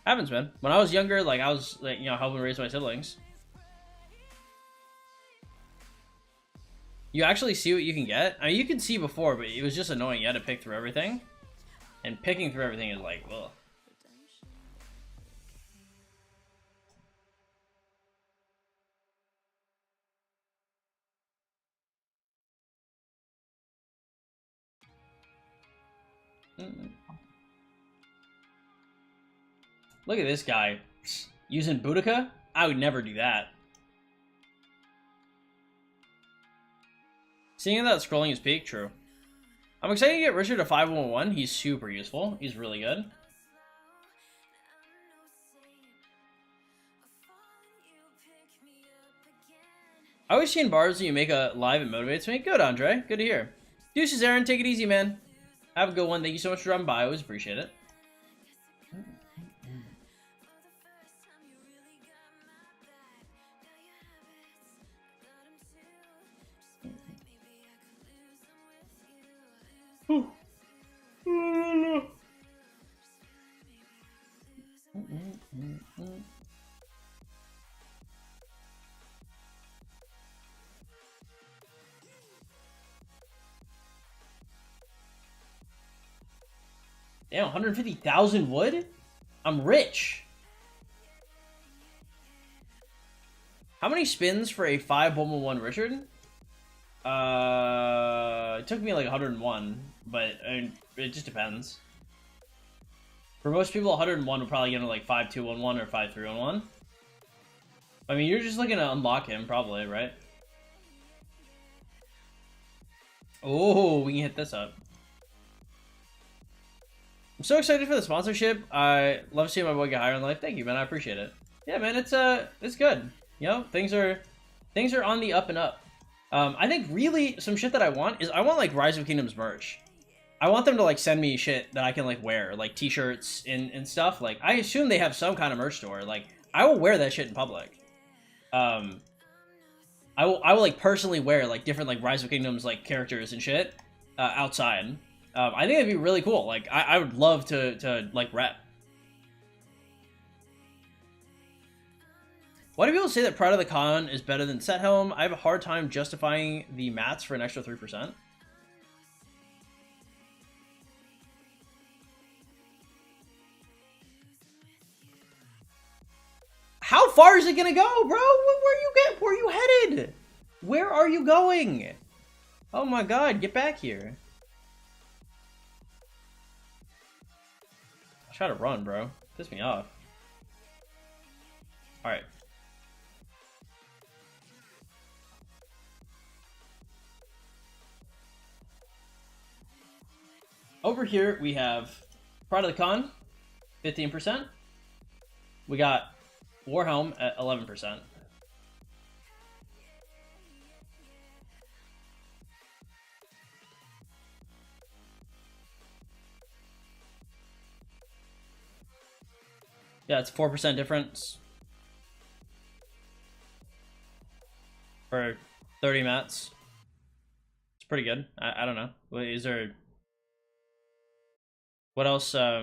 Happens, man. When I was younger, like I was like, you know, helping raise my siblings. You actually see what you can get. I mean, you can see before, but it was just annoying. You had to pick through everything, and picking through everything is like, ugh. Look at this guy using Boudica. I would never do that. Seeing that scrolling is peak, true. I'm excited to get Richard to 5111. He's super useful. He's really good. I always see in bars that you make a live, it motivates me. Good, Andre. Good to hear. Deuces, Aaron. Take it easy, man. Have a good one. Thank you so much for dropping by. I always appreciate it. Damn, 150,000 wood? I'm rich. How many spins for a 5-1-1 Richard? It took me like 101, but I mean, it just depends. For most people, 101 would probably get him like 5-2-1-1 or 5-3-1-1. I mean, you're just looking to unlock him, probably, right? Oh, we can hit this up. I'm so excited for the sponsorship. I love seeing my boy get higher in life. Thank you, man. I appreciate it. Yeah, man, it's good. You know, things are on the up and up. I think really some shit that I want is I want like Rise of Kingdoms merch. I want them to like send me shit that I can like wear, like t-shirts and stuff. Like I assume they have some kind of merch store. Like I will wear that shit in public. I will like personally wear like different like Rise of Kingdoms like characters and shit outside. I think it'd be really cool. Like I would love to like rep. Why do people say that Pride of the Con is better than Set Helm? I have a hard time justifying the mats for an extra 3%. How far is it gonna go, bro? Where are you headed? Where are you going? Oh my god, get back here. I try to run, bro. Piss me off. Alright. Over here, we have Pride of the Con, 15%. We got Warhelm at 11%. Yeah, it's 4% difference for 30 mats. It's pretty good. I don't know. Is there... What else? I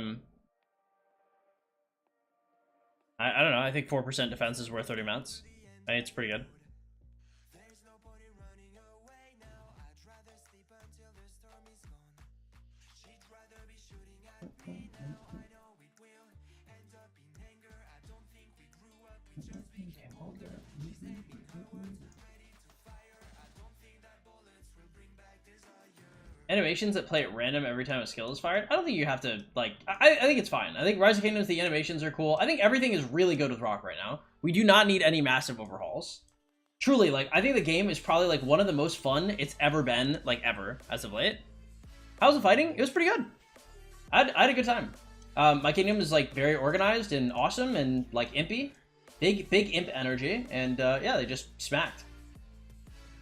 don't know. I think 4% defense is worth 30 mats. I think it's pretty good. Animations that play at random every time a skill is fired. I don't think you have to, like, I think it's fine. I think Rise of Kingdoms, the animations are cool. I think everything is really good with Rock right now. We do not need any massive overhauls. Truly, like, I think the game is probably, like, one of the most fun it's ever been, like, ever, as of late. How's the fighting? It was pretty good. I had a good time. My kingdom is, like, very organized and awesome and, like, impy. Big imp energy. And, yeah, they just smacked.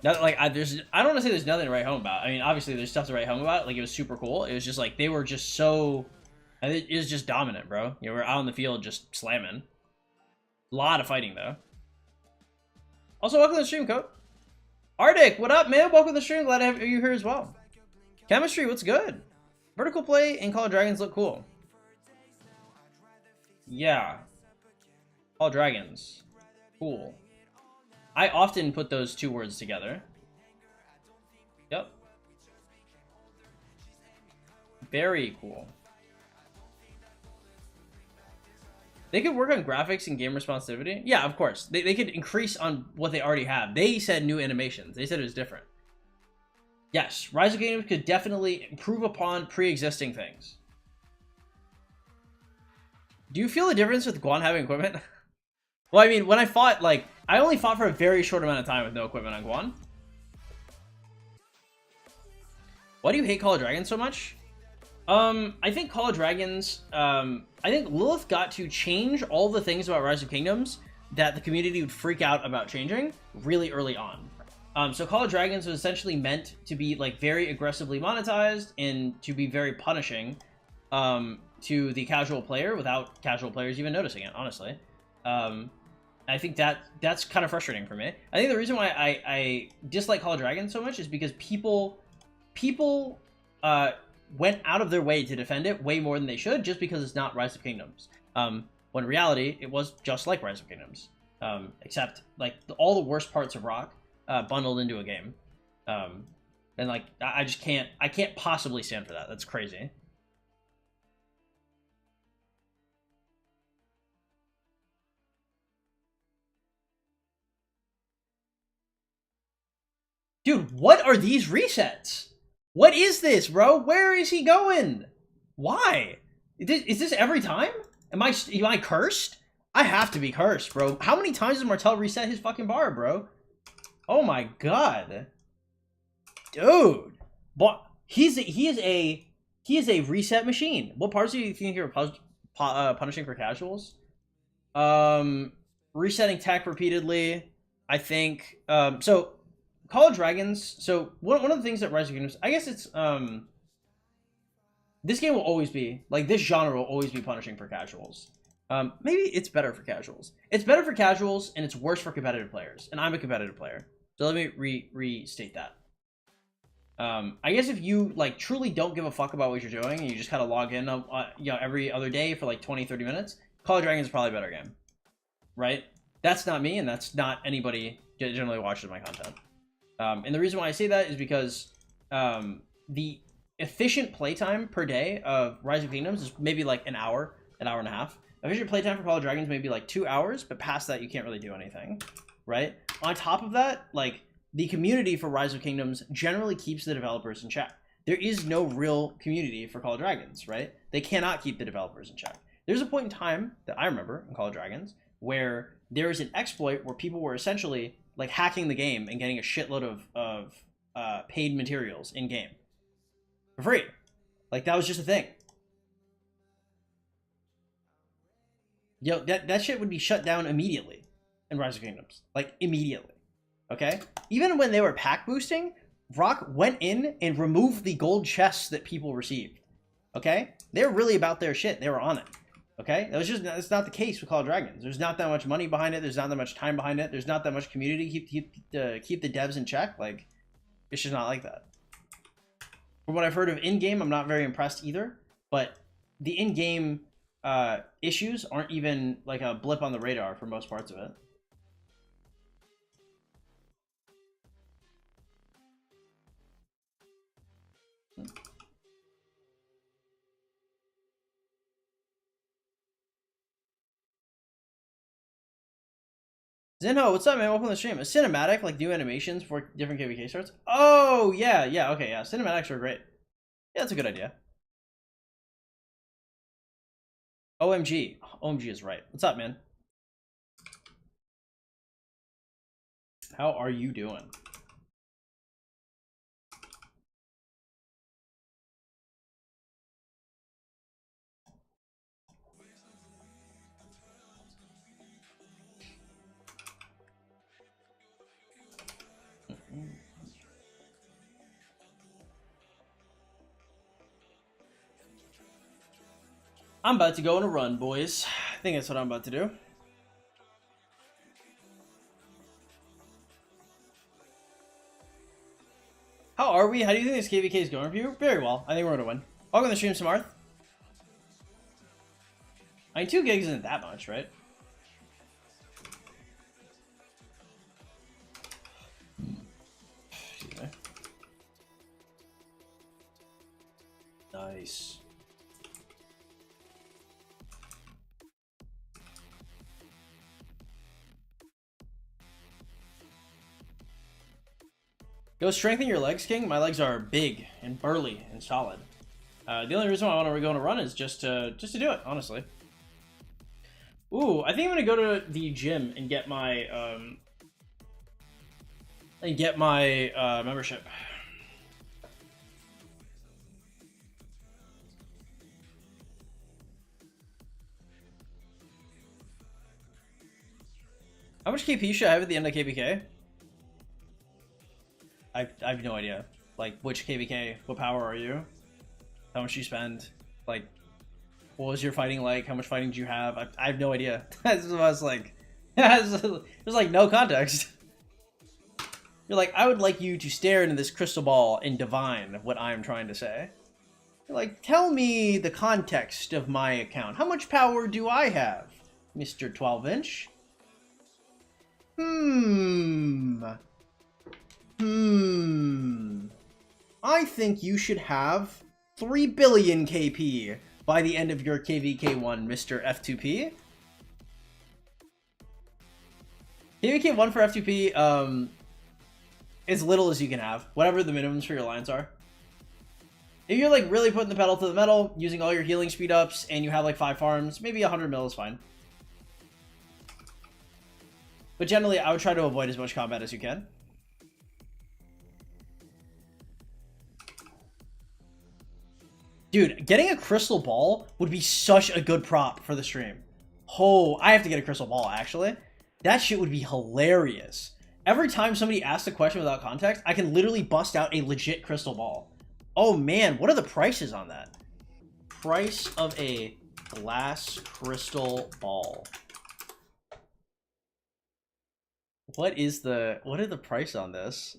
Not, like, I don't want to say there's nothing to write home about. I mean, obviously, there's stuff to write home about. Like, it was super cool. It was just, like, they were just so... It was just dominant, bro. You know, we're out on the field just slamming. A lot of fighting, though. Also, welcome to the stream, Coach. Arctic, what up, man? Welcome to the stream. Glad to have you here as well. Chemistry, what's good? Vertical play and Call of Dragons look cool. Yeah. Call of Dragons. Cool. I often put those two words together. Yep. Very cool. They could work on graphics and game responsivity. Yeah, of course. They could increase on what they already have. They said new animations. They said it was different. Yes, Rise of Kingdoms could definitely improve upon pre-existing things. Do you feel the difference with Guan having equipment? Well, I mean, when I fought, like, I only fought for a very short amount of time with no equipment on Guan. Why do you hate Call of Dragons so much? I think Call of Dragons, I think Lilith got to change all the things about Rise of Kingdoms that the community would freak out about changing really early on. So Call of Dragons was essentially meant to be like very aggressively monetized and to be very punishing to the casual player without casual players even noticing it, honestly. I think that's kind of frustrating for me. I think the reason why I dislike Call of Dragons so much is because people went out of their way to defend it way more than they should just because it's not Rise of Kingdoms. When in reality, it was just like Rise of Kingdoms. Except like all the worst parts of Rock bundled into a game. And like, I can't possibly stand for that. That's crazy. Dude, what are these resets? What is this, bro? Where is he going? Why? Is this every time? Am I cursed? I have to be cursed, bro. How many times does Martel reset his fucking bar, bro? Oh my god. Dude. But he is a reset machine. What parts do you think you're punishing for casuals? Resetting tech repeatedly. I think so Call of Dragons, so one of the things that Rise of Kingdoms, I guess it's this game will always be like, this genre will always be punishing for casuals. Maybe it's better for casuals. It's better for casuals and it's worse for competitive players. And I'm a competitive player, so let me restate that. I guess if you like truly don't give a fuck about what you're doing and you just kind of log in you know, every other day for like 20-30 minutes, Call of Dragons is probably a better game, right? That's not me, and that's not anybody generally watches my content. And the reason why I say that is because the efficient playtime per day of Rise of Kingdoms is maybe like an hour and a half. Efficient playtime for Call of Dragons may be like 2 hours, but past that you can't really do anything, right? On top of that, like, the community for Rise of Kingdoms generally keeps the developers in check. There is no real community for Call of Dragons, right? They cannot keep the developers in check. There's a point in time that I remember in Call of Dragons where there is an exploit where people were essentially like hacking the game and getting a shitload of paid materials in game for free. Like, that was just a thing. Yo, that shit would be shut down immediately in Rise of Kingdoms, like immediately. Okay, even when they were pack boosting, Rock went in and removed the gold chests that people received. Okay, they're really about their shit. They were on it. Okay, that's not the case with Call of Dragons. There's not that much money behind it. There's not that much time behind it. There's not that much community to keep the devs in check. Like, it's just not like that. From what I've heard of in-game, I'm not very impressed either. But the in-game issues aren't even like a blip on the radar for most parts of it. Zinho, what's up, man? Welcome to the stream. A cinematic, like new animations for different KVK starts. Oh, yeah, okay, yeah. Cinematics are great. Yeah, that's a good idea. OMG. OMG is right. What's up, man? How are you doing? I'm about to go on a run, boys. I think that's what I'm about to do. How are we? How do you think this KVK is going for you? Very well. I think we're going to win. Welcome to the stream, Samarth. I mean, 2 gigs isn't that much, right? Nice. Go strengthen your legs, King. My legs are big and burly and solid. The only reason why I want to go on a run is just to do it, honestly. Ooh, I think I'm gonna go to the gym and get my membership. How much KP should I have at the end of KBK? I have no idea. Like, which KBK? What power are you? How much do you spend? Like, what was your fighting like? How much fighting do you have? I have no idea. I was like, there's like no context. You're like, I would like you to stare into this crystal ball and divine what I'm trying to say. You're like, tell me the context of my account. How much power do I have, Mr. 12-inch? I think you should have 3 billion KP by the end of your KVK1, Mr. F2P. KVK1 for F2P, as little as you can have. Whatever the minimums for your alliance are. If you're like really putting the pedal to the metal, using all your healing speed ups, and you have like 5 farms, maybe 100 mil is fine. But generally, I would try to avoid as much combat as you can. Dude, getting a crystal ball would be such a good prop for the stream. Oh, I have to get a crystal ball, actually. That shit would be hilarious. Every time somebody asks a question without context, I can literally bust out a legit crystal ball. Oh man, what are the prices on that? Price of a glass crystal ball. What are the price on this?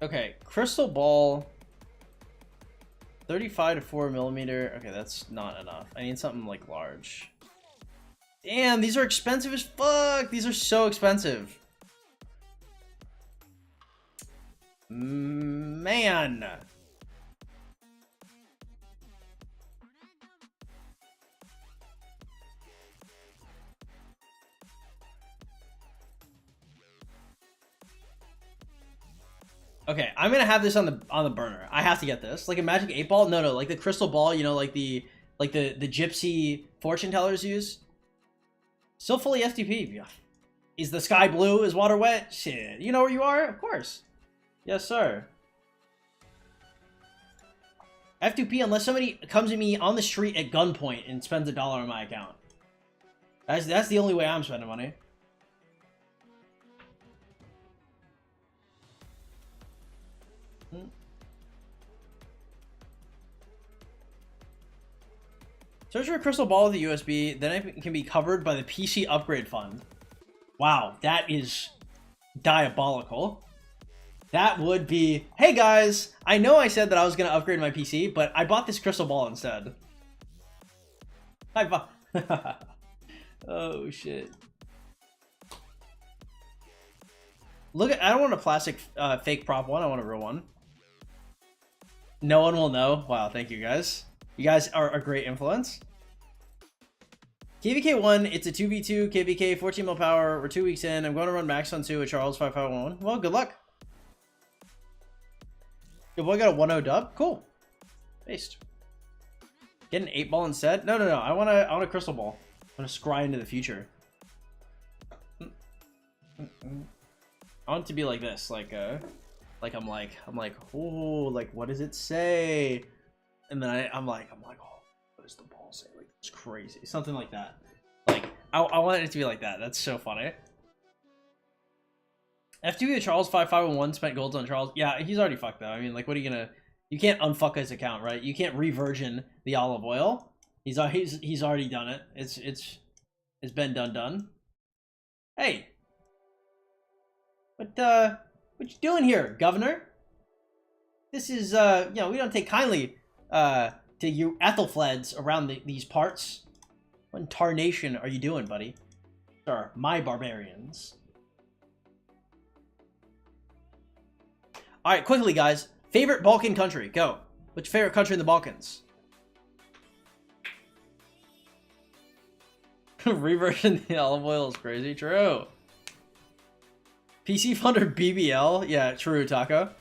Okay, crystal ball, 35 to 4 millimeter. Okay, that's not enough. I need something like large. Damn, these are expensive as fuck. These are so expensive. Man. Okay, I'm gonna have this on the burner. I have to get this. Like a magic 8 ball? No, like the crystal ball, you know, like the gypsy fortune tellers use. Still fully FTP. Yeah. Is the sky blue? Is water wet? Shit. You know where you are? Of course. Yes, sir. F2P unless somebody comes at me on the street at gunpoint and spends $1 on my account. That's the only way I'm spending money. Search for a crystal ball with a USB, then it can be covered by the PC upgrade fund. Wow, that is diabolical. That would be, hey guys, I know I said that I was going to upgrade my PC, but I bought this crystal ball instead. I bought... Oh, shit. Look at, I don't want a plastic fake prop one, I want a real one. No one will know. Wow, thank you guys. You guys are a great influence. KVK1, it's a 2v2, KVK, 14 mil power. We're 2 weeks in. I'm going to run max on 2 with Charles 5511. Well, good luck. Your boy got a 1-0 dub? Cool. Based. Get an 8 ball instead? No. I want a crystal ball. I want to scry into the future. I want it to be like this, like I'm like, oh, like what does it say? And then I'm like, oh, what does the ball say? Like, it's crazy. Something like that. Like, I want it to be like that. That's so funny. F2P with Charles 5501 spent golds on Charles. Yeah, he's already fucked though. I mean, like, what are you gonna? You can't unfuck his account, right? You can't re-virgin the olive oil. He's already done it. It's been done. Hey, what you doing here, Governor? This is you know, we don't take kindly to you Ethelfleds around these parts. What in tarnation are you doing, buddy? These are my barbarians. All right, quickly, guys. Favorite Balkan country? Go. What's your favorite country in the Balkans? Reversion the olive oil is crazy. True. PC Funder BBL? Yeah, true, Taco.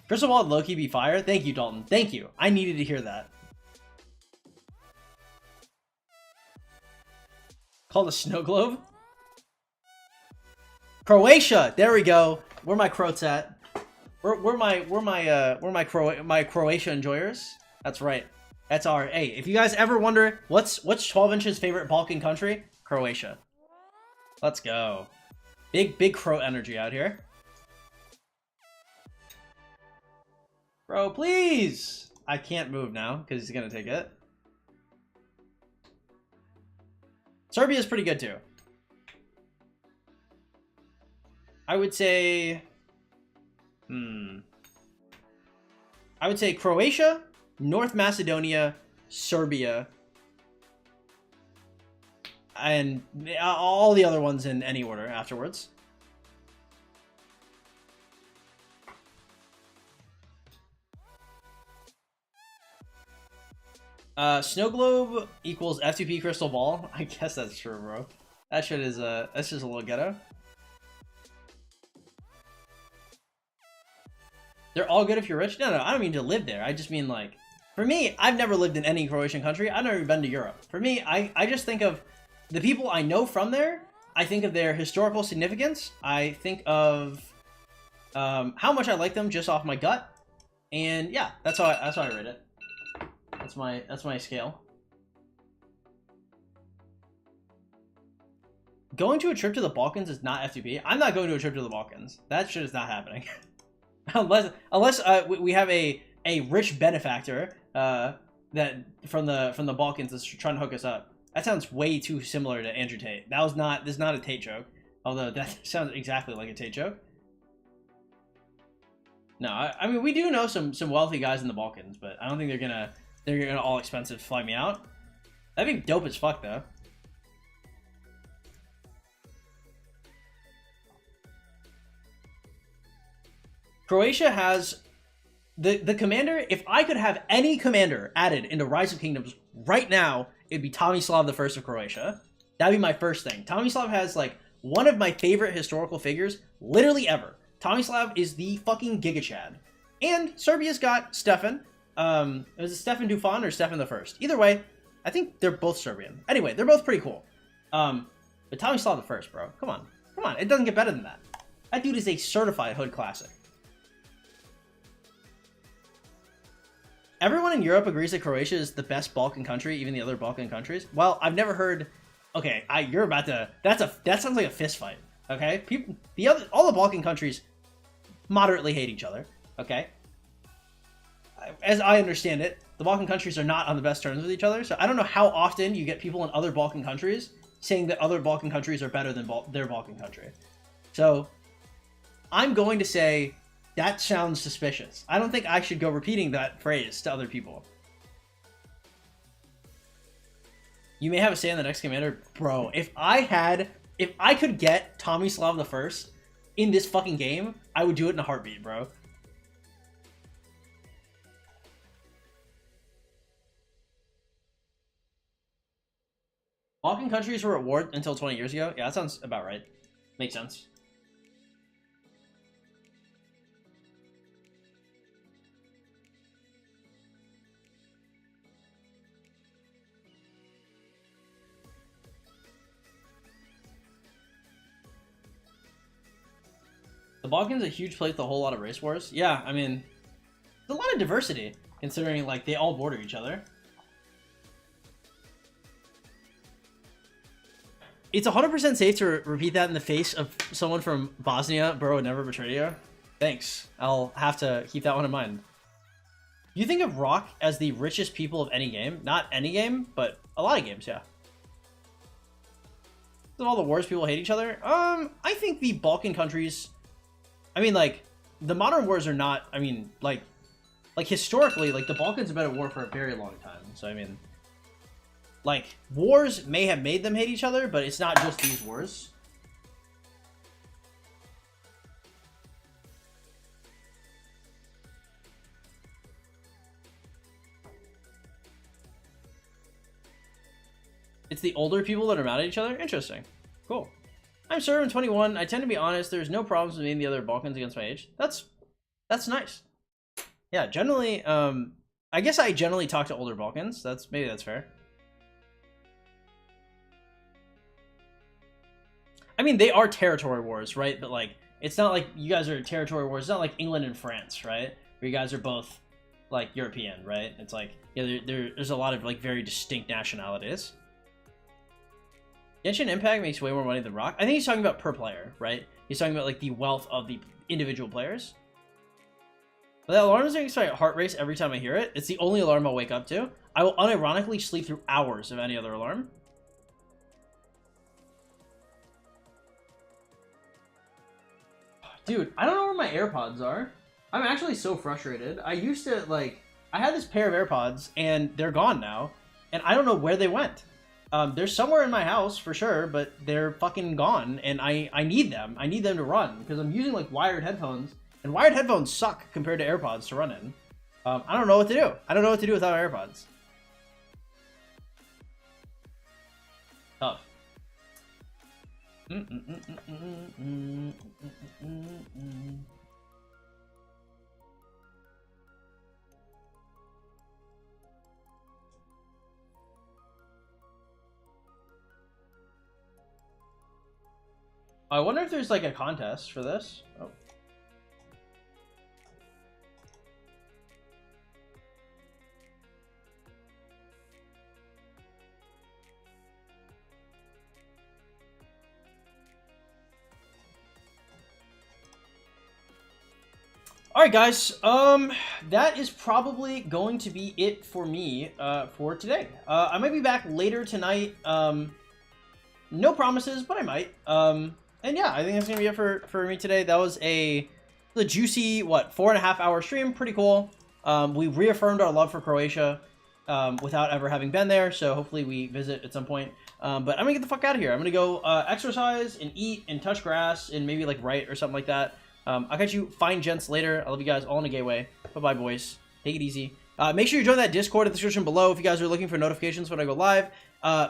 Crystal Ball Loki be fire? Thank you, Dalton. Thank you. I needed to hear that. Called a snow globe? Croatia! There we go. Where my Croats at? Where my Croatia enjoyers? That's right. That's our. Hey, if you guys ever wonder what's 12 inches favorite Balkan country, Croatia. Let's go. Big Croat energy out here. Bro, please. I can't move now because he's gonna take it. Serbia's pretty good too. I would say, I would say Croatia, North Macedonia, Serbia, and all the other ones in any order afterwards. Snow globe equals F2P crystal ball. I guess that's true, bro. That shit is that's just a little ghetto. They're all good if you're rich? No, I don't mean to live there. I just mean, like, for me, I've never lived in any Croatian country. I've never even been to Europe. For me, I just think of the people I know from there. I think of their historical significance. I think of how much I like them just off my gut. And yeah, that's how I rate it. That's my scale. Going to a trip to the Balkans is not F2P. I'm not going to a trip to the Balkans. That shit is not happening. unless we have a rich benefactor that from the Balkans that's trying to hook us up. That sounds way too similar to Andrew Tate. This is not a Tate joke, although that sounds exactly like a Tate joke. No, I mean, we do know some wealthy guys in the Balkans, but I don't think they're gonna all expensive fly me out. That'd be dope as fuck though. Croatia has the commander. If I could have any commander added into Rise of Kingdoms right now, it'd be Tomislav I of Croatia. That'd be my first thing. Tomislav has like one of my favorite historical figures literally ever. Tomislav is the fucking Giga Chad. And Serbia's got Stefan. Was it Stefan Dufan or Stefan the First? Either way, I think they're both Serbian. Anyway, they're both pretty cool. But Tomislav the First, bro. Come on. It doesn't get better than that. That dude is a certified hood classic. Everyone in Europe agrees that Croatia is the best Balkan country, even the other Balkan countries. Well, I've never heard. Okay, you're about to. That sounds like a fist fight. Okay, all the Balkan countries moderately hate each other. Okay, as I understand it, the Balkan countries are not on the best terms with each other. So I don't know how often you get people in other Balkan countries saying that other Balkan countries are better than their Balkan country. So I'm going to say that sounds suspicious. I don't think I should go repeating that phrase to other people. You may have a say in the next commander. Bro, if I could get Tomislav the First in this fucking game, I would do it in a heartbeat, bro. Balkan countries were at war until 20 years ago? Yeah, that sounds about right. Makes sense. The Balkans a huge place with a whole lot of race wars. Yeah, I mean, There's a lot of diversity, considering, like, they all border each other. It's 100% safe to repeat that in the face of someone from Bosnia. Bro would never betray you. Thanks. I'll have to keep that one in mind. You think of Rock as the richest people of any game? Not any game, but a lot of games, yeah. Of all the wars, people hate each other. I think the Balkan countries, I mean, like, the modern wars are not, I mean, like historically, like, the Balkans have been at war for a very long time. So, I mean, like, wars may have made them hate each other, but it's not just these wars. It's the older people that are mad at each other? Interesting. Cool. I'm sure I'm 21. I tend to be honest. There's no problems with me and the other Balkans against my age. That's nice. Yeah, generally, I guess I generally talk to older Balkans. Maybe that's fair. I mean, they are territory wars, right? But, like, it's not like you guys are territory wars. It's not like England and France, right? Where you guys are both, like, European, right? It's like, yeah, there's a lot of, like, very distinct nationalities. Genshin Impact makes way more money than Rock. I think he's talking about per player, right? He's talking about, like, the wealth of the individual players. But that alarm is making my heart race every time I hear it. It's the only alarm I'll wake up to. I will unironically sleep through hours of any other alarm. Dude, I don't know where my AirPods are. I'm actually so frustrated. I used to, like, I had this pair of AirPods, and they're gone now. And I don't know where they went. They're somewhere in my house, for sure, but they're fucking gone, and I need them. I need them to run, because I'm using, like, wired headphones, and wired headphones suck compared to AirPods to run in. I don't know what to do. I don't know what to do without AirPods. Tough. I wonder if there's, like, a contest for this. Oh. Alright guys, that is probably going to be it for me for today. I might be back later tonight. No promises, but I might. And yeah, I think that's going to be it for me today. That was the juicy, what, 4.5 hour stream. Pretty cool. We reaffirmed our love for Croatia without ever having been there, so hopefully we visit at some point. But I'm going to get the fuck out of here. I'm going to go exercise and eat and touch grass and maybe, like, write or something like that. I'll catch you fine gents later. I love you guys all in a gay way. Bye-bye, boys. Take it easy. Make sure you join that Discord in the description below if you guys are looking for notifications when I go live.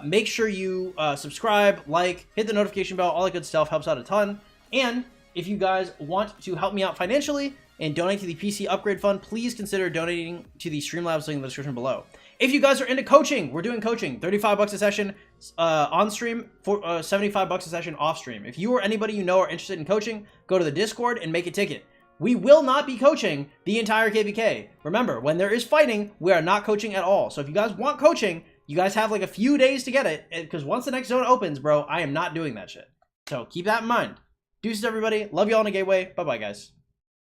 Make sure you subscribe, like, hit the notification bell. All that good stuff helps out a ton. And if you guys want to help me out financially and donate to the PC Upgrade Fund, please consider donating to the Streamlabs link in the description below. If you guys are into coaching, we're doing coaching. 35 bucks a session on stream, for 75 bucks a session off stream. If you or anybody you know are interested in coaching, go to the Discord and make a ticket. We will not be coaching the entire KVK. Remember, when there is fighting, we are not coaching at all. So if you guys want coaching, you guys have like a few days to get it, because once the next zone opens, bro, I am not doing that shit. So keep that in mind. Deuces, everybody. Love you all in a gay way. Bye-bye, guys.